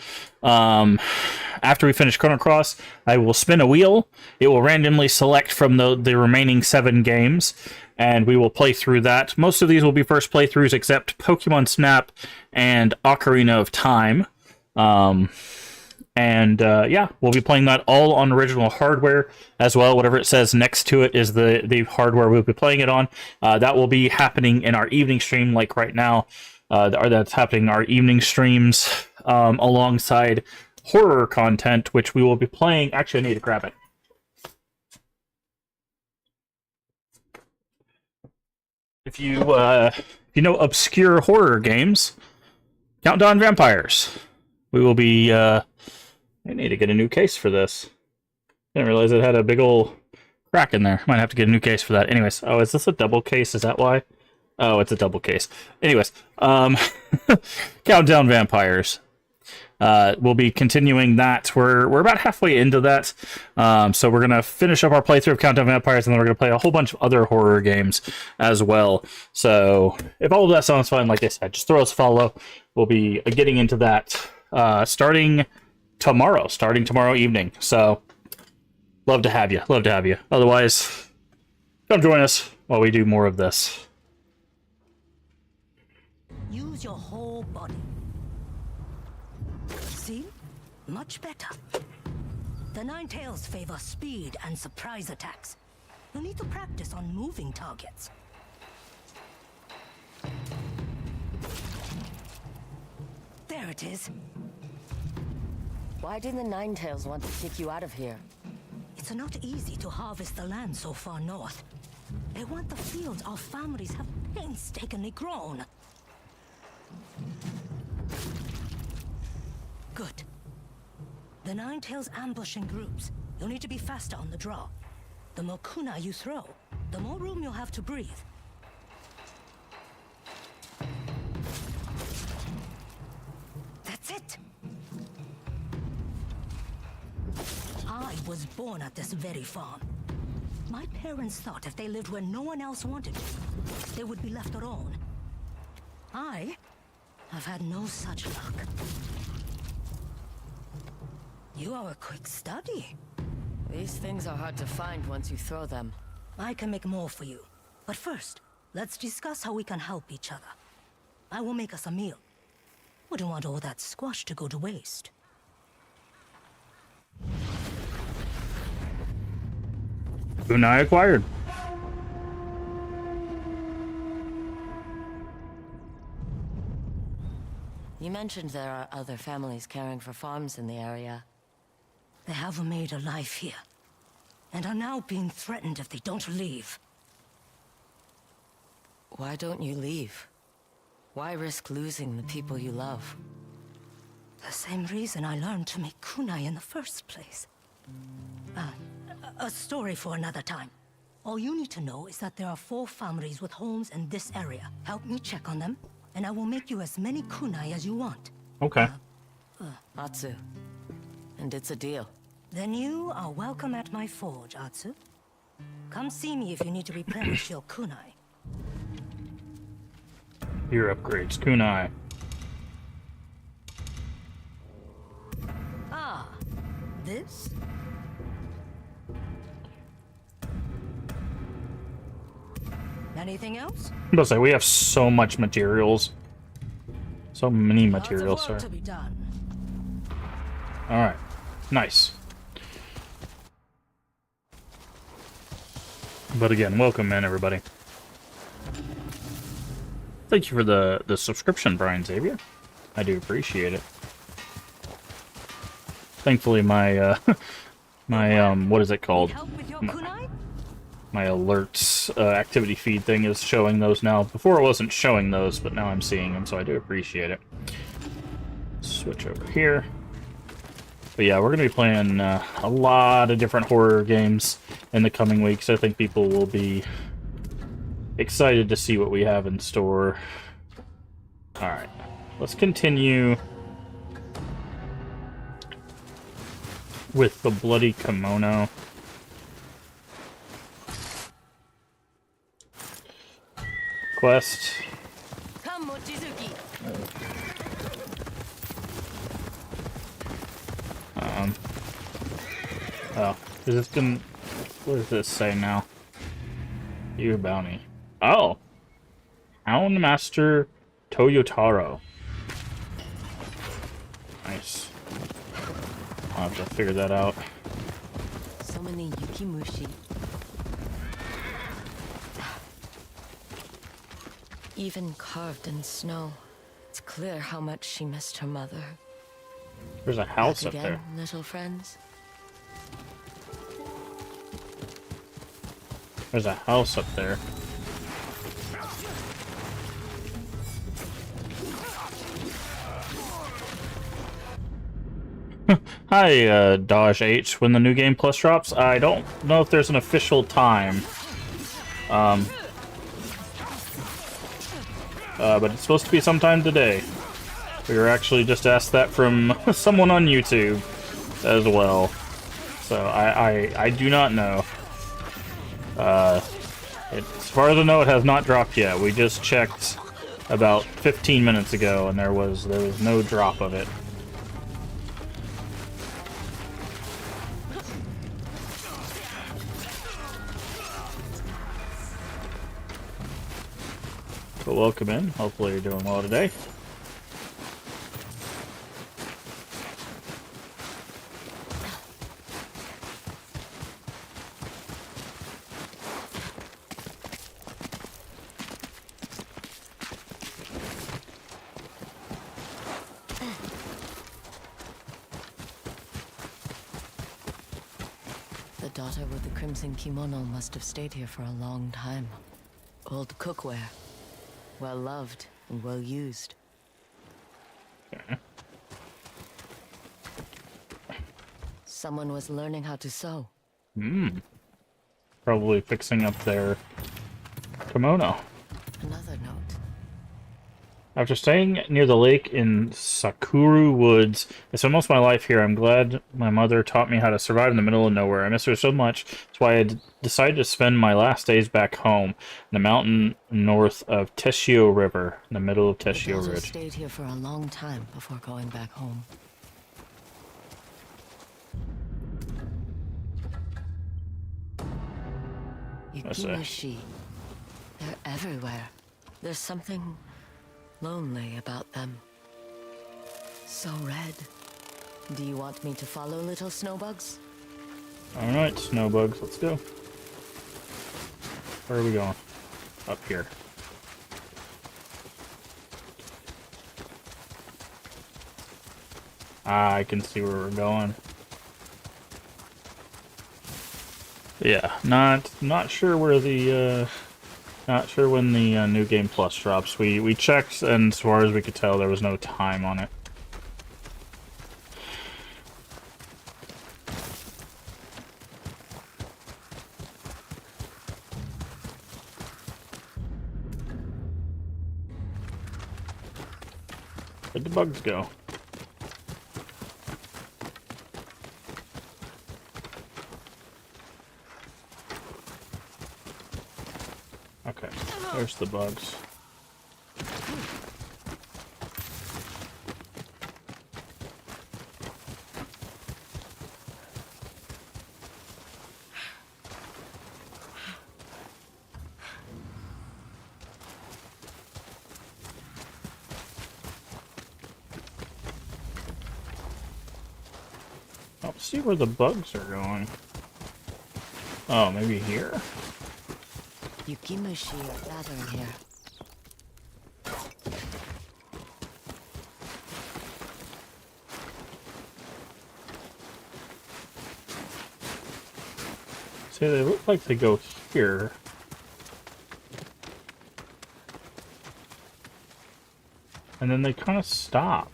Speaker 1: After we finish Chrono Cross, I will spin a wheel. It will randomly select from the remaining 7 games, and we will play through that. Most of these will be first playthroughs, except Pokemon Snap and Ocarina of Time. Yeah, we'll be playing that all on original hardware as well. Whatever it says next to it is the hardware we'll be playing it on. That will be happening in our evening stream, like right now. That's happening in our evening streams alongside horror content, which we will be playing. Actually, I need to grab it. If you know obscure horror games, Countdown Vampires. We will be. I need to get a new case for this. Didn't realize it had a big old crack in there. Might have to get a new case for that. Anyways, oh, is this a double case? Is that why? Oh, it's a double case. Anyways, Countdown Vampires. We'll be continuing that. We're about halfway into that. So we're gonna finish up our playthrough of Countdown Vampires, and then we're gonna play a whole bunch of other horror games as well. So if all of that sounds fun, like I said, just throw us a follow. We'll be getting into that starting tomorrow evening. So love to have you. Otherwise, come join us while we do more of this.
Speaker 10: Use your whole body. See? Much better. The Nine Tails favor speed and surprise attacks. You'll need to practice on moving targets. There it is.
Speaker 3: Why didn't the Nine Tails want to kick you out of here?
Speaker 10: It's not easy to harvest the land so far north. They want the fields our families have painstakingly grown. Good. The Nine Tails ambush in groups. You'll need to be faster on the draw. The more kunai you throw, the more room you'll have to breathe. That's it. I was born at this very farm. My parents thought if they lived where no one else wanted to, they would be left alone. I've had no such luck. You are a quick study.
Speaker 3: These things are hard to find once you throw them.
Speaker 10: I can make more for you. But first, let's discuss how we can help each other. I will make us a meal. Wouldn't want all that squash to go to waste.
Speaker 1: Kunai acquired.
Speaker 3: You mentioned there are other families caring for farms in the area.
Speaker 10: They have made a life here, and are now being threatened if they don't leave.
Speaker 3: Why don't you leave? Why risk losing the people you love?
Speaker 10: The same reason I learned to make kunai in the first place. A story for another time. All you need to know is that there are 4 families with homes in this area. Help me check on them, and I will make you as many kunai as you want.
Speaker 1: Okay.
Speaker 3: Atsu. And it's a deal.
Speaker 10: Then you are welcome at my forge, Atsu. Come see me if you need to replenish your kunai.
Speaker 1: Gear upgrades, kunai.
Speaker 10: Ah, this? Anything else?
Speaker 1: I'm gonna say we have so much materials. So many materials,
Speaker 10: Lots of work
Speaker 1: sorry.
Speaker 10: to be done.
Speaker 1: Alright. Nice. But again, welcome in everybody. Thank you for the subscription, Brian Xavier. I do appreciate it. Thankfully my my what is it called?
Speaker 10: Help with your kunai?
Speaker 1: My alerts activity feed thing is showing those now. Before it wasn't showing those, but now I'm seeing them, so I do appreciate it. Switch over here. But yeah, we're going to be playing a lot of different horror games in the coming weeks. I think people will be excited to see what we have in store. Alright, let's continue with the Bloody Kimono. Quest.
Speaker 3: Come, Mochizuki.
Speaker 1: Oh, is this gonna... What does this say now? Your bounty. Oh! Houndmaster Toyotaro. Nice. I'll have to figure that out.
Speaker 3: So many Yukimushi. Even carved in snow. It's clear how much she missed her mother.
Speaker 1: There's a house
Speaker 3: Back
Speaker 1: up
Speaker 3: again,
Speaker 1: there.
Speaker 3: little friends.
Speaker 1: There's a house up there. Hi, Dodge H. When the new game plus drops, I don't know if there's an official time. But it's supposed to be sometime today. We were actually just asked that from someone on YouTube as well. So I do not know. As far as I know, it has not dropped yet. We just checked about 15 minutes ago, and there was no drop of it. But welcome in. Hopefully you're doing well today.
Speaker 3: The daughter with the crimson kimono must have stayed here for a long time. Old cookware. Well loved and well used.
Speaker 1: Okay.
Speaker 3: Someone was learning how to sew.
Speaker 1: Probably fixing up their kimono.
Speaker 3: Another note.
Speaker 1: After staying near the lake in Sakuru Woods, I spent most of my life here. I'm glad my mother taught me how to survive in the middle of nowhere. I miss her so much. That's why I decided to spend my last days back home in the mountain north of Teshio River, in the middle of
Speaker 3: The
Speaker 1: Teshio
Speaker 3: daughter
Speaker 1: Ridge.
Speaker 3: stayed here for a long time before going back home.
Speaker 1: What's that?
Speaker 3: Yukimushi. They're everywhere. There's something lonely about them. So red. Do you want me to follow little snowbugs?
Speaker 1: Alright, snowbugs, let's go. Where are we going? Up here. Ah, I can see where we're going. Yeah, not sure where the not sure when the new game plus drops. We checked, and as far as we could tell, there was no time on it. Where'd the bugs go? Okay, there's the bugs. I'll see where the bugs are going. Oh, maybe here?
Speaker 3: Yukimushi are gathering here.
Speaker 1: See, they look like they go here. And then they kind of stop.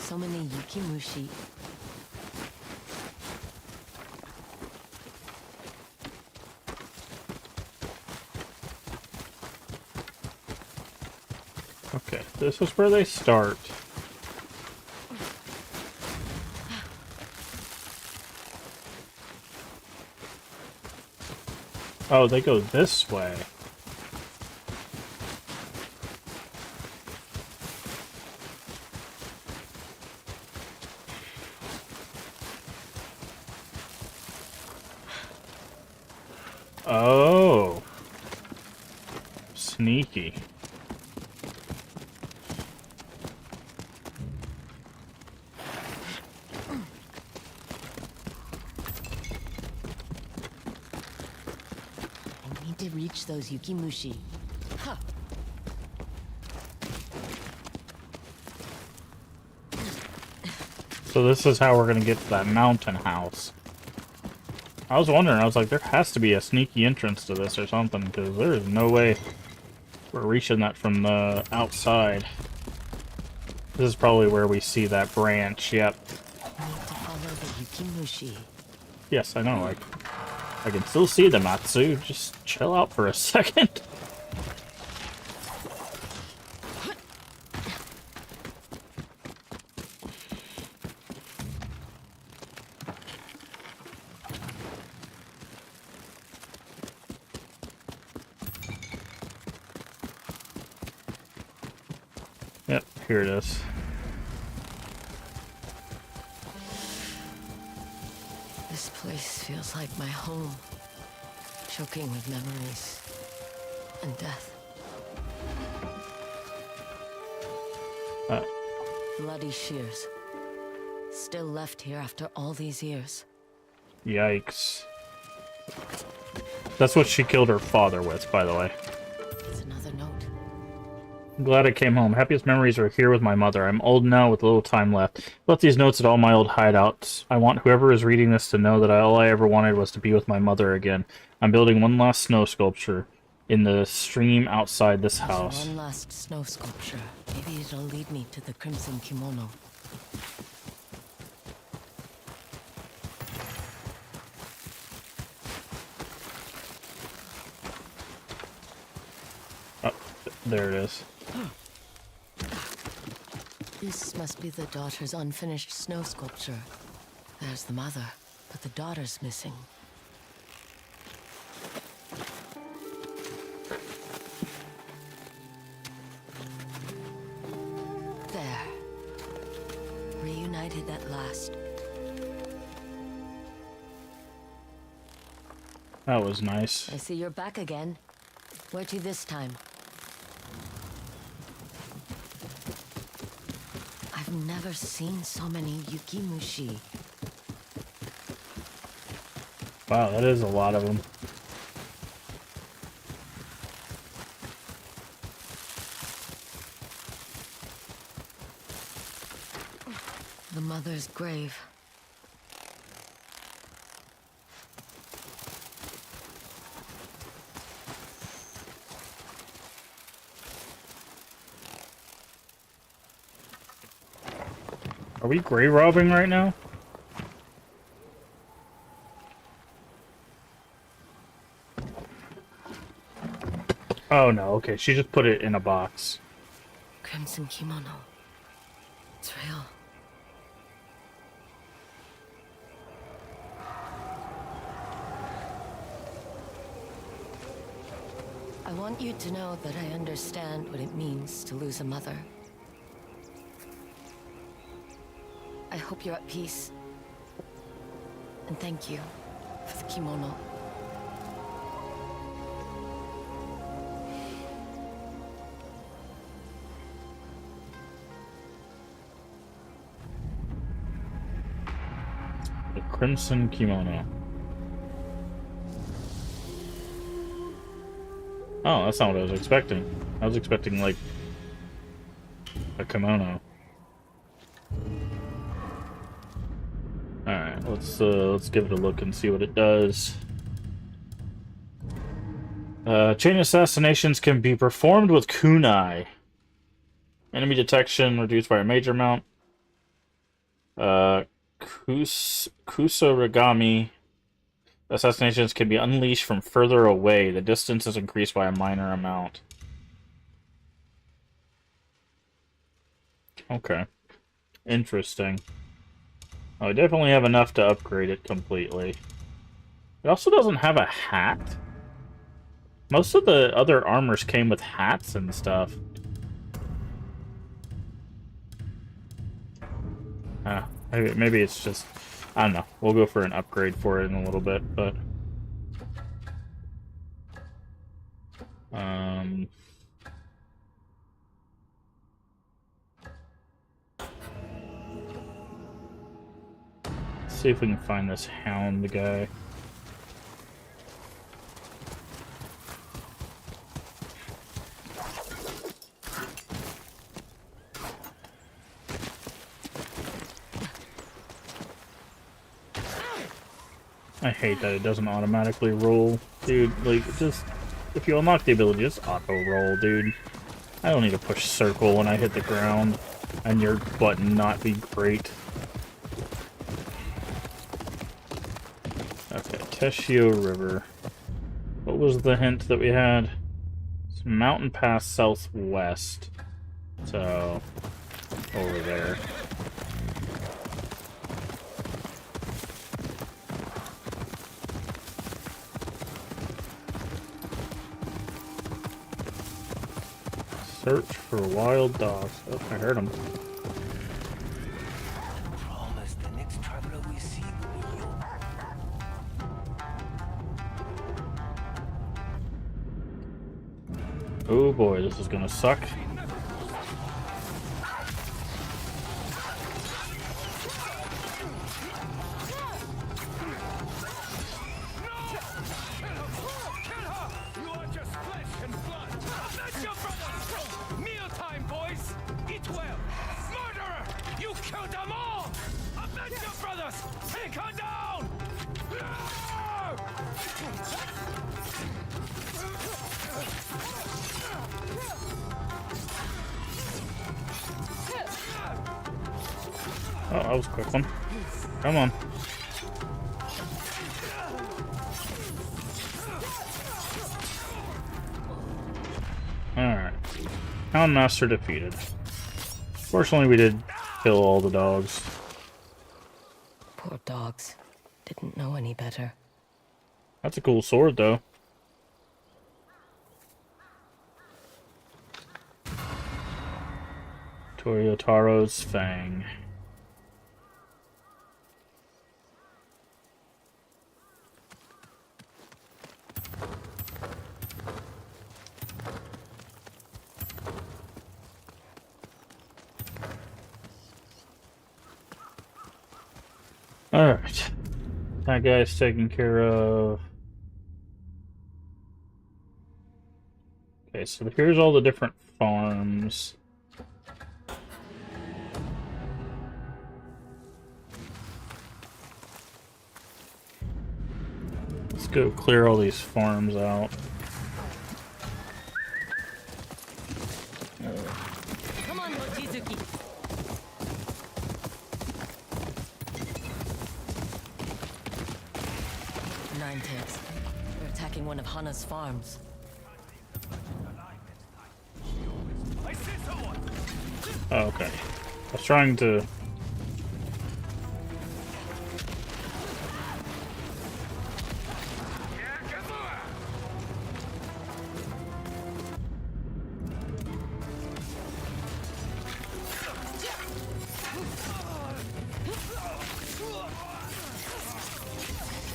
Speaker 3: so many Yukimushi.
Speaker 1: Okay, this is where they start. Oh, they go this way. Oh. Sneaky.
Speaker 3: I need to reach those Yukimushi. Huh.
Speaker 1: So this is how we're gonna get to that mountain house. I was wondering, I was like, there has to be a sneaky entrance to this or something, because there is no way we're reaching that from the outside. This is probably where we see that branch, yep.
Speaker 3: I need to follow the Yukimushi.
Speaker 1: Yes, I know, I can still see the Matsu, just chill out for a second. Yep, here it is.
Speaker 3: This place feels like my home, choking with memories and death. Bloody shears. Still left here after all these years.
Speaker 1: Yikes. That's what she killed her father with, by the way.
Speaker 3: It's another note.
Speaker 1: I'm glad I came home. Happiest memories are here with my mother. I'm old now with little time left. Left these notes at all my old hideouts. I want whoever is reading this to know that all I ever wanted was to be with my mother again. I'm building one last snow sculpture in the stream outside this house.
Speaker 3: One last snow sculpture. Maybe it'll lead me to the crimson kimono.
Speaker 1: Oh, there it is.
Speaker 3: This must be the daughter's unfinished snow sculpture. There's the mother, but the daughter's missing. There. Reunited at last.
Speaker 1: That was nice.
Speaker 3: I see you're back again. Where to this time? I've never seen so many Yukimushi.
Speaker 1: Wow, that is a lot of them.
Speaker 3: The mother's grave.
Speaker 1: Are we grave robbing right now? Oh no, okay, she just put it in a box.
Speaker 3: Crimson kimono. It's real. I want you to know that I understand what it means to lose a mother. I hope you're at peace. And thank you for the kimono.
Speaker 1: The crimson kimono. Oh, that's not what I was expecting. I was expecting, like, a kimono. Alright, let's give it a look and see what it does. Chain assassinations can be performed with kunai. Enemy detection reduced by a major amount. Kusarigami assassinations can be unleashed from further away. The distance is increased by a minor amount. Okay. Interesting. Oh, I definitely have enough to upgrade it completely. It also doesn't have a hat. Most of the other armors came with hats and stuff. Maybe it's just... I don't know. We'll go for an upgrade for it in a little bit, but... Let's see if we can find this hound guy. I hate that it doesn't automatically roll. Dude, like, just... If you unlock the ability, just auto-roll, dude. I don't need to push circle when I hit the ground, and your button not be great. Okay, Teshio River. What was the hint that we had? It's Mountain Pass southwest. So, over there. Search for wild dogs. Oh, I heard them.
Speaker 5: Promise the next traveler we see will be you.
Speaker 1: Oh boy, this is gonna suck. Oh, that was a quick one. Come on. Alright. Hound Master defeated. Fortunately, we did kill all the dogs.
Speaker 3: Poor dogs. Didn't know any better.
Speaker 1: That's a cool sword, though. Toyotaro's Fang. Alright. That guy's taken care of. Okay, so here's all the different farms. Let's go clear all these farms out.
Speaker 3: Come on, Mochizuki. Ninetales. We're attacking one of Hana's farms.
Speaker 1: Oh, okay. I was trying to...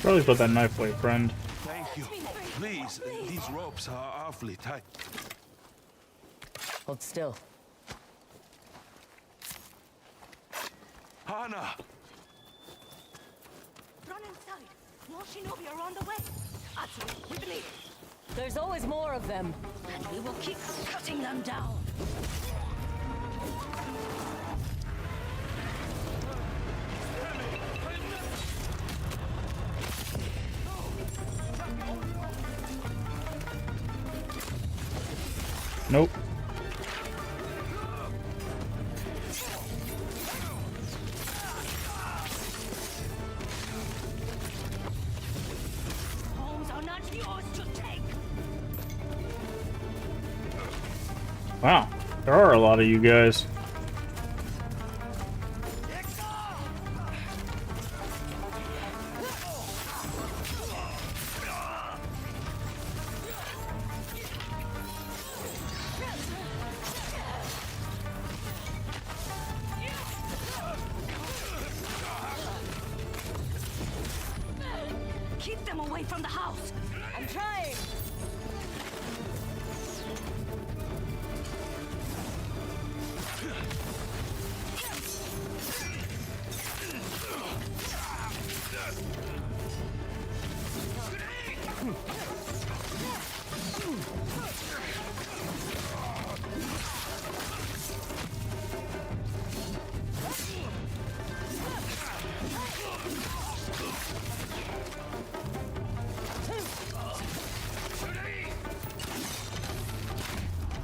Speaker 1: Probably put that knife away, friend.
Speaker 9: Thank you. Please, these ropes are awfully tight.
Speaker 3: Hold still.
Speaker 9: Hana!
Speaker 10: Run inside. More shinobi are on the way. Atsu, we believe.
Speaker 3: There's always more of them.
Speaker 10: And we will keep cutting them down.
Speaker 1: Nope. Wow, there are a lot of you guys.
Speaker 10: Keep them away from the house!
Speaker 3: I'm trying!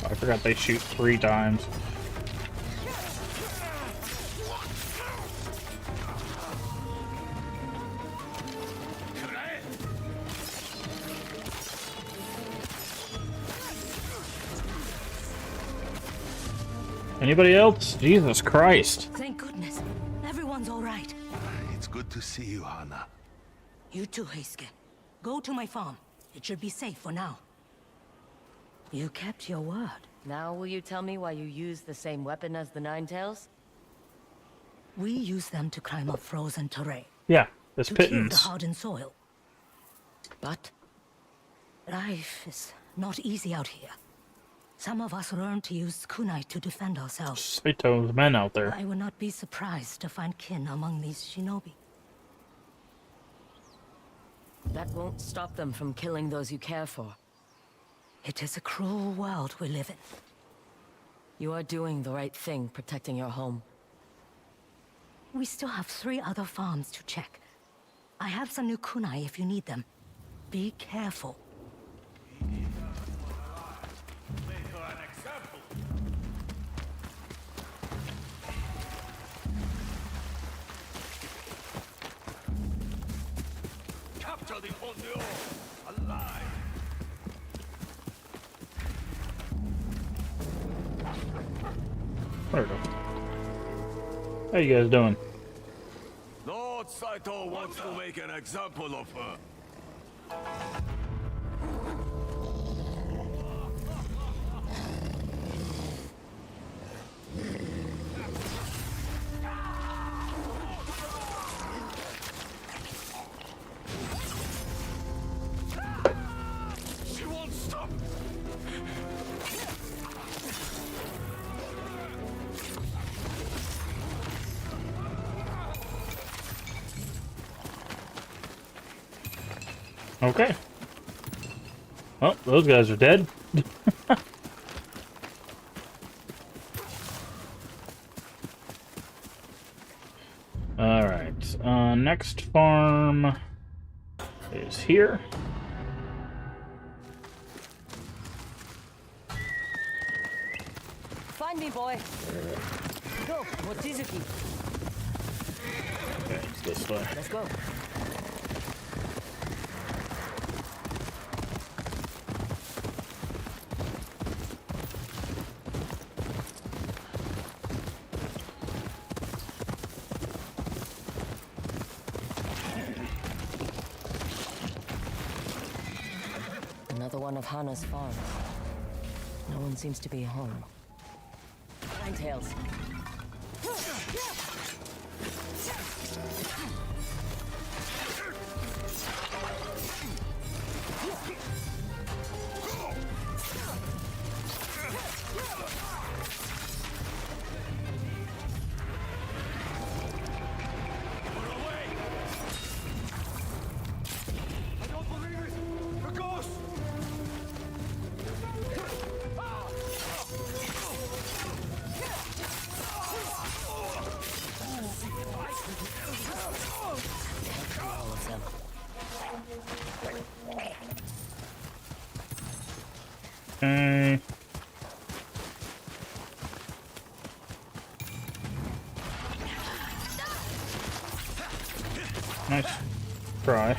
Speaker 1: I forgot they shoot 3 times. Anybody else? Jesus Christ.
Speaker 10: Thank goodness. Everyone's all right.
Speaker 9: It's good to see you, Hana.
Speaker 10: You too, Heisuke. Go to my farm. It should be safe for now. You kept your word.
Speaker 3: Now will you tell me why you use the same weapon as the Ninetales?
Speaker 10: We use them to climb up frozen terrain.
Speaker 1: Yeah, there's
Speaker 10: To kill the
Speaker 1: pittance.
Speaker 10: hardened soil. But life is not easy out here. Some of us learn to use kunai to defend ourselves.
Speaker 1: Saito's men out there.
Speaker 10: I would not be surprised to find kin among these shinobi.
Speaker 3: That won't stop them from killing those you care for.
Speaker 10: It is a cruel world we live in.
Speaker 3: You are doing the right thing, protecting your home.
Speaker 10: We still have 3 other farms to check. I have some new kunai if you need them. Be careful.
Speaker 9: Capture the Onryo alive!
Speaker 1: There we go. How you guys doing?
Speaker 9: Lord Saito wants to make an example of her. She won't stop!
Speaker 1: Okay. Well, those guys are dead. Alright. Next farm is here.
Speaker 3: Find me, boy. Go, Mochizuki.
Speaker 1: Okay, it's this way.
Speaker 3: Let's go. Another one of Hana's farms. No one seems to be home. Ninetales.
Speaker 1: Okay. Nice try.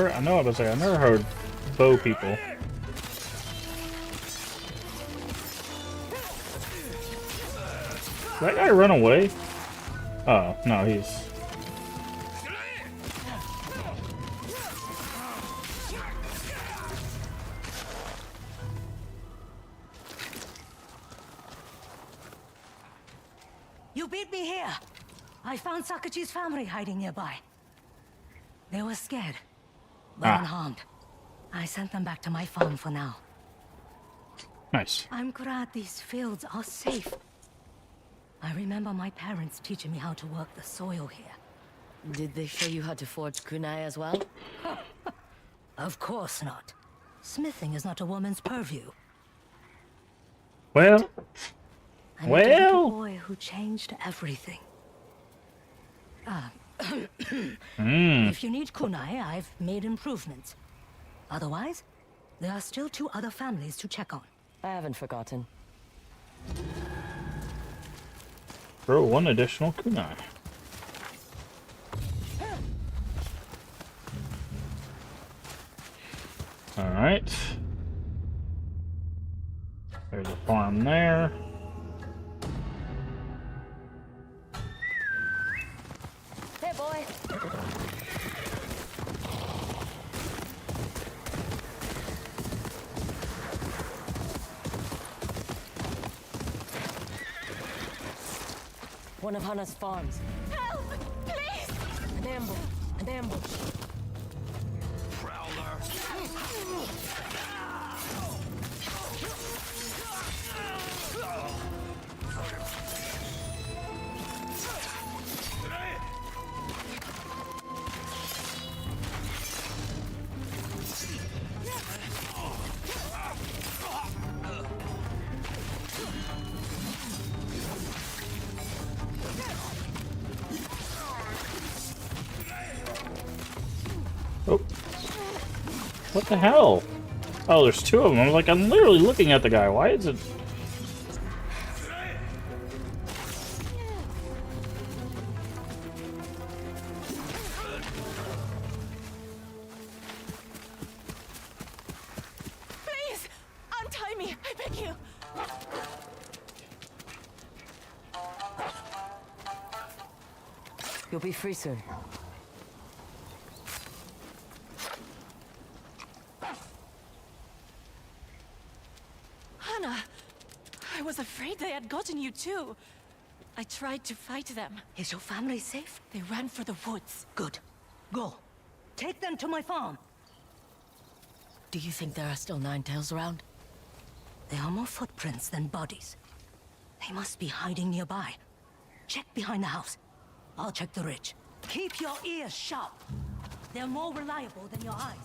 Speaker 1: heard. I know I was like, I never heard bow people. Did that guy run away? Oh no, he's.
Speaker 10: You beat me here. I found Sakachi's family hiding nearby. They were scared, but unharmed. I sent them back to my farm for now.
Speaker 1: Nice.
Speaker 10: I'm glad these fields are safe. I remember my parents teaching me how to work the soil here.
Speaker 3: Did they show you how to forge kunai as well?
Speaker 10: Of course not. Smithing is not a woman's purview.
Speaker 1: Well,
Speaker 10: I met a little boy who changed everything. If you need kunai, I've made improvements. Otherwise, there are still 2 other families to check on.
Speaker 3: I haven't forgotten.
Speaker 1: Grow 1 additional kunai. Alright. There's a farm there.
Speaker 3: Hey, boy. One of Hana's farms.
Speaker 6: Help! Please!
Speaker 3: An ambush. An ambush.
Speaker 1: Oh. What the hell? Oh, there's 2 of them. I'm like, I'm literally looking at the guy. Why is it...
Speaker 6: Please! Untie me! I beg you!
Speaker 3: You'll be free soon.
Speaker 6: Hana! I was afraid they had gotten you too. I tried to fight them.
Speaker 10: Is your family safe?
Speaker 6: They ran for the woods.
Speaker 10: Good. Go. Take them to my farm.
Speaker 3: Do you think there are still Ninetales around?
Speaker 10: There are more footprints than bodies. They must be hiding nearby. Check behind the house. I'll check the ridge. Keep your ears sharp. They're more reliable than your eyes.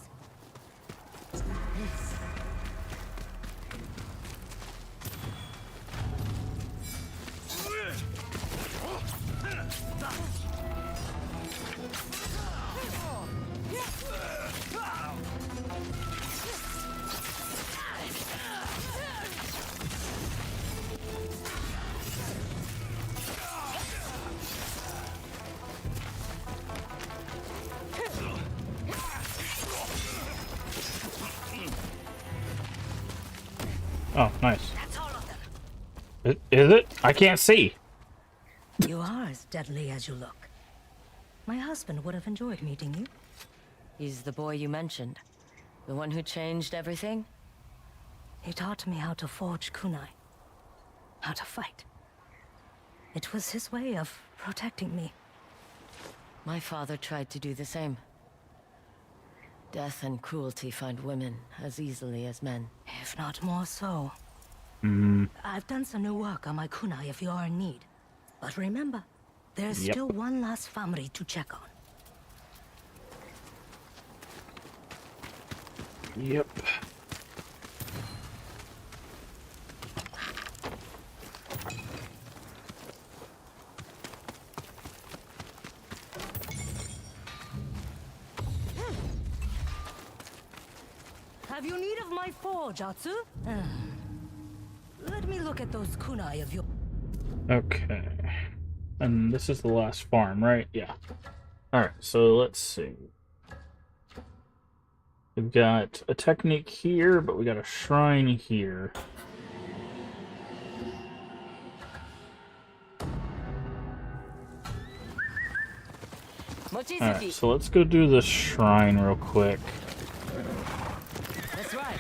Speaker 1: Oh, nice.
Speaker 10: That's all of them.
Speaker 1: Is it? I can't see.
Speaker 10: You are as deadly as you look. My husband would have enjoyed meeting you.
Speaker 3: He's the boy you mentioned. The one who changed everything?
Speaker 10: He taught me how to forge kunai. How to fight. It was his way of protecting me.
Speaker 3: My father tried to do the same. Death and cruelty find women as easily as men.
Speaker 10: If not more so. I've done some new work on my kunai if you are in need. But remember, there's still one last family to check on.
Speaker 1: Yep.
Speaker 10: Have you need of my forge, Atsu? Let me look at those kunai of yours.
Speaker 1: Okay. And this is the last farm, right? Yeah. Alright, so let's see. We've got a technique here, but we got a shrine here. Alright, so let's go do the shrine real quick.
Speaker 3: That's right.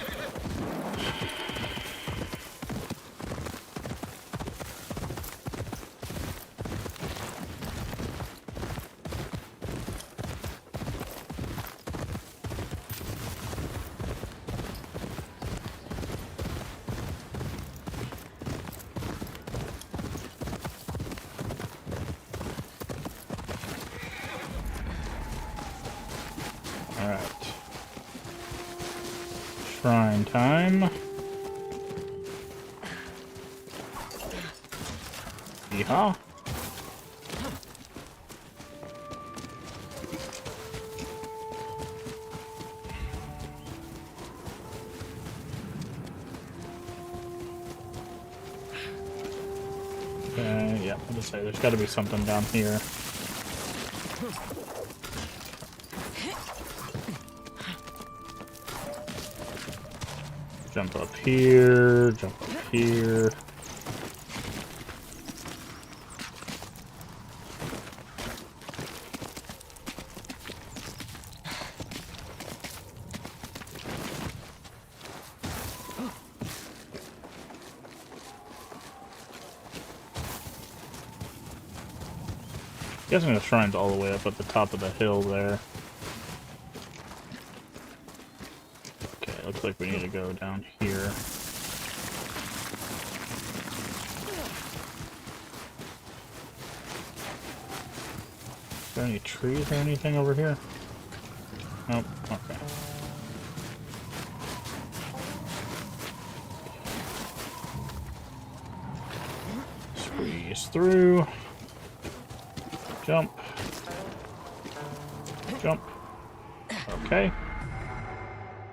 Speaker 1: Alright. Shrine time. Yeehaw. Okay, yeah, I'll just say there's gotta be something down here. Jump up here, jump up here. Guessing the shrine's all the way up at the top of the hill there. Okay, looks like we need to go down here. Is there any trees or anything over here? Nope, okay. Squeeze through. Jump. Jump. Okay.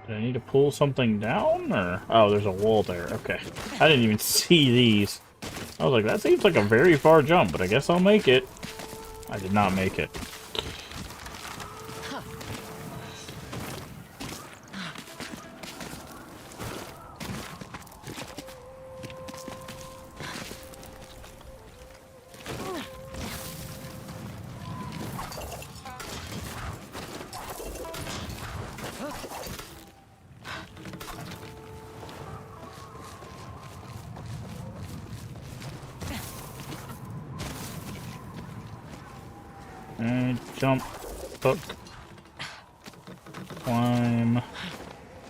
Speaker 1: Did I need to pull something down, or? Oh, there's a wall there. Okay. I didn't even see these. I was like, that seems like a very far jump, but I guess I'll make it. I did not make it. And jump, hook, climb,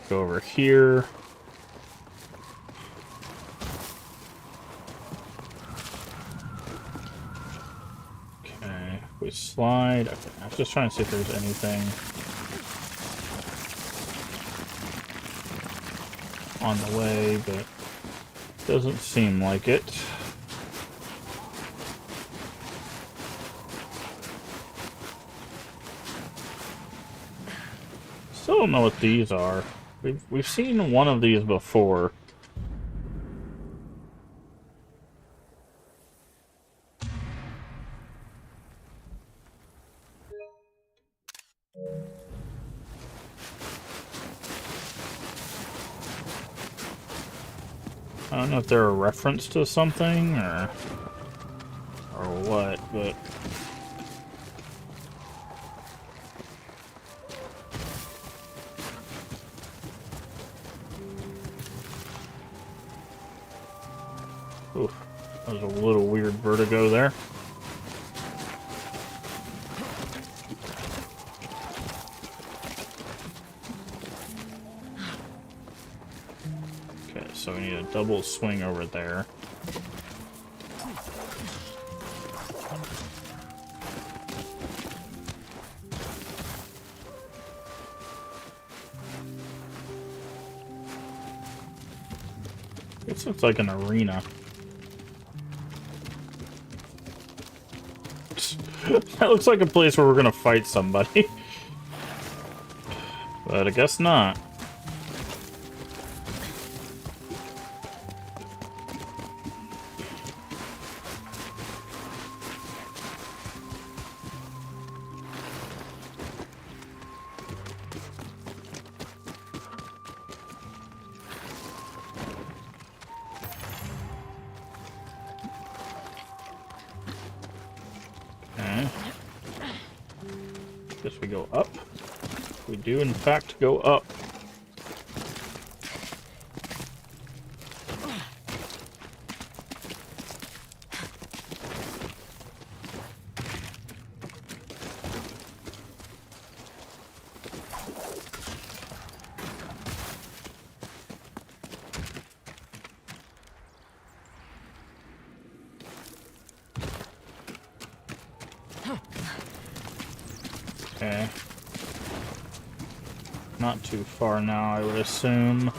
Speaker 1: go over here. Okay, we slide. Okay, I was just trying to see if there's anything on the way, but doesn't seem like it. Still don't know what these are. We've seen one of these before. I don't know if they're a reference to something or what, but oof, that was a little weird vertigo there. Okay, so we need a double swing over there. This looks like an arena. That looks like a place where we're gonna fight somebody. But I guess not. Guess we go up. We do, in fact, go up. Okay. Not too far now, I would assume.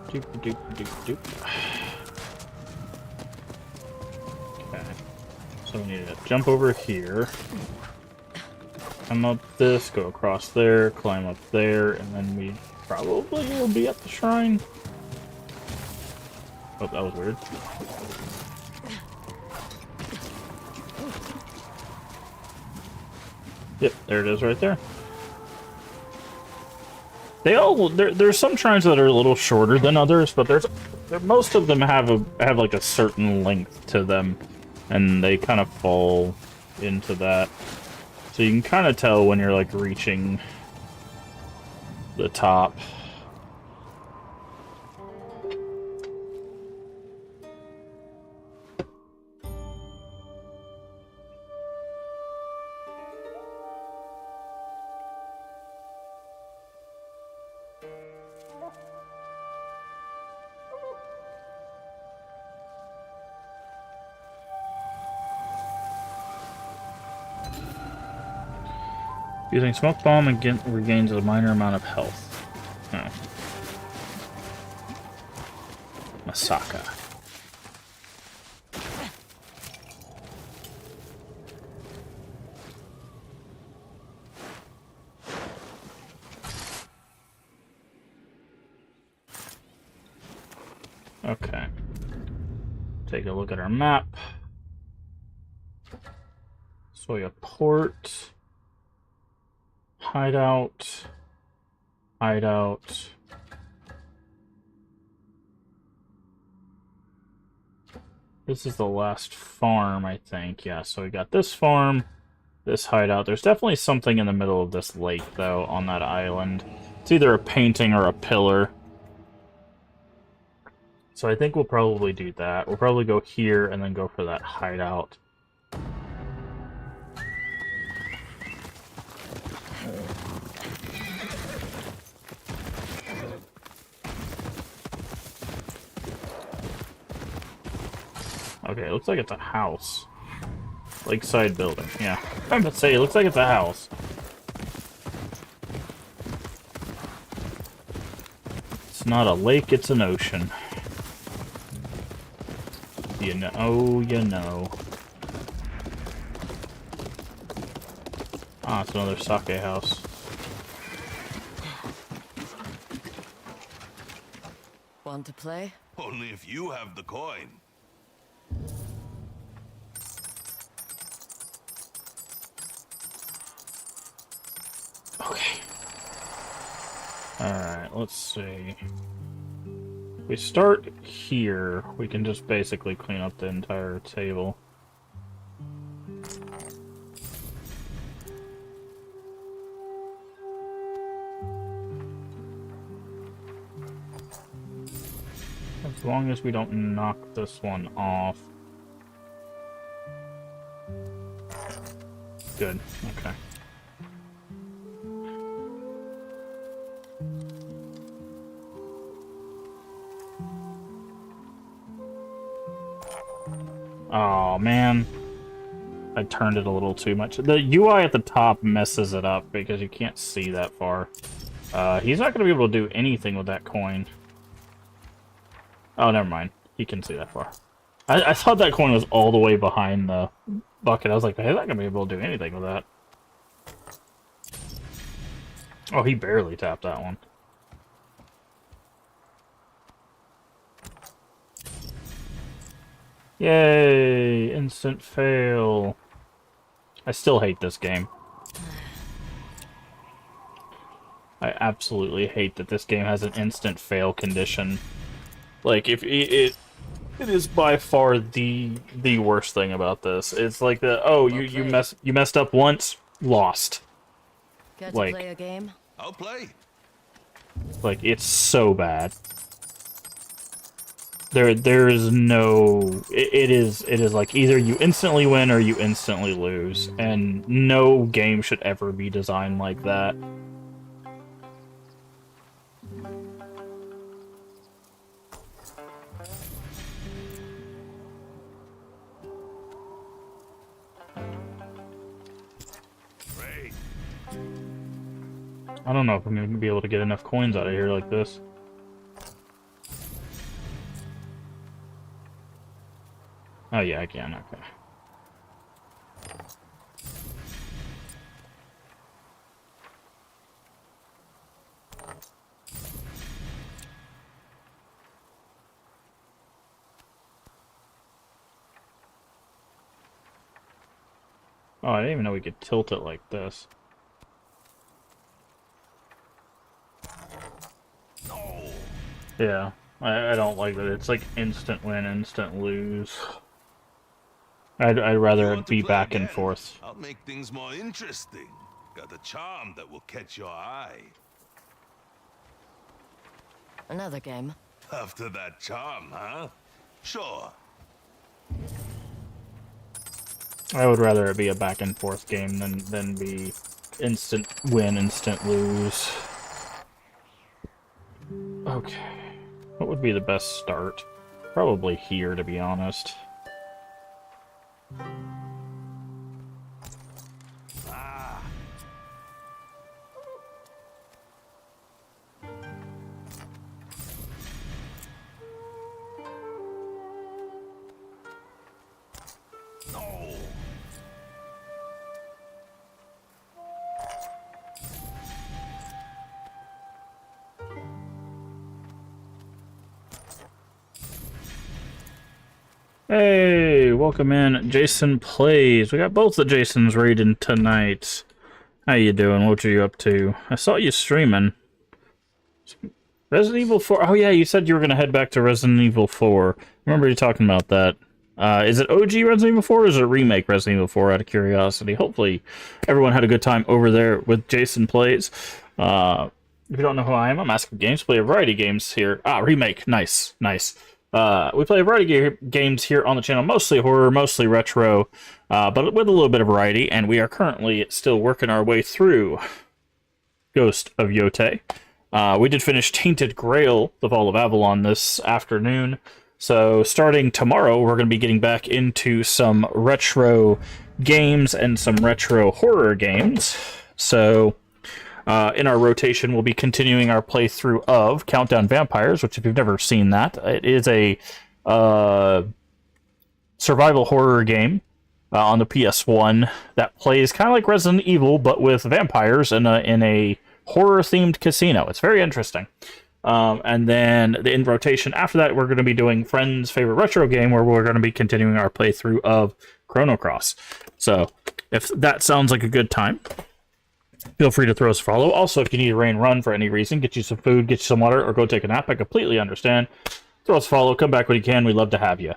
Speaker 1: Doop doop doop doop. Okay. So we need to jump over here. Come up this, go across there, climb up there, and then we probably will be at the shrine. Oh, that was weird. Yep, there it is right there. They all there's some shrines that are a little shorter than others, but most of them have like a certain length to them, and they kind of fall into that. So you can kind of tell when you're like reaching the top. Using smoke bomb again regains a minor amount of health. Oh. Masaka. Okay. Take a look at our map. Soya Port. Hideout. Hideout. This is the last farm, I think. Yeah, so we got this farm, this hideout. There's definitely something in the middle of this lake, though, on that island. It's either a painting or a pillar. So I think we'll probably do that. We'll probably go here and then go for that hideout. Okay, it looks like it's a house. Lakeside building, yeah. I'm about to say, it looks like it's a house. It's not a lake, it's an ocean. You know, oh, you know. Ah, it's another sake house.
Speaker 3: Want to play?
Speaker 9: Only if you have the coin.
Speaker 1: Okay. Alright, let's see. If we start here, we can just basically clean up the entire table. As long as we don't knock this one off. Good, okay. Oh man, I turned it a little too much. The UI at the top messes it up because you can't see that far. He's not going to be able to do anything with that coin. Oh, never mind. He can see that far. I thought that coin was all the way behind the bucket. I was like, he's not going to be able to do anything with that. Oh, he barely tapped that one. Yay! Instant fail. I still hate this game. I absolutely hate that this game has an instant fail condition. Like, if it is by far the worst thing about this. It's like you messed up once, lost.
Speaker 3: Care to
Speaker 1: Like-
Speaker 3: play a game?
Speaker 4: I'll play.
Speaker 1: Like, it's so bad. There is no. It is like either you instantly win or you instantly lose, and no game should ever be designed like that.
Speaker 9: Great.
Speaker 1: I don't know if I'm going to be able to get enough coins out of here like this. Oh yeah, I can, okay. Oh, I didn't even know we could tilt it like this. Yeah, I don't like that. It's like instant win, instant lose. I'd rather it be back and forth.
Speaker 9: I'll make things more interesting. Got a charm that will catch your eye.
Speaker 3: Another game.
Speaker 9: After that charm, huh? Sure.
Speaker 1: I would rather it be a back and forth game than be instant win, instant lose. Okay. What would be the best start? Probably here, to be honest. Hey, welcome in, Jason Plays. We got both the Jasons raiding tonight. How you doing? What are you up to? I saw you streaming. Resident Evil 4. Oh yeah, you said you were going to head back to Resident Evil 4. I remember you talking about that. Is it OG Resident Evil 4 or is it remake Resident Evil 4 out of curiosity? Hopefully everyone had a good time over there with Jason Plays. If you don't know who I am, I'm Asking Games. Play a variety of games here. Remake. Nice. Nice. We play a variety of games here on the channel, mostly horror, mostly retro, but with a little bit of variety, and we are currently still working our way through Ghost of Yotei. We did finish Tainted Grail, The Fall of Avalon, this afternoon, so starting tomorrow, we're going to be getting back into some retro games and some retro horror games. So in our rotation, we'll be continuing our playthrough of Countdown Vampires, which if you've never seen that, it is a survival horror game on the PS1 that plays kind of like Resident Evil, but with vampires in a horror-themed casino. It's very interesting. And then in rotation after that, we're going to be doing Friend's favorite retro game, where we're going to be continuing our playthrough of Chrono Cross. So if that sounds like a good time, feel free to throw us a follow. Also, if you need a rain run for any reason, get you some food, get you some water, or go take a nap, I completely understand. Throw us a follow, come back when you can. We'd love to have you.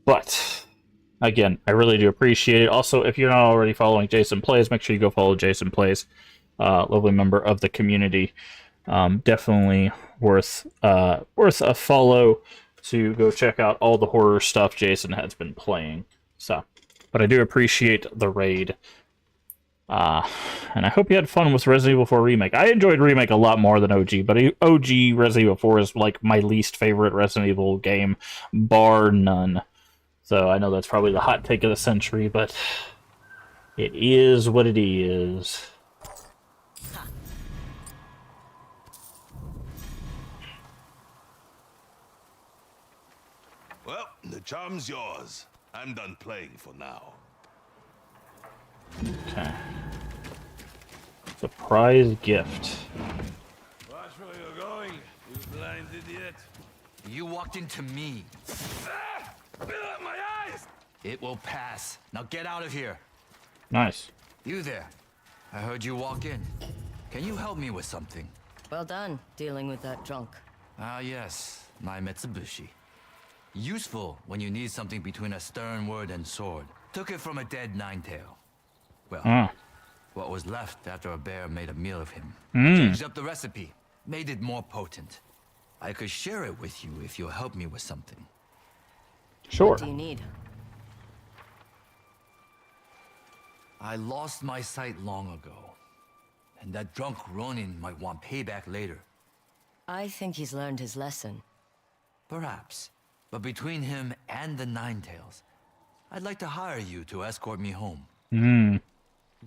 Speaker 1: But again, I really do appreciate it. Also, if you're not already following Jason Plays, make sure you go follow Jason Plays. Lovely member of the community. Definitely worth a follow to go check out all the horror stuff Jason has been playing. So, but I do appreciate the raid. And I hope you had fun with Resident Evil 4 Remake. I enjoyed Remake a lot more than OG, but OG Resident Evil 4 is like my least favorite Resident Evil game, bar none. So I know that's probably the hot take of the century, but it is what it is.
Speaker 9: Well, the charm's yours. I'm done playing for now.
Speaker 1: Okay. Surprise gift.
Speaker 9: Watch where you're going, you blind idiot.
Speaker 5: You walked into me.
Speaker 9: Fill up my eyes!
Speaker 5: It will pass. Now get out of here.
Speaker 1: Nice.
Speaker 5: You there. I heard you walk in.
Speaker 2: Can you help me with something?
Speaker 3: Well done, dealing with that drunk.
Speaker 2: Ah, yes, my Mitsubishi. Useful when you need something between a stern word and sword. Took it from a dead nine-tail. Well, what was left after a bear made a meal of him. Changed up the recipe, made it more potent. I could share it with you if you'll help me with something.
Speaker 1: Sure.
Speaker 3: What do you need?
Speaker 2: I lost my sight long ago. And that drunk Ronin might want payback later.
Speaker 3: I think he's learned his lesson.
Speaker 2: Perhaps. But between him and the Ninetails, I'd like to hire you to escort me home.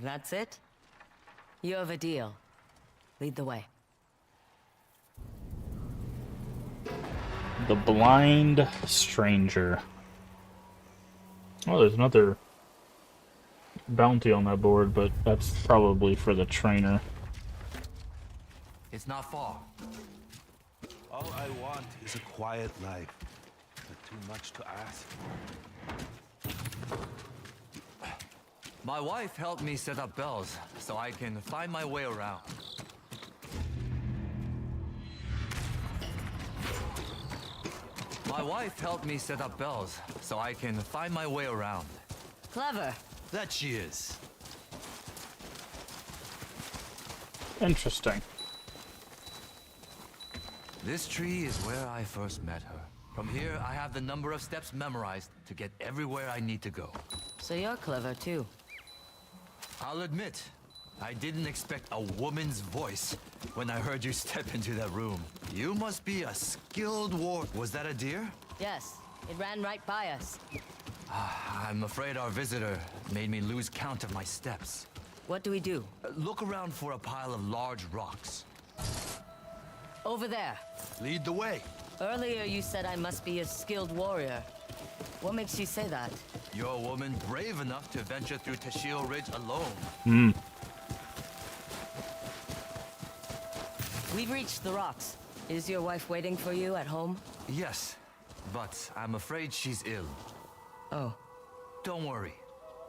Speaker 3: That's it? You have a deal. Lead the way.
Speaker 1: The Blind Stranger. Oh, there's another bounty on that board, but that's probably for the trainer.
Speaker 2: It's not far.
Speaker 9: All I want is a quiet life. But too much to ask.
Speaker 2: My wife helped me set up bells, so I can find my way around. My wife helped me set up bells, so I can find my way around.
Speaker 3: Clever.
Speaker 4: That she is.
Speaker 1: Interesting.
Speaker 2: This tree is where I first met her. From here, I have the number of steps memorized to get everywhere I need to go.
Speaker 3: So you're clever too.
Speaker 2: I'll admit, I didn't expect a woman's voice when I heard you step into that room. You must be a skilled warrior. Was that a deer?
Speaker 3: Yes, it ran right by us.
Speaker 2: I'm afraid our visitor made me lose count of my steps.
Speaker 3: What do we do?
Speaker 2: Look around for a pile of large rocks.
Speaker 3: Over there.
Speaker 4: Lead the way.
Speaker 3: Earlier you said I must be a skilled warrior. What makes you say that?
Speaker 2: You're a woman brave enough to venture through Tashio Ridge alone.
Speaker 3: We've reached the rocks. Is your wife waiting for you at home?
Speaker 2: Yes, but I'm afraid she's ill.
Speaker 3: Oh.
Speaker 2: Don't worry.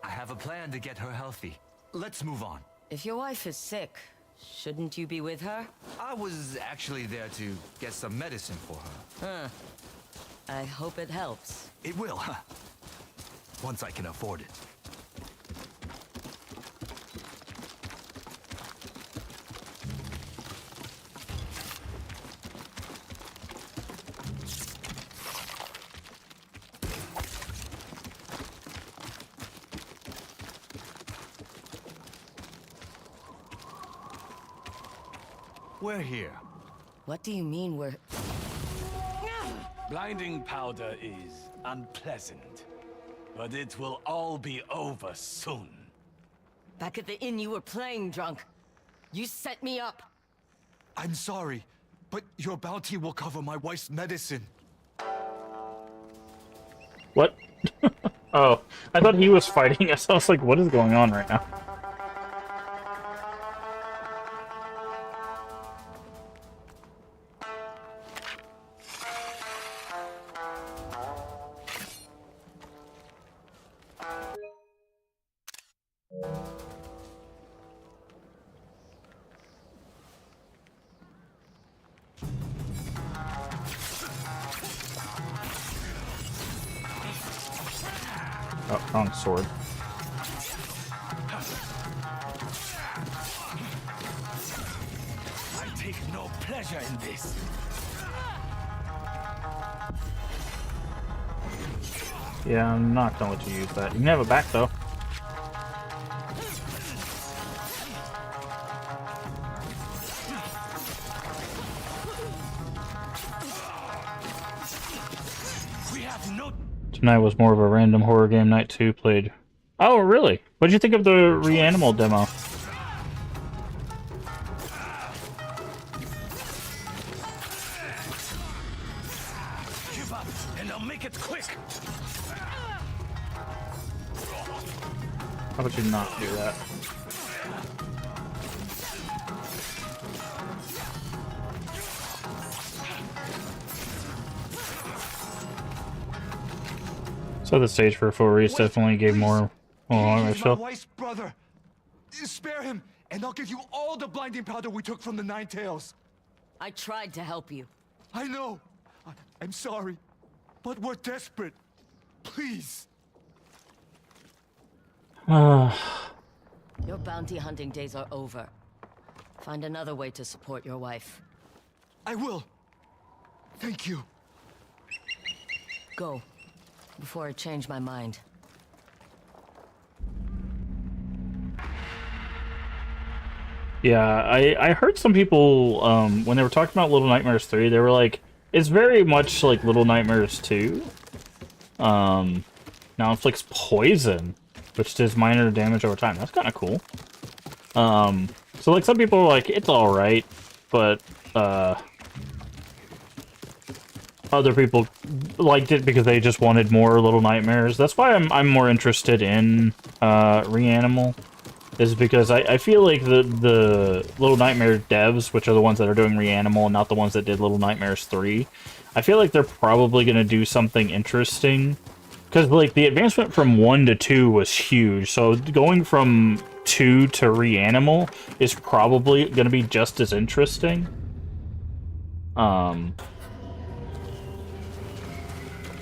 Speaker 2: I have a plan to get her healthy. Let's move on.
Speaker 3: If your wife is sick, shouldn't you be with her?
Speaker 2: I was actually there to get some medicine for her.
Speaker 3: Huh. I hope it helps.
Speaker 4: It will, huh? Once I can afford it.
Speaker 11: We're here.
Speaker 3: What do you mean we're...
Speaker 11: Blinding powder is unpleasant, but it will all be over soon.
Speaker 3: Back at the inn you were playing drunk. You set me up.
Speaker 4: I'm sorry, but your bounty will cover my wife's medicine.
Speaker 1: What? Oh, I thought he was fighting us. I was like, what is going on right now? Oh, wrong sword.
Speaker 11: I take no pleasure in this.
Speaker 1: Yeah, I'm not gonna let you use that. You can have it back though.
Speaker 11: We have no...
Speaker 1: Tonight was more of a random horror game night 2 played. Oh, really? What'd you think of the Reanimal demo?
Speaker 11: Give up, and I'll make it quick.
Speaker 1: How about you not do that? So the stage for Full Reese definitely gave more. Oh, I
Speaker 4: He's my
Speaker 1: feel.
Speaker 4: wife's brother. Spare him. and I'll give you all the blinding powder we took from the Nine Tails.
Speaker 3: I tried to help you.
Speaker 4: I know. I'm sorry, but we're desperate. Please.
Speaker 3: Your bounty hunting days are over. Find another way to support your wife.
Speaker 4: I will. Thank you.
Speaker 3: Go, before I change my mind.
Speaker 1: Yeah, I heard some people, when they were talking about Little Nightmares 3, they were like, it's very much like Little Nightmares 2. Now inflicts poison, which does minor damage over time. That's kind of cool. So like some people are like, it's alright, but, other people liked it because they just wanted more Little Nightmares. That's why I'm more interested in, Reanimal. Is because I feel like the Little Nightmare devs, which are the ones that are doing Reanimal, not the ones that did Little Nightmares 3, I feel like they're probably going to do something interesting. Because, like, the advancement from 1 to 2 was huge, so going from 2 to Reanimal is probably going to be just as interesting.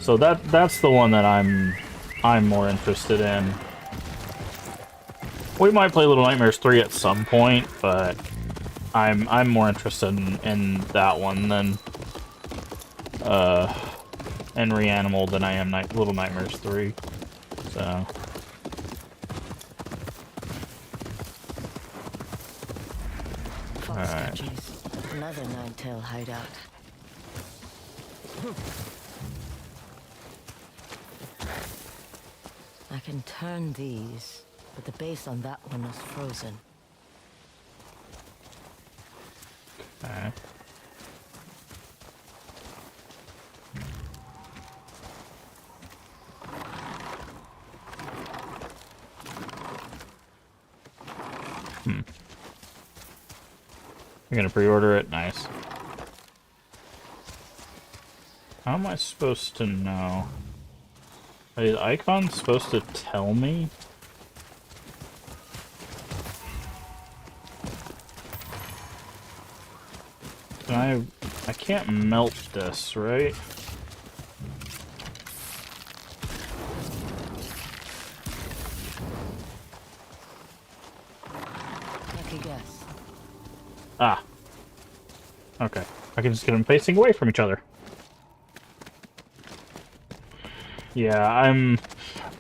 Speaker 1: So that's the one that I'm more interested in. We might play Little Nightmares 3 at some point, but I'm more interested in that one than in Reanimal than I am Little Nightmares 3. So
Speaker 3: Alright. Another Nine-Tail hideout. I can turn these, but the base on that one is frozen.
Speaker 1: Okay. You're gonna pre-order it? Nice. How am I supposed to know? Are these icons supposed to tell me? Can I can't melt this, right?
Speaker 3: Lucky guess.
Speaker 1: Ah. Okay. I can just get them facing away from each other. Yeah, I'm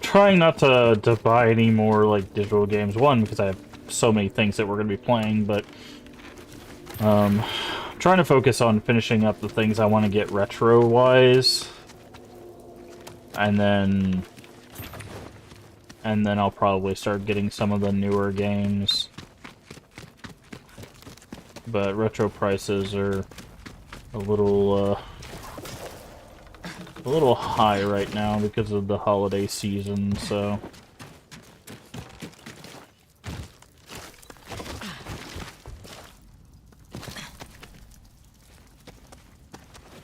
Speaker 1: trying not to buy any more, like, digital games. One, because I have so many things that we're going to be playing, but... trying to focus on finishing up the things I want to get retro-wise. And then I'll probably start getting some of the newer games. But retro prices are a little high right now because of the holiday season, so...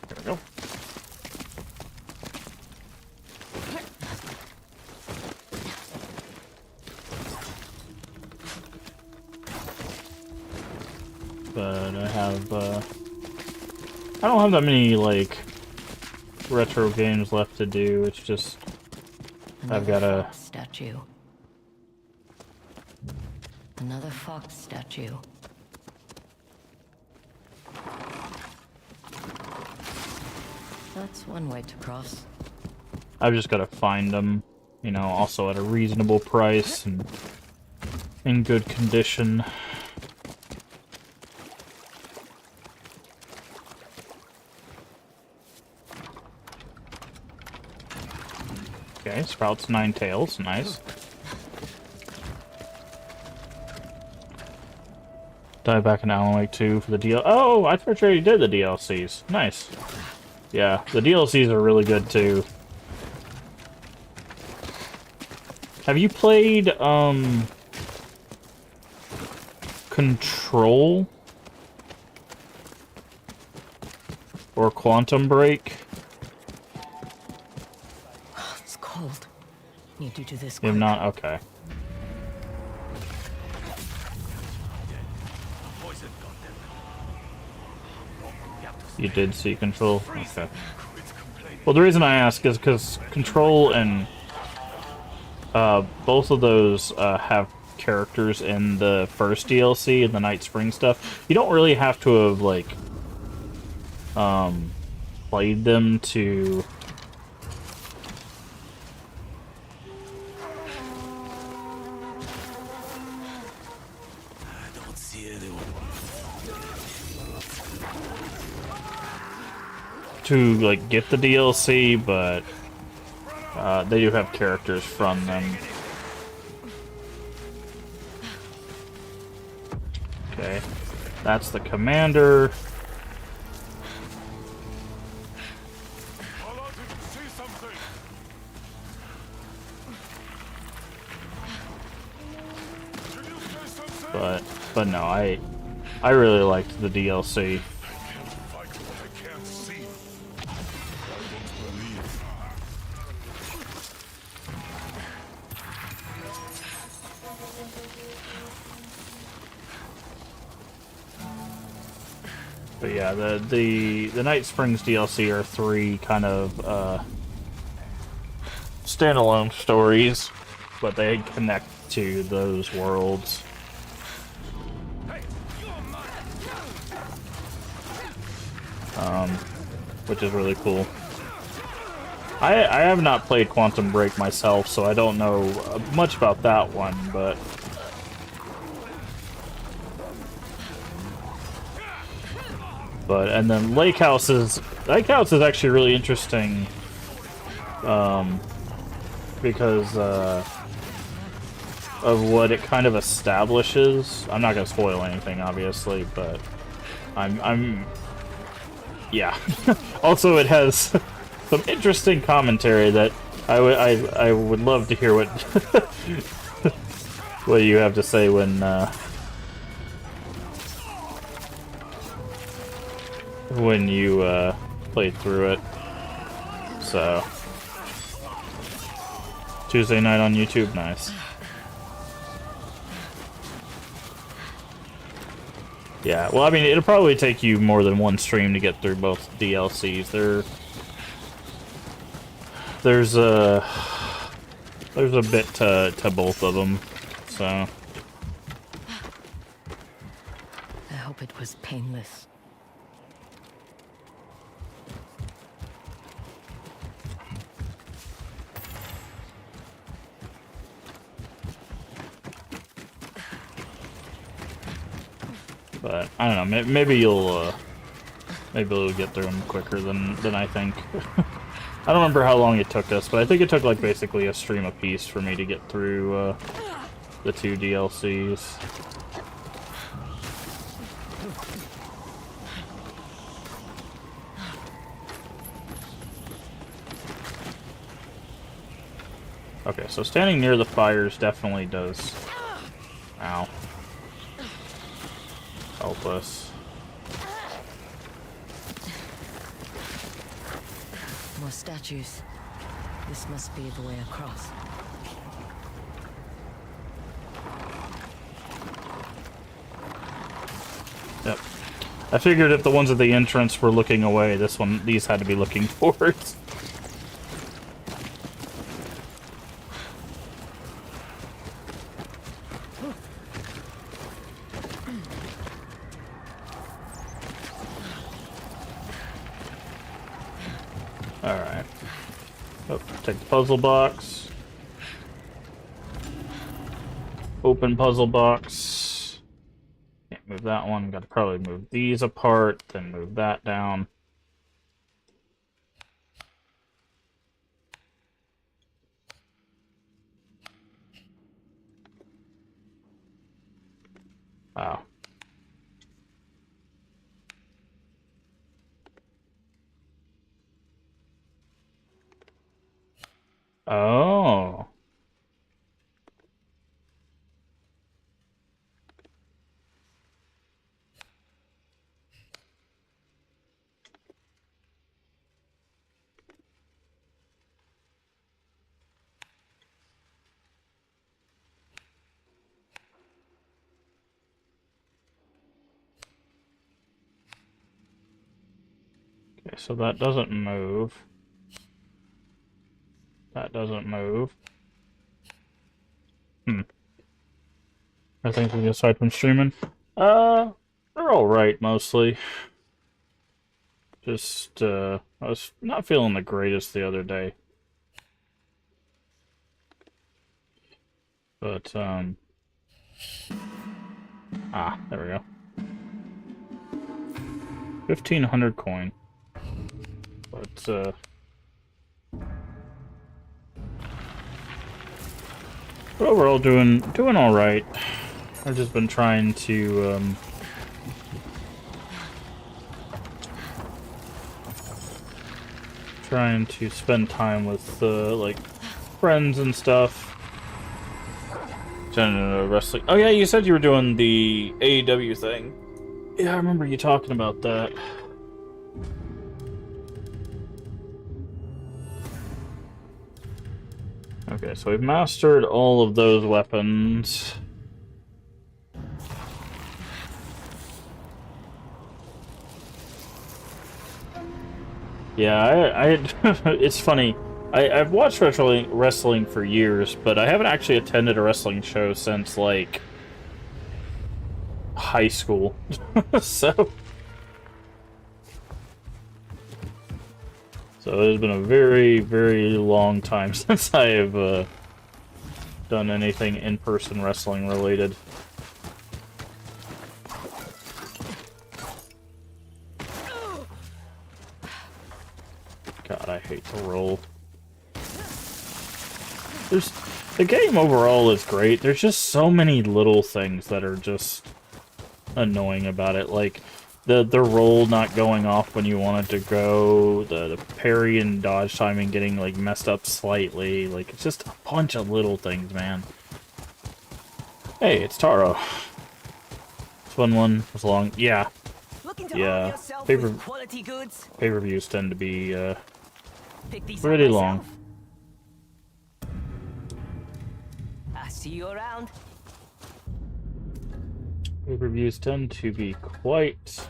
Speaker 1: There we go. But I don't have that many, like, retro games left to do. It's just I've got a
Speaker 3: statue. Another fox statue. That's one way to cross.
Speaker 1: I've just got to find them, you know, also at a reasonable price and in good condition. Okay, Sprout's Nine Tails, nice. Dive back in Alan Wake 2 for the DL. Oh, I thought you already did the DLCs. Nice. Yeah, the DLCs are really good too. Have you played, Control? Or Quantum Break?
Speaker 3: It's cold. Need to do this
Speaker 1: If
Speaker 3: quick.
Speaker 1: not, okay. You did see Control? Okay. Well, the reason I ask is because Control and both of those have characters in the first DLC and the Night Spring stuff. You don't really have to have, like, played them to...
Speaker 11: I don't see anyone.
Speaker 1: to, like, get the DLC, but they do have characters from them. Okay, that's the commander. But no, I really liked the DLC. But yeah, the Night Springs DLC are 3 kind of standalone stories, but they connect to those worlds. Which is really cool. I have not played Quantum Break myself, so I don't know much about that one, but... and then Lake House is actually really interesting, because of what it kind of establishes. I'm not gonna spoil anything, obviously, but yeah. Also, it has some interesting commentary that I would love to hear what what you have to say when you played through it. So Tuesday night on YouTube, nice. Yeah, well, I mean, it'll probably take you more than one stream to get through both DLCs. There's a bit to both of them, so.
Speaker 3: I hope it was painless.
Speaker 1: But I don't know. Maybe you'll get through them quicker than I think. I don't remember how long it took us, but I think it took like basically a stream apiece for me to get through the 2 DLCs. Okay, so standing near the fires definitely does. Ow. Help us.
Speaker 3: More statues. This must be the way across.
Speaker 1: Yep. I figured if the ones at the entrance were looking away, these had to be looking towards. Alright. Oh, take the puzzle box. Open puzzle box. Can't move that one. Gotta probably move these apart, then move that down. Wow. Oh. Okay, so that doesn't move. That doesn't move. I think we aside from streaming. They're alright mostly. Just, I was not feeling the greatest the other day. But, there we go. 1,500 coin. But, but overall doing alright. I've just been trying to, spend time with, like, friends and stuff. Wrestling. Oh yeah, you said you were doing the AEW thing. Yeah, I remember you talking about that. Okay, so we've mastered all of those weapons. Yeah, it's funny. I've watched wrestling for years, but I haven't actually attended a wrestling show since, like, high school. So it's been a very, very long time since I have done anything in-person wrestling related. God, I hate to roll. The game overall is great. There's just so many little things that are just annoying about it. Like the roll not going off when you want it to go, the parry and dodge timing getting like messed up slightly. Like it's just a bunch of little things, man. Hey, it's Taro. This one was long. Yeah. Yeah. Pay-per-views tend to be pretty long.
Speaker 3: See you around.
Speaker 1: Pay-per-views tend to be quite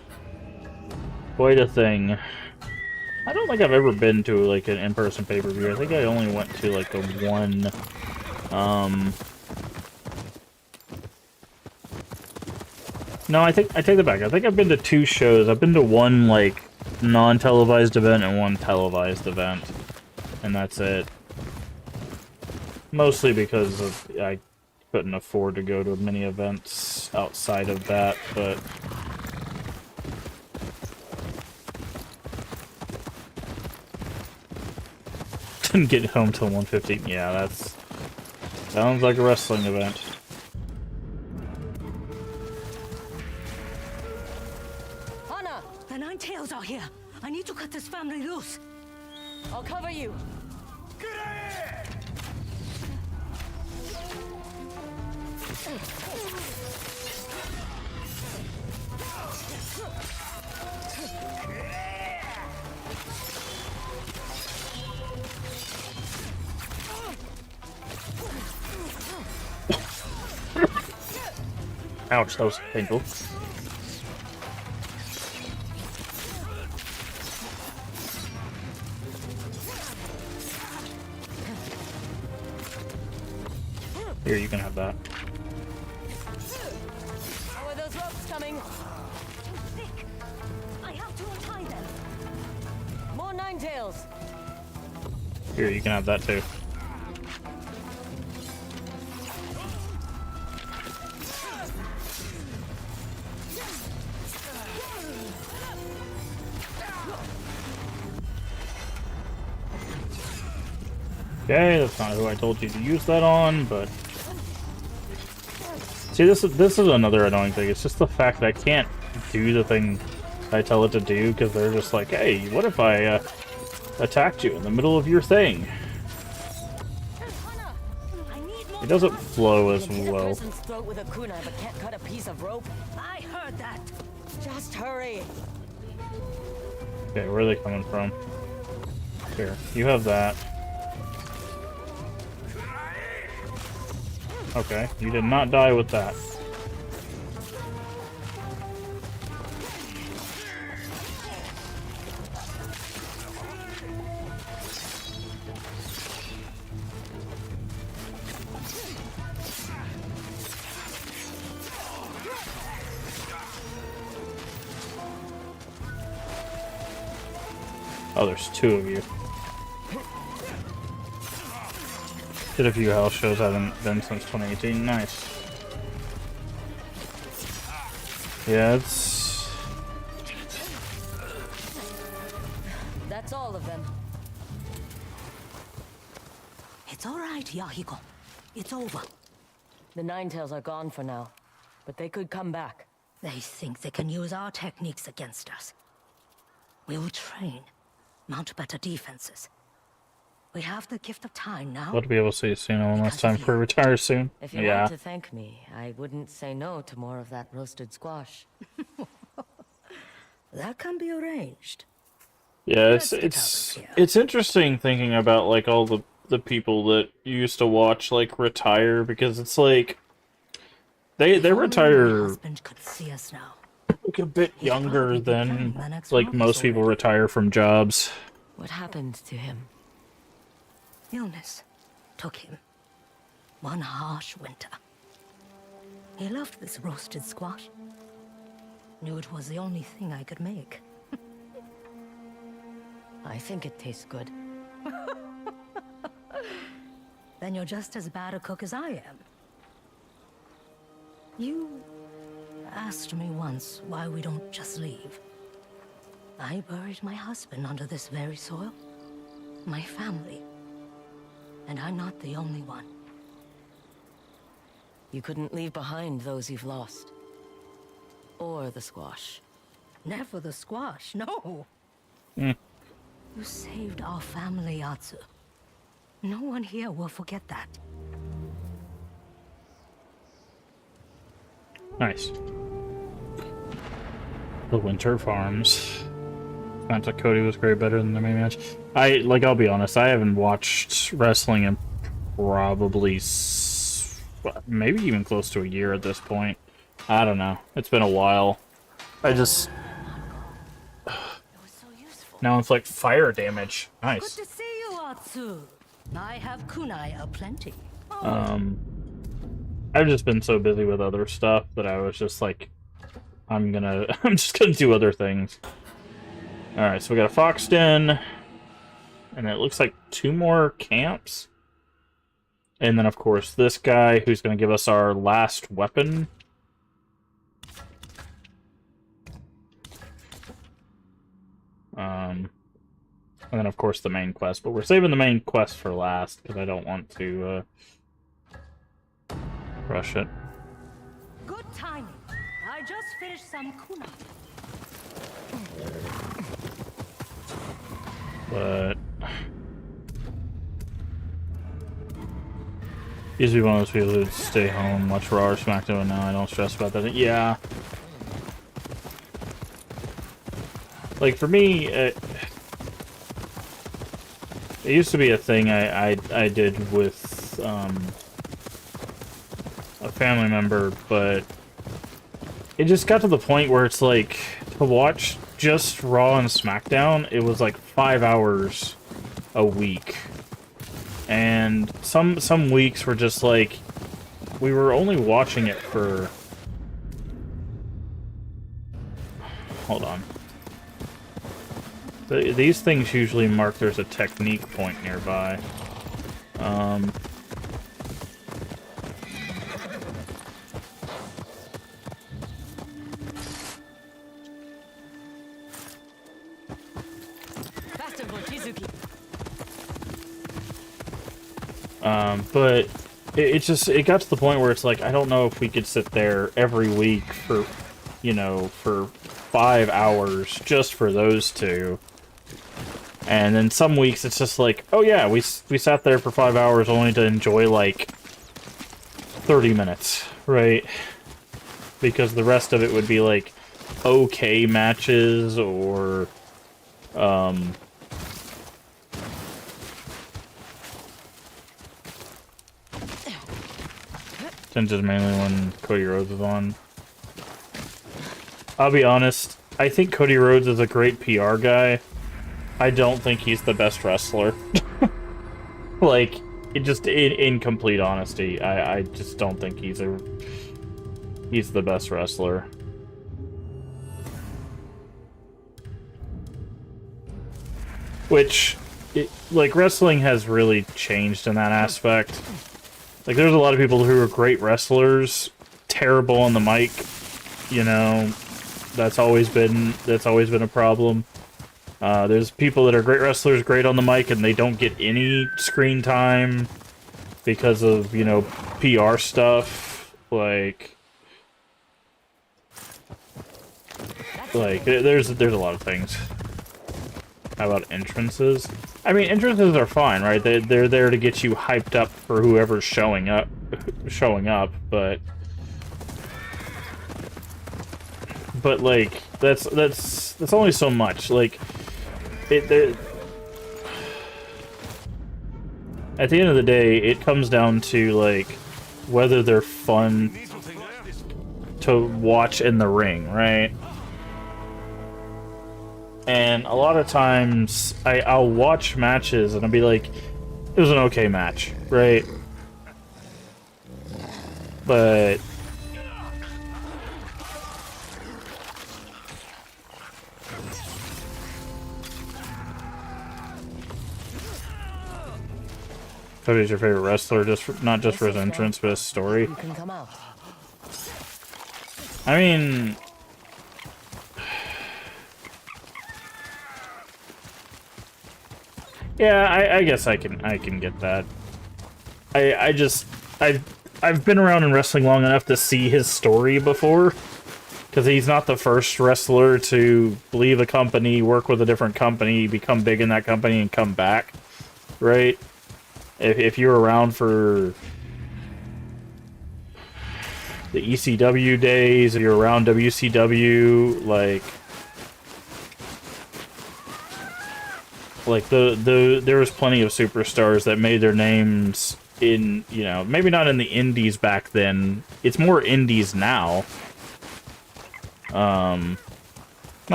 Speaker 1: a thing. I don't think I've ever been to like an in-person pay-per-view. I think I only went to like a one No, I take that back. I think I've been to 2 shows. I've been to one like non-televised event and one televised event. And that's it. Mostly because I couldn't afford to go to many events outside of that, but didn't get home till 1:15. Yeah, that's sounds like a wrestling event.
Speaker 10: Anna, the Nine Tails are here. I need to cut this family loose.
Speaker 3: I'll cover you.
Speaker 1: Ouch, that was painful. Here, you can have that.
Speaker 3: How are those ropes coming?
Speaker 10: Thick. I have to untie them.
Speaker 3: More Nine Tails.
Speaker 1: Here, you can have that too. Okay, that's not who I told you to use that on, but see, this is another annoying thing. It's just the fact that I can't do the thing I tell it to do because they're just like, "Hey, what if I attacked you in the middle of your thing?" It doesn't flow as well.
Speaker 3: Throat with a kunai, but can't cut a piece of rope.
Speaker 10: I heard that.
Speaker 3: Just hurry.
Speaker 1: Okay, where are they coming from? Here, you have that. Okay, you did not die with that. Oh, there's two of you. Did a few house shows, haven't been since 2018. Nice. Yeah, it's...
Speaker 3: That's all of them.
Speaker 10: It's all right, Yahiko. It's over.
Speaker 3: The Ninetales are gone for now, but they could come back.
Speaker 10: They think they can use our techniques against us. We will train, mount better defenses. We have the gift of time now.
Speaker 1: Love to be able to see Cena one last time before he retires soon.
Speaker 3: If you
Speaker 1: Yeah.
Speaker 3: want to thank me, I wouldn't say no to more of that roasted squash.
Speaker 10: That can be arranged.
Speaker 1: Yeah,
Speaker 10: Let's get out of here.
Speaker 1: it's interesting thinking about like all the people that used to watch like retire, because it's like they
Speaker 10: If only my
Speaker 1: retire
Speaker 10: husband could see us now.
Speaker 1: like a bit younger
Speaker 10: probably
Speaker 1: than
Speaker 10: became the next
Speaker 1: like
Speaker 10: Marcus
Speaker 1: most people
Speaker 10: already.
Speaker 1: retire from jobs.
Speaker 3: What happened to him?
Speaker 10: Illness took him. One harsh winter. He loved this roasted squash. Knew it was the only thing I could make.
Speaker 3: I think it tastes good.
Speaker 10: Then you're just as bad a cook as I am. You asked me once why we don't just leave. I buried my husband under this very soil. My family. And I'm not the only one.
Speaker 3: You couldn't leave behind those you've lost. Or the squash.
Speaker 10: Never the squash, no.
Speaker 1: Mm.
Speaker 10: You saved our family, Yatsu. No one here will forget that.
Speaker 1: Nice. The Winter Farms. Santa Cody was great, better than the main match. I'll be honest, I haven't watched wrestling in probably maybe even close to a year at this point. I don't know. It's been a while. I just... Now it's like fire damage. Nice.
Speaker 10: Good to see you, Yatsu. I have kunai aplenty.
Speaker 1: I've just been so busy with other stuff that I was just like, I'm just gonna do other things. Alright, so we got a fox den, and it looks like 2 more camps. And then, of course, this guy who's gonna give us our last weapon. And then, of course, the main quest. But we're saving the main quest for last, because I don't want to, rush it.
Speaker 10: Good timing. I just finished some kunai.
Speaker 1: But used to be one of those people who'd stay home, watch Raw or SmackDown, and now I don't stress about that. Yeah. Like, for me, it used to be a thing I did with a family member, but it just got to the point where it's like, to watch just Raw and SmackDown, it was like 5 hours a week. And some weeks were just like, we were only watching it for... Hold on. These things usually mark there's a technique point nearby.
Speaker 3: Faster, Mochizuki.
Speaker 1: But it got to the point where it's like, I don't know if we could sit there every week for, for 5 hours just for those two. And then some weeks it's just like, oh yeah, we sat there for 5 hours only to enjoy like 30 minutes, right? Because the rest of it would be like okay matches or since it's mainly when Cody Rhodes is on. I'll be honest, I think Cody Rhodes is a great PR guy. I don't think he's the best wrestler. Like, in complete honesty, I just don't think he's the best wrestler. which, like, wrestling has really changed in that aspect. Like, there's a lot of people who are great wrestlers, terrible on the mic, you know, that's always been a problem. There's people that are great wrestlers, great on the mic, and they don't get any screen time because of, you know, PR stuff. Like there's a lot of things. How about entrances? I mean, entrances are fine, right? They're there to get you hyped up for whoever's showing up, but like that's only so much. Like at the end of the day, it comes down to like whether they're fun to watch in the ring, right? And a lot of times, I'll watch matches and I'll be like, it was an okay match, right? But Cody's your favorite wrestler, not just for his entrance, but his story.
Speaker 3: You can come out.
Speaker 1: I mean, yeah, I guess I can get that. I've been around in wrestling long enough to see his story before, because he's not the first wrestler to leave a company, work with a different company, become big in that company, and come back, right? If you're around for the ECW days, or you're around WCW, like there was plenty of superstars that made their names in, you know, maybe not in the indies back then. It's more indies now. Night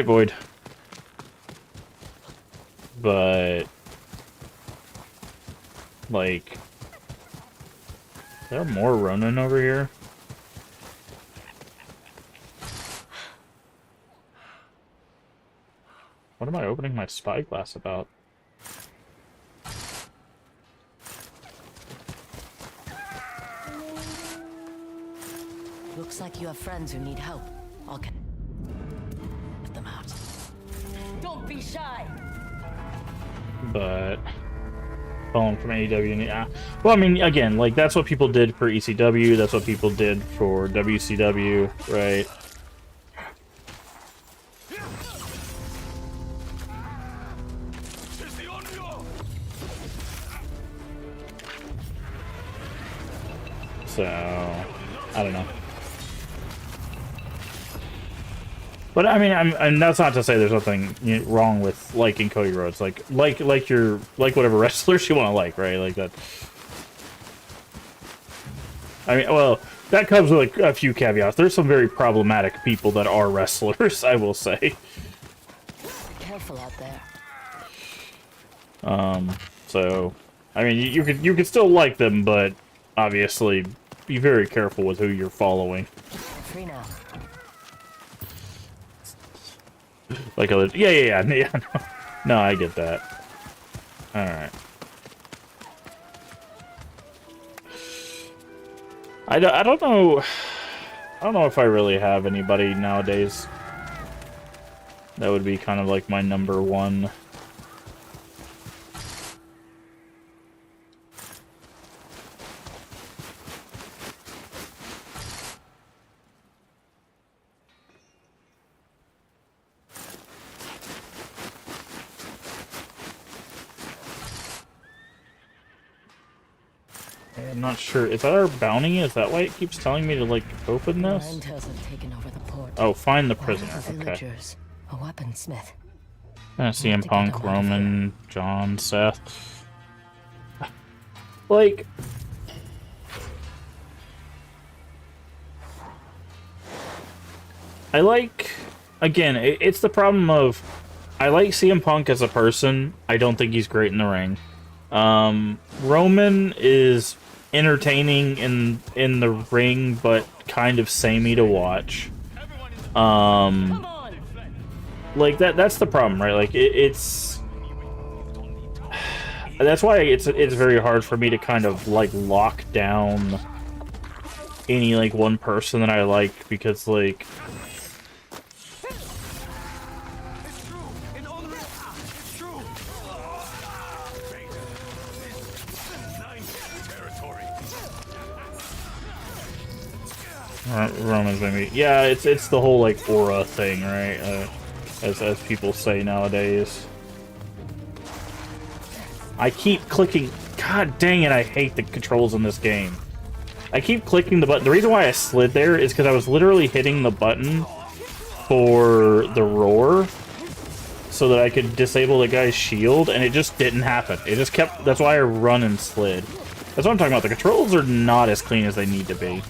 Speaker 1: Void. But like, there are more Ronin over here. What am I opening my spyglass about?
Speaker 3: Looks like you have friends who need help. I'll get them out. Don't be shy.
Speaker 1: But falling from AEW, and yeah. Well, I mean, again, like that's what people did for ECW. That's what people did for WCW, right? So, I don't know. But I mean, and that's not to say there's nothing wrong with liking Cody Rhodes. Like whatever wrestlers you want to like, right? Like that. I mean, well, that comes with like a few caveats. There's some very problematic people that are wrestlers, I will say.
Speaker 3: Be careful out there.
Speaker 1: So, I mean, you could still like them, but obviously be very careful with who you're following.
Speaker 3: Free now.
Speaker 1: Like other, yeah. No, I get that. All right. I don't know. I don't know if I really have anybody nowadays that would be kind of like my number one. I'm not sure. Is that our bounty? Is that why it keeps telling me to, like, open this?
Speaker 3: Nine-Tails have taken over the port.
Speaker 1: Oh, find the prisoner. Okay.
Speaker 3: Villagers, a weaponsmith.
Speaker 1: CM Punk, Roman, John, Seth. Like, I like, again, it's the problem of, I like CM Punk as a person. I don't think he's great in the ring. Roman is entertaining in the ring, but kind of samey to watch. Like that's the problem, right? Like it's that's why it's very hard for me to kind of like lock down any like one person that I like, because like Roman's maybe, yeah, it's the whole like aura thing, right? As people say nowadays. I keep clicking. God dang it! I hate the controls in this game. I keep clicking the button. The reason why I slid there is because I was literally hitting the button for the roar so that I could disable the guy's shield, and it just didn't happen. It just kept. That's why I run and slid. That's what I'm talking about. The controls are not as clean as they need to be.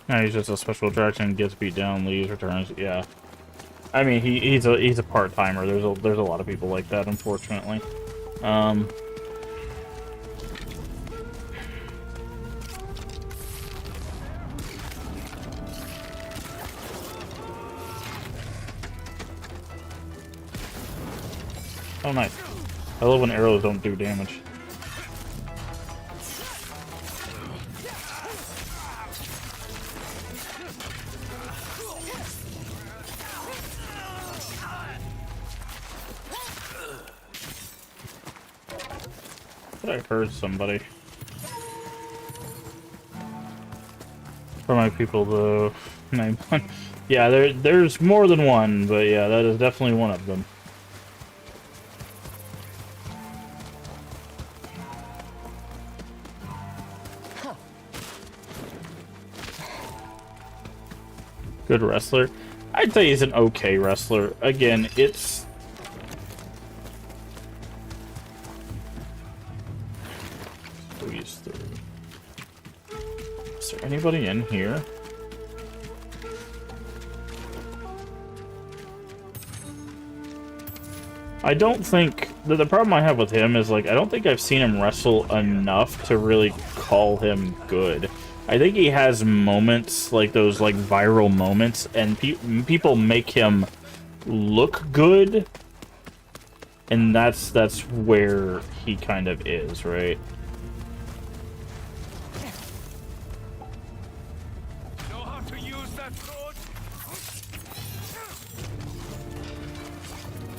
Speaker 1: No, he's just a special attraction, gets beat down, leaves, returns. Yeah, I mean he's a part timer. There's a lot of people like that, unfortunately. Oh, nice. I love when arrows don't do damage. I heard somebody. For my people, though, name one. Yeah, there's more than one, but yeah, that is definitely one of them. Good wrestler. I'd say he's an okay wrestler. Again, it's. Is there anybody in here? I don't think the problem I have with him is like I don't think I've seen him wrestle enough to really call him good. I think he has moments like those like viral moments, and people make him look good, and that's where he kind of is, right?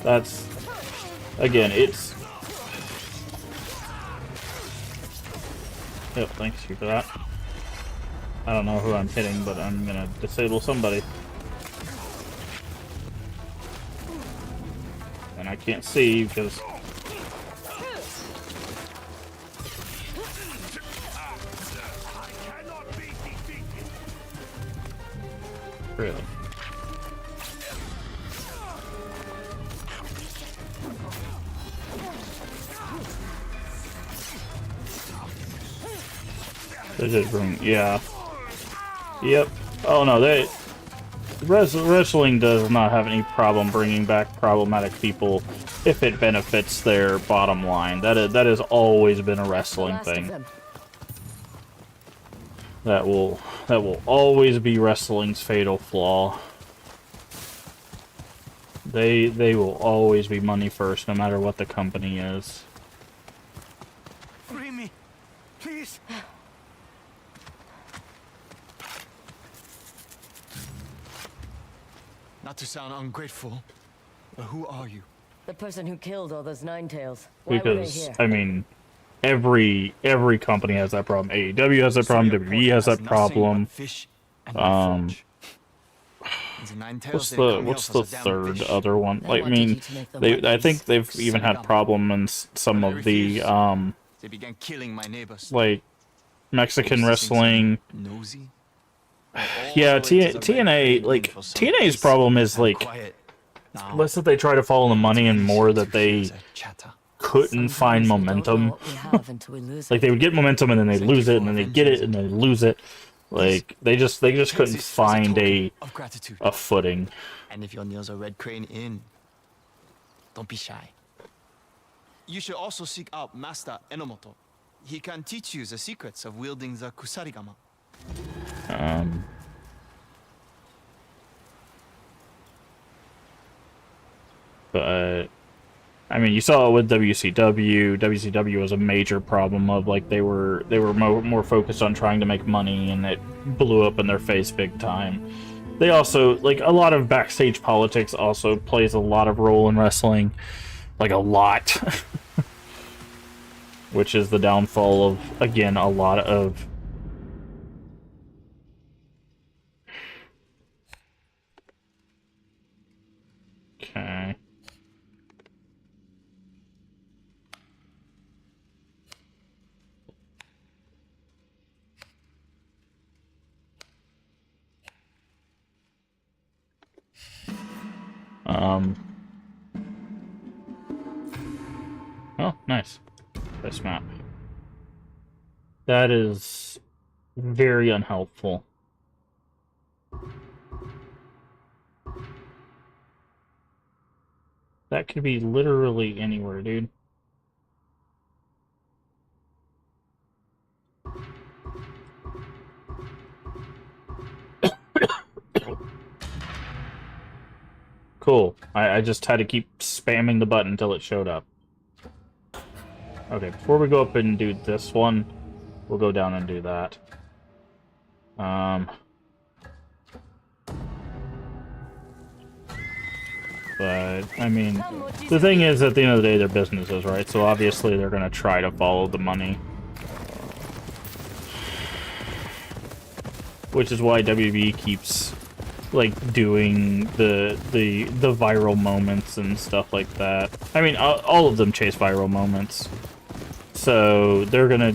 Speaker 1: That's, again, it's... Yep, thanks you for that. I don't know who I'm hitting, but I'm gonna disable somebody. And I can't see because... Really? They did bring, yeah. Yep. Oh no, wrestling does not have any problem bringing back problematic people if it benefits their bottom line. That has always been a wrestling thing. That will always be wrestling's fatal flaw. They will always be money first, no matter what the company is.
Speaker 5: Free me, please. Not to sound ungrateful, but who are you?
Speaker 3: The person who killed all those Ninetales. Why were they
Speaker 1: Because
Speaker 3: here?
Speaker 1: I mean, every company has that problem. AEW has that problem. WWE has that problem. What's the third other one? Like, I mean, I think they've even had problem in some of the
Speaker 5: They began killing my neighbors.
Speaker 1: like Mexican wrestling. Yeah, TNA, like, TNA's problem is, like, less that they try to follow the money and more that they couldn't find momentum. Like, they would get momentum and then they'd lose it, and then they'd get it and then they'd lose it. Like they just couldn't find a footing.
Speaker 12: And if your nails are Red Crane in, don't be shy. You should also seek out Master Enomoto. He can teach you the secrets of wielding the Kusarigama.
Speaker 1: But I mean, you saw it with WCW. WCW was a major problem of like they were more focused on trying to make money, and it blew up in their face big time. They also, like, a lot of backstage politics also plays a lot of role in wrestling, like a lot, which is the downfall of, again, a lot of okay. Oh, nice. This map. That is very unhelpful. That could be literally anywhere, dude. Cool. I just had to keep spamming the button until it showed up. Okay, before we go up and do this one, we'll go down and do that. But, I mean, the thing is, at the end of the day, they're businesses, right? So obviously they're going to try to follow the money. Which is why WB keeps, like, doing the viral moments and stuff like that. I mean, all of them chase viral moments. So they're gonna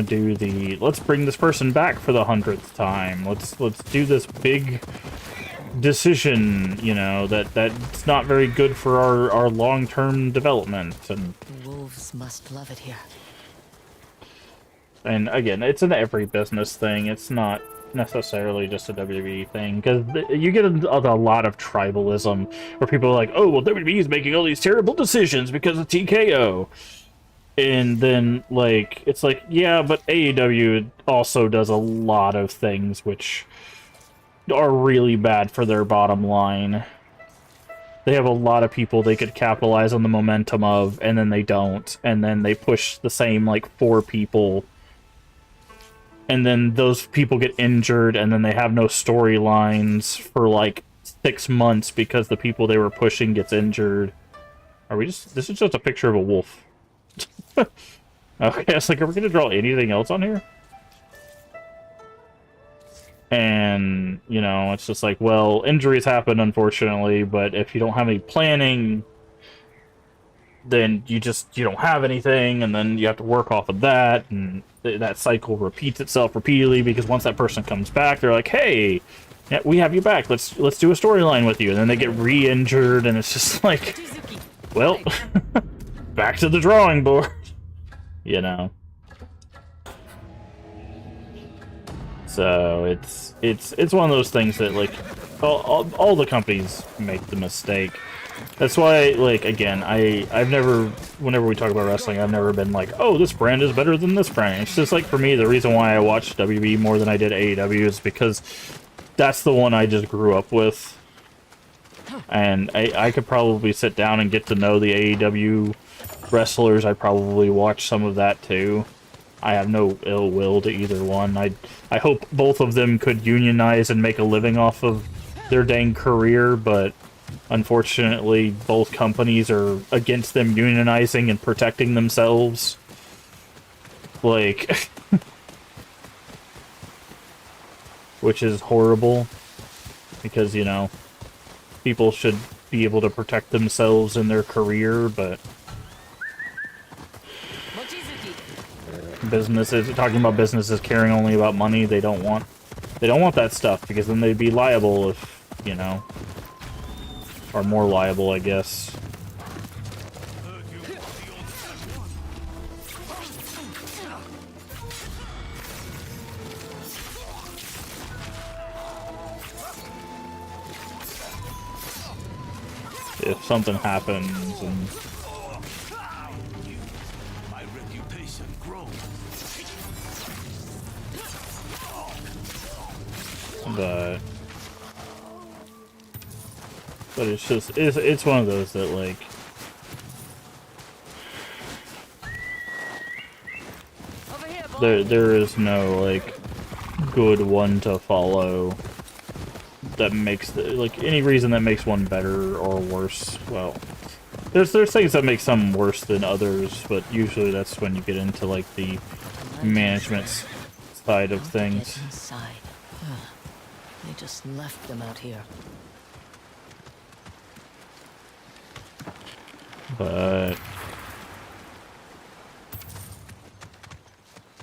Speaker 1: do the let's bring this person back for the 100th time. Let's do this big decision, you know, that's not very good for our long-term development. And
Speaker 3: Wolves must love it here.
Speaker 1: And again, it's an every business thing. It's not necessarily just a WWE thing, because you get a lot of tribalism where people are like, oh, well, WWE is making all these terrible decisions because of TKO. And then, like, it's like, yeah, but AEW also does a lot of things which are really bad for their bottom line. They have a lot of people they could capitalize on the momentum of, and then they don't. And then they push the same, like, 4 people. And then those people get injured, and then they have no storylines for, like, 6 months because the people they were pushing gets injured. Are we just... This is just a picture of a wolf. Okay, I was like, are we gonna draw anything else on here? And, you know, it's just like, well, injuries happen, unfortunately, but if you don't have any planning, then you don't have anything, and then you have to work off of that, and that cycle repeats itself repeatedly, because once that person comes back, they're like, hey, yeah, we have you back, let's do a storyline with you, and then they get re-injured, and it's just like, well, back to the drawing board, you know. So it's one of those things that, like, all the companies make the mistake. That's why, like, again, I've never, whenever we talk about wrestling, I've never been like, oh, this brand is better than this brand. It's just like, for me, the reason why I watched WWE more than I did AEW is because that's the one I just grew up with. And I could probably sit down and get to know the AEW wrestlers. I probably watch some of that too. I have no ill will to either one. I hope both of them could unionize and make a living off of their dang career, but unfortunately both companies are against them unionizing and protecting themselves. Like, which is horrible, because, you know, people should be able to protect themselves in their career, but businesses, talking about businesses caring only about money, they don't want that stuff, because then they'd be liable if, you know, or more liable, I guess. if something happens and
Speaker 9: My reputation grows.
Speaker 1: but it's just it's one of those that like there is no like good one to follow that makes like any reason that makes one better or worse. Well, there's things that make some worse than others, but usually that's when you get into like the management side of things.
Speaker 3: Inside. They just left them out here.
Speaker 1: But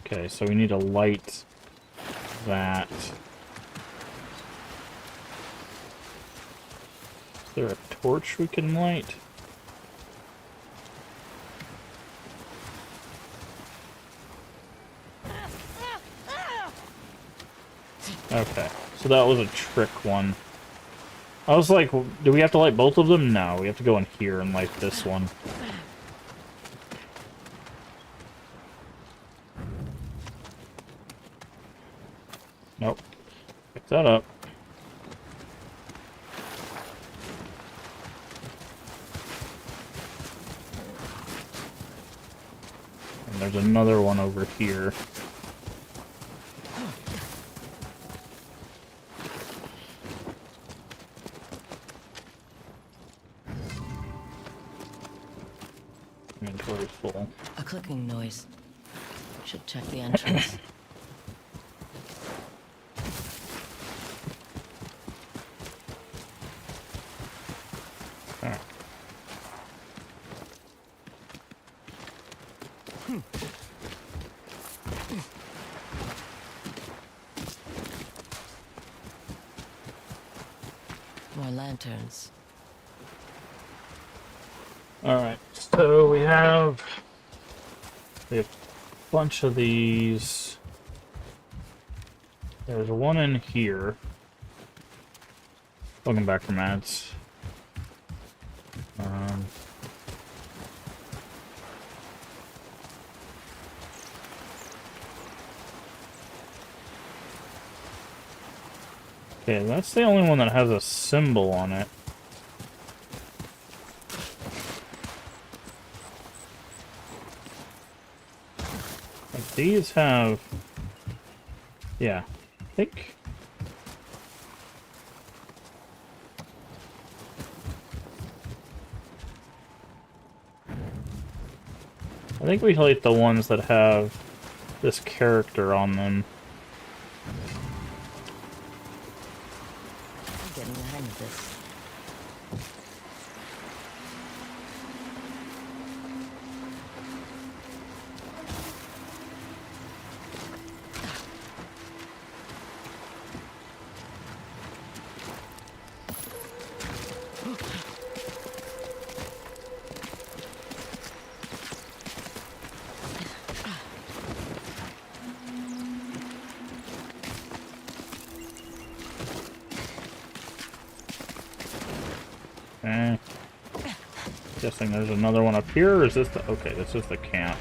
Speaker 1: okay, so we need to light that. Is there a torch we can light? Okay, so that was a trick one. I was like, do we have to light both of them? No, we have to go in here and light this one. Nope. Pick that up. And there's another one over here. Inventory's full.
Speaker 3: A clicking noise. Should check the entrance.
Speaker 1: Alright.
Speaker 3: More lanterns.
Speaker 1: Alright, so we have a bunch of these. There's one in here. Welcome back from ads. Okay, that's the only one that has a symbol on it. Like these have... Yeah, I think... I think we light the ones that have this character on them.
Speaker 3: I'm getting the hang of this.
Speaker 1: Okay. Guessing there's another one up here, or is this the... Okay, this is the camp.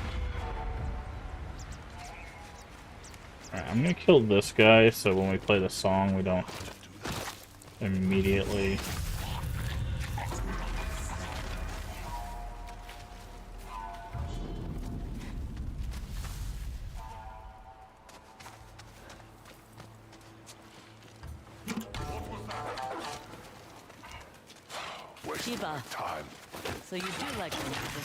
Speaker 1: Alright, I'm gonna kill this guy, so when we play the song, we don't immediately...
Speaker 3: Shiba.
Speaker 9: Time.
Speaker 3: So you do like the music.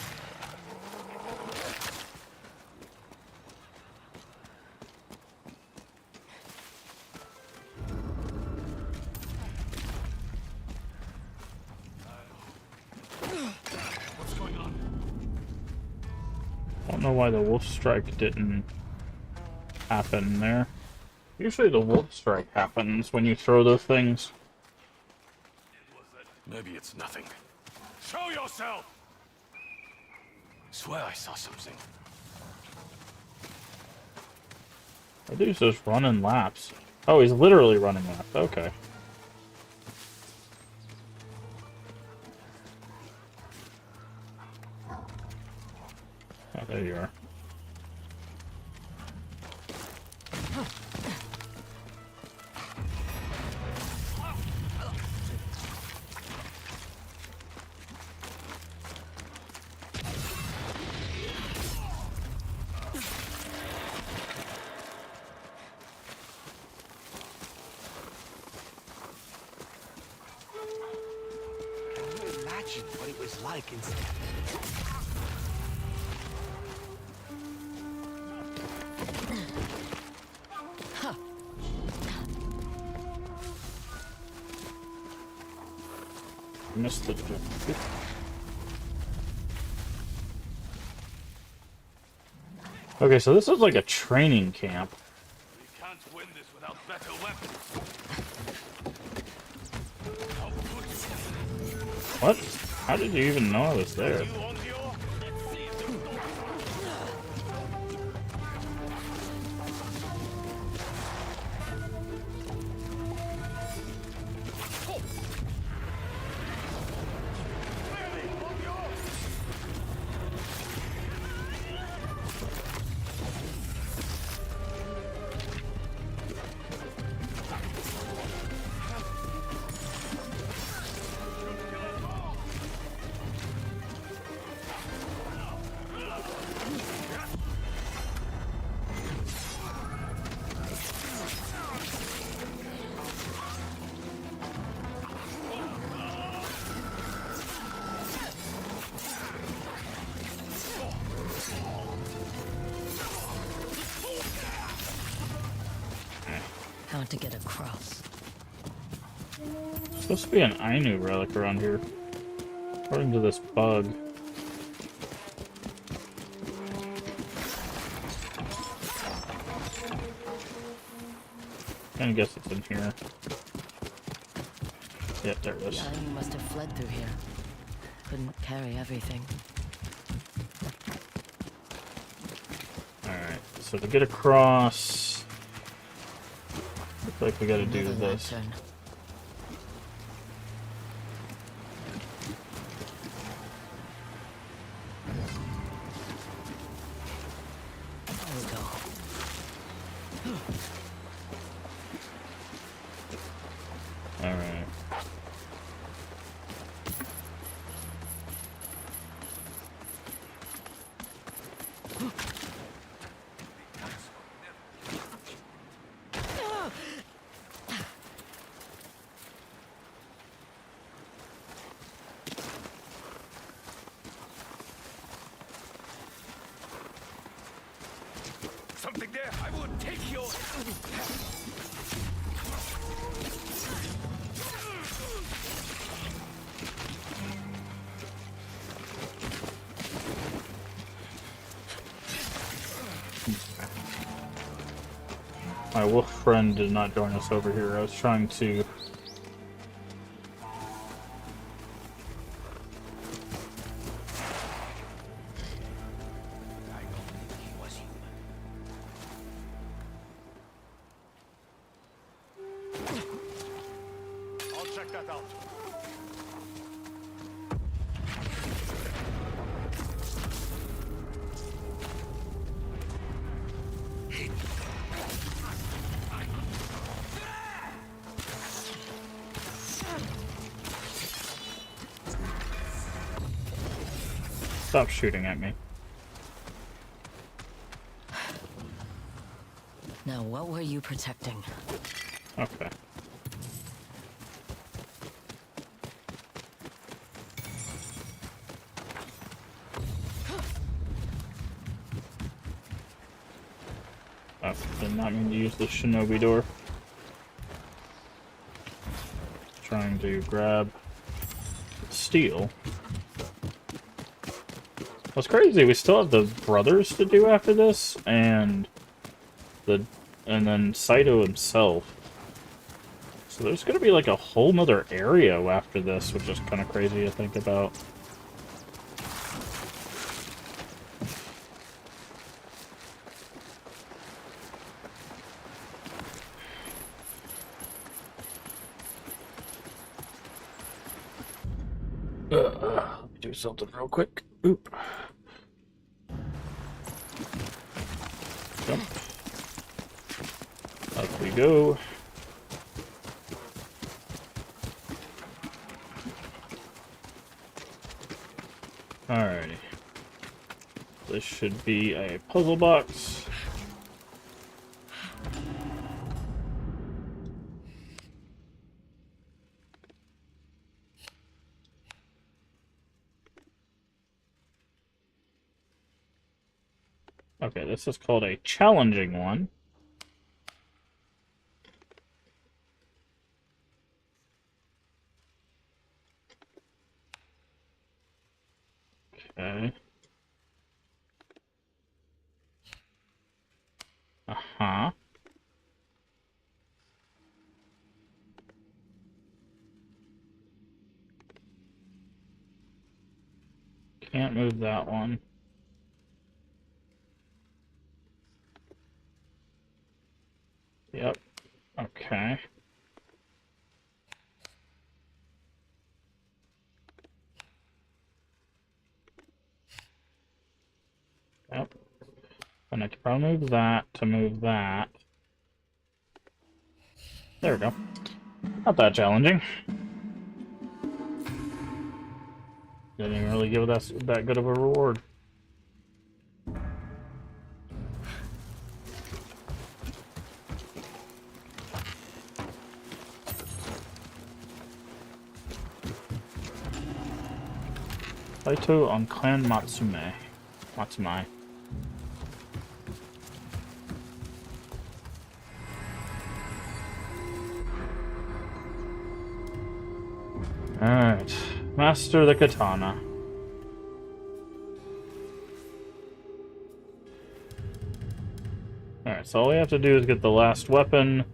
Speaker 9: What's going on?
Speaker 1: I don't know why the wolf strike didn't happen there. Usually the wolf strike happens when you throw those things.
Speaker 9: Maybe it's nothing. Show yourself! Swear I saw something.
Speaker 1: That dude's just running laps. Oh, he's literally running laps. Okay. There you are.
Speaker 9: Imagine what it was like inside.
Speaker 1: Missed it. Okay, so this is like a training camp.
Speaker 9: We can't win this without better weapons.
Speaker 1: What? How did you even know I was there?
Speaker 3: How to get across?
Speaker 1: Supposed to be an Ainu relic around here, according to this bug. I guess it's in here. Yeah, there it is.
Speaker 3: The Ainu must have fled through here. Couldn't carry everything.
Speaker 1: Alright, so to get across, looks like we gotta do
Speaker 3: Another
Speaker 1: this.
Speaker 3: lantern. There we go.
Speaker 1: Alright.
Speaker 9: Something there. I will take your.
Speaker 1: My wolf friend did not join us over here. I was trying to...
Speaker 9: I'll check that out.
Speaker 1: Stop shooting at me.
Speaker 3: Now, what were you protecting?
Speaker 1: Okay. Oh, did not mean to use the shinobi door. Trying to grab steel. What's crazy, we still have the brothers to do after this, and then Saito himself. So there's gonna be like a whole nother area after this, which is kind of crazy to think about. Let me do something real quick. Oop. Jump. Up we go. Alrighty. This should be a puzzle box. Okay, this is called a challenging one. Okay. Uh-huh. Can't move that one. Yep. Okay. Yep. And I can probably move that to move that. There we go. Not that challenging. Didn't even really give us that good of a reward. Saito on Clan Matsumai. Alright. Master the katana. Alright, so all we have to do is get the last weapon.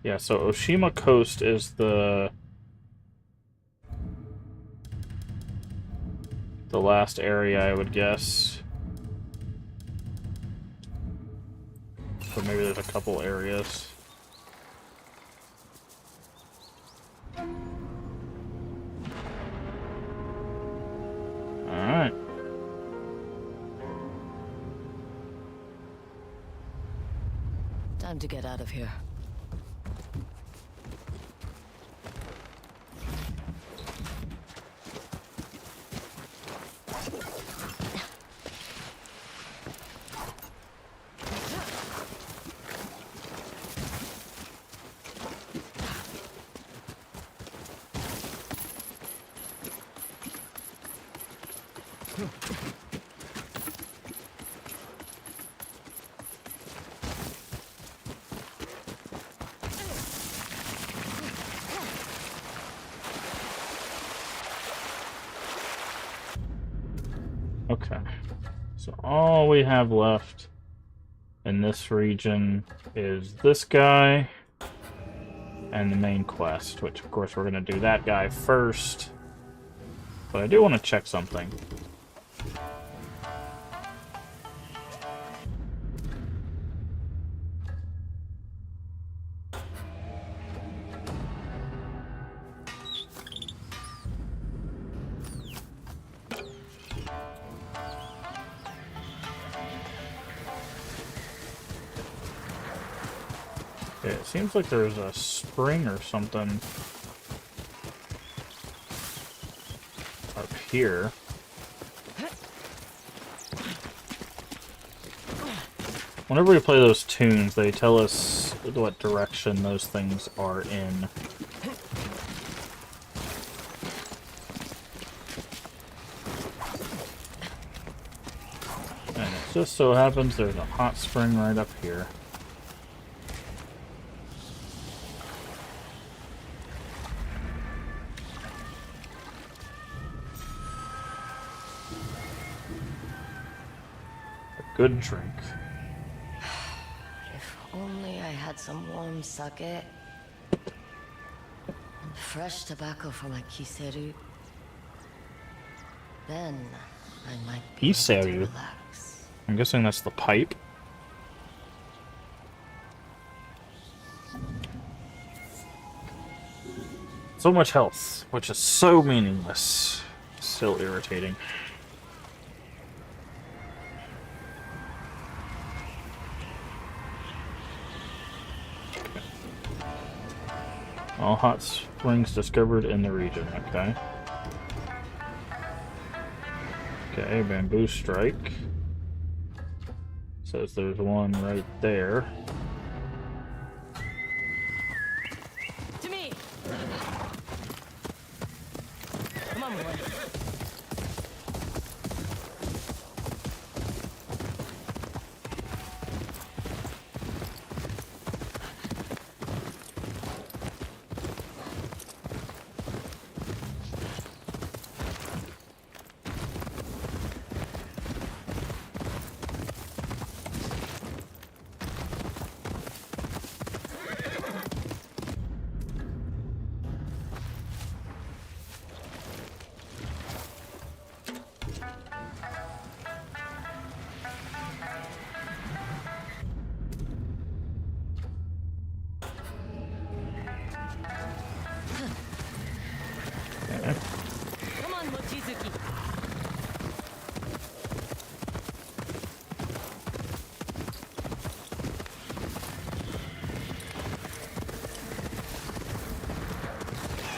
Speaker 1: Yeah, so Oshima Coast is the last area, I would guess. So maybe there's a couple areas. Alright.
Speaker 3: Time to get out of here.
Speaker 1: Okay, so all we have left in this region is this guy and the main quest, which of course we're going to do that guy first. But I do want to check something. Okay, it seems like there's a spring or something up here. Whenever we play those tunes, they tell us what direction those things are in. And it just so happens there's a hot spring right up here. Good drink.
Speaker 3: If only I had some warm sake and fresh tobacco for my kiseru. Then I might be able to
Speaker 1: Kiseru?
Speaker 3: relax.
Speaker 1: I'm guessing that's the pipe. So much health, which is so meaningless. Still irritating. All hot springs discovered in the region. Okay. Okay, bamboo strike. Says there's one right there.
Speaker 6: To me! Come on, boy. Come on, Mochizuki.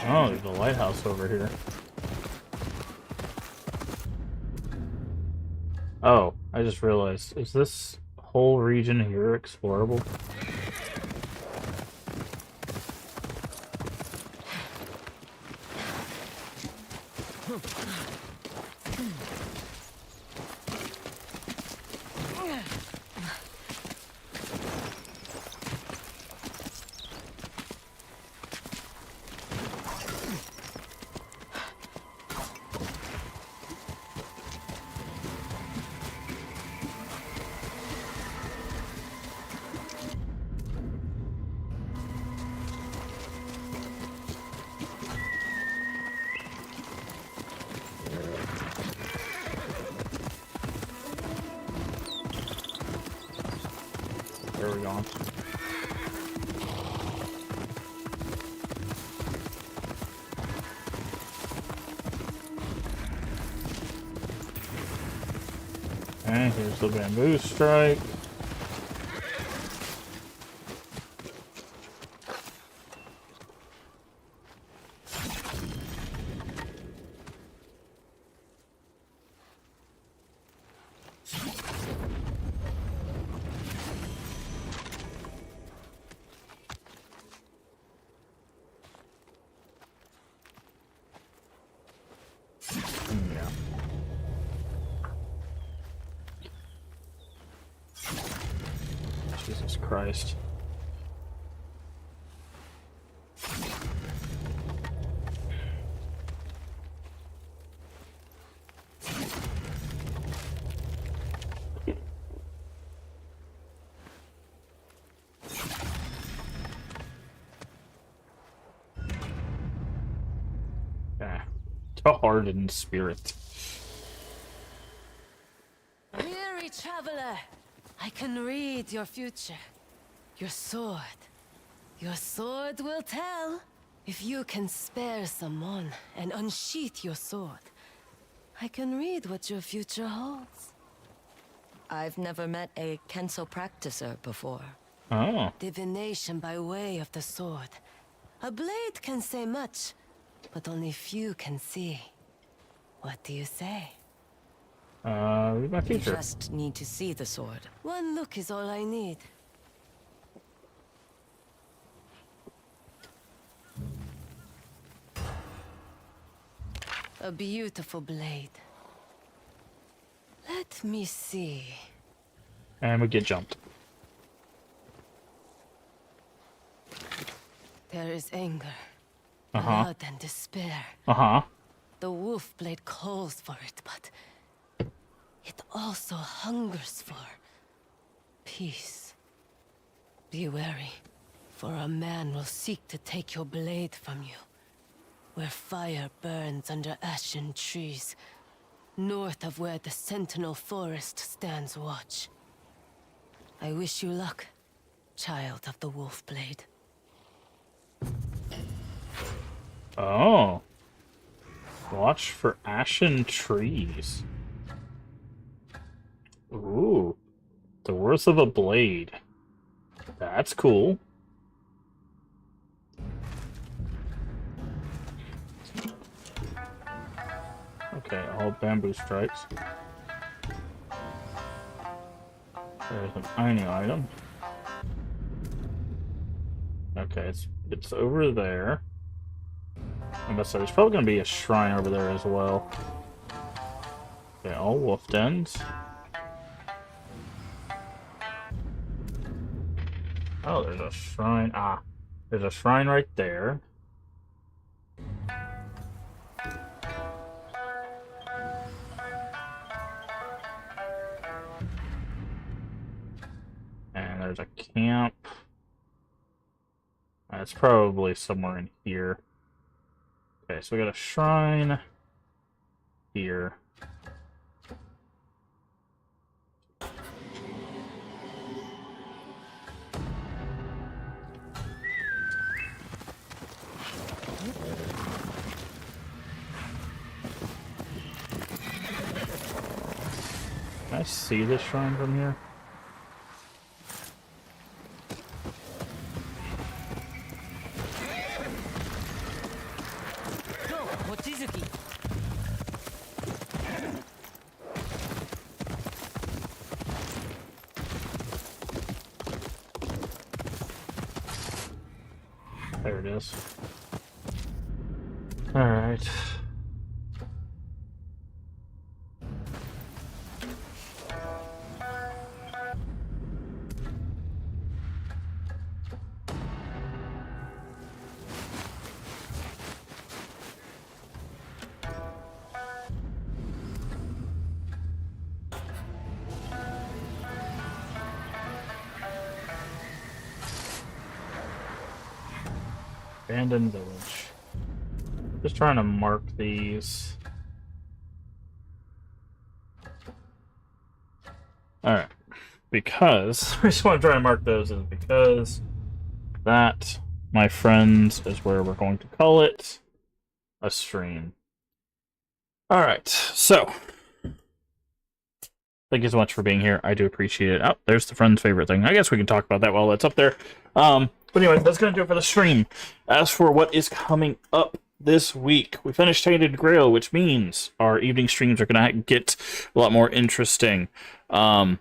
Speaker 1: Oh, there's a lighthouse over here. Oh, I just realized. Is this whole region here explorable? There we go. Okay, here's the bamboo strike. Yeah. Jesus Christ. Yeah. A hardened spirit.
Speaker 6: Weary traveler, I can read your future. Your sword. Your sword will tell. If you can spare someone and unsheath your sword, I can read what your future holds.
Speaker 3: I've never met a Kenso practicer before.
Speaker 1: Oh.
Speaker 6: Divination by way of the sword. A blade can say much, but only few can see. What do you say?
Speaker 1: Read my
Speaker 3: You
Speaker 1: future.
Speaker 3: just need to see the sword.
Speaker 6: One look is all I need. A beautiful blade. Let me see.
Speaker 1: And we get jumped.
Speaker 6: There is anger,
Speaker 1: Uh-huh.
Speaker 6: blood, and despair.
Speaker 1: Uh-huh.
Speaker 6: The wolf blade calls for it, but it also hungers for peace. Be wary, for a man will seek to take your blade from you, where fire burns under ashen trees, north of where the Sentinel Forest stands watch. I wish you luck, child of the wolf blade.
Speaker 1: Oh. Watch for ashen trees. Ooh. The worth of a blade. That's cool. Okay, all bamboo strikes. There's an Ainu item. Okay, it's over there. I'm gonna say there's probably gonna be a shrine over there as well. Okay, all wolf dens. Oh, there's a shrine. Ah, there's a shrine right there. And there's a camp. It's probably somewhere in here. Okay, so we got a shrine here. Can I see this shrine from here? There it is. Alright. Abandoned village. Just trying to mark these. Alright. Because I just want to try and mark those is because that, my friends, is where we're going to call it a stream. Alright, so thank you so much for being here. I do appreciate it. Oh, there's the friend's favorite thing. I guess we can talk about that while that's up there. But anyway, that's going to do it for the stream. As for what is coming up this week, we finished Tainted Grail, which means our evening streams are going to get a lot more interesting. Afternoon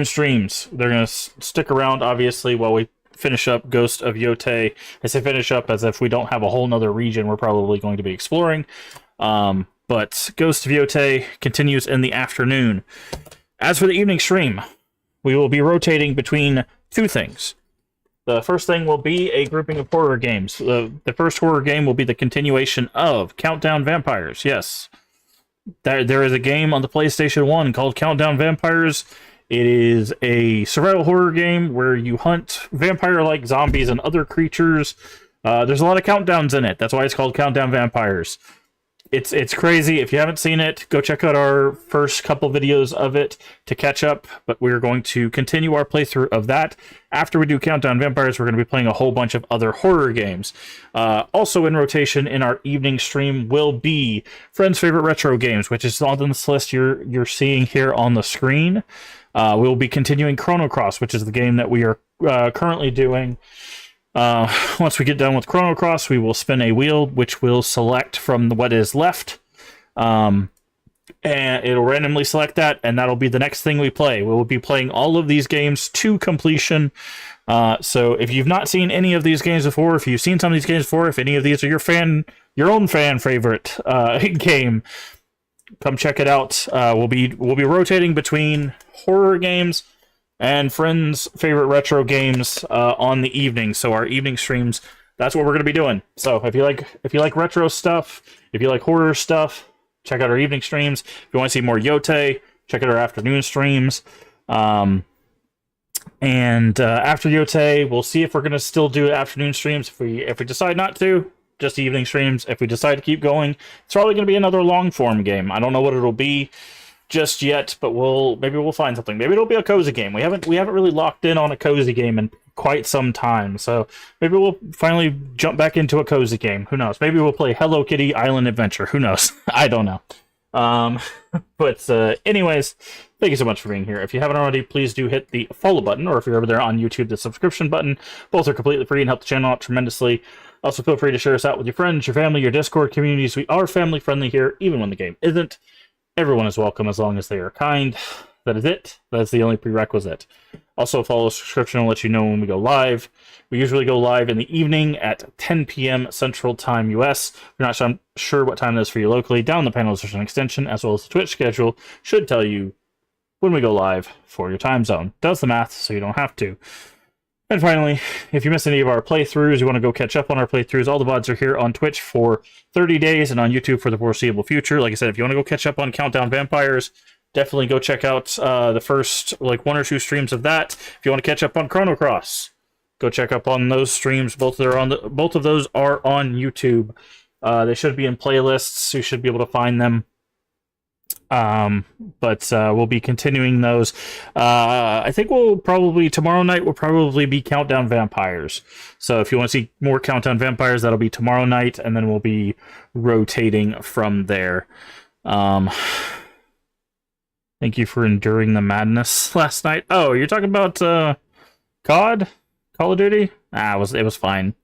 Speaker 1: streams, they're going to stick around, obviously, while we finish up Ghost of Yotei. I say finish up as if we don't have a whole nother region we're probably going to be exploring. But Ghost of Yotei continues in the afternoon. As for the evening stream, we will be rotating between two things. The first thing will be a grouping of horror games. The first horror game will be the continuation of Countdown Vampires. Yes, there is a game on the PlayStation 1 called Countdown Vampires. It is a survival horror game where you hunt vampire-like zombies and other creatures. There's a lot of countdowns in it. That's why it's called Countdown Vampires. It's crazy. If you haven't seen it, go check out our first couple videos of it to catch up. But we're going to continue our playthrough of that. After we do Countdown Vampires, we're going to be playing a whole bunch of other horror games. Also in rotation in our evening stream will be Friends' Favorite Retro Games, which is on this list you're seeing here on the screen. We'll be continuing Chrono Cross, which is the game that we are currently doing. Once we get done with Chrono Cross, we will spin a wheel, which will select from what is left. And it'll randomly select that, and that'll be the next thing we play. We will be playing all of these games to completion. So if you've not seen any of these games before, if you've seen some of these games before, if any of these are your own fan favorite game, come check it out. We'll be rotating between horror games and Friends' Favorite Retro Games on the evening. So our evening streams, that's what we're going to be doing. So if you like retro stuff, if you like horror stuff, check out our evening streams. If you want to see more Yotei, check out our afternoon streams. And after Yotei, we'll see if we're going to still do afternoon streams. If we decide not to, just evening streams. If we decide to keep going, it's probably going to be another long form game. I don't know what it'll be just yet, but maybe we'll find something. Maybe it'll be a cozy game. We haven't really locked in on a cozy game in quite some time, so maybe we'll finally jump back into a cozy game. Who knows? Maybe we'll play Hello Kitty Island Adventure. Who knows? I don't know. But anyways, thank you so much for being here. If you haven't already, please do hit the follow button, or if you're over there on YouTube, the subscription button. Both are completely free and help the channel out tremendously. Also, feel free to share us out with your friends, your family, your Discord communities. We are family friendly here, even when the game isn't. Everyone is welcome as long as they are kind. That is it. That's the only prerequisite. Also, follow the subscription will let you know when we go live. We usually go live in the evening at 10 p.m. Central Time US. If you're not sure what time it is for you locally, down the panel there's an extension, as well as the Twitch schedule. Should tell you when we go live for your time zone. Does the math so you don't have to. And finally, if you miss any of our playthroughs, you want to go catch up on our playthroughs, all the VODs are here on Twitch for 30 days and on YouTube for the foreseeable future. Like I said, if you want to go catch up on Countdown Vampires, definitely go check out the first 1 or 2 streams of that. If you want to catch up on Chrono Cross, go check up on those streams. Both of those are on YouTube. They should be in playlists, so you should be able to find them. But we'll be continuing those. I think tomorrow night will probably be Countdown Vampires. So if you want to see more Countdown Vampires, that'll be tomorrow night, and then we'll be rotating from there. Thank you for enduring the madness last night. Oh, you're talking about COD? Call of Duty? It was fine.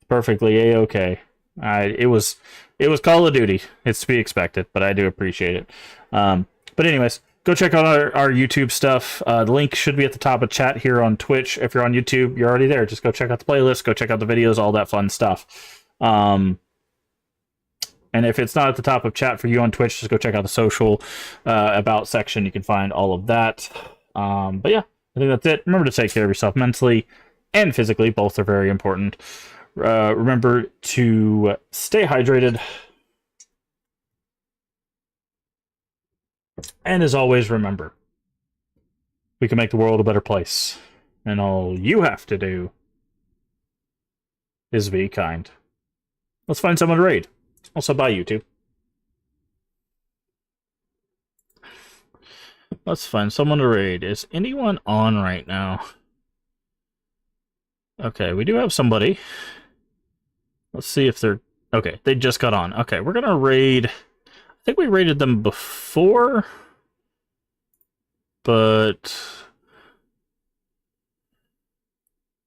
Speaker 1: Perfectly A-okay. It was Call of Duty. It's to be expected, but I do appreciate it. But anyways, go check out our YouTube stuff. The link should be at the top of chat here on Twitch. If you're on YouTube, you're already there. Just go check out the playlist, go check out the videos, all that fun stuff. And if it's not at the top of chat for you on Twitch, just go check out the social about section. You can find all of that. But yeah, I think that's it. Remember to take care of yourself mentally and physically. Both are very important. Remember to stay hydrated. And as always, remember, we can make the world a better place. And all you have to do is be kind. Let's find someone to raid. Also, bye, YouTube. Let's find someone to raid. Is anyone on right now? Okay, we do have somebody. Let's see if they're... Okay, they just got on. Okay, we're gonna raid... I think we raided them before, but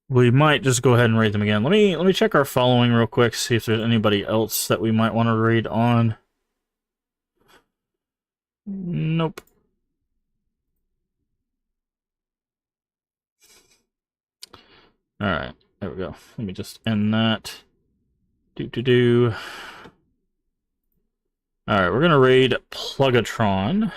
Speaker 1: we might just go ahead and raid them again. Let me check our following real quick, see if there's anybody else that we might want to raid on. Nope. Alright, there we go. Let me just end that. Alright, we're gonna raid Plugatron.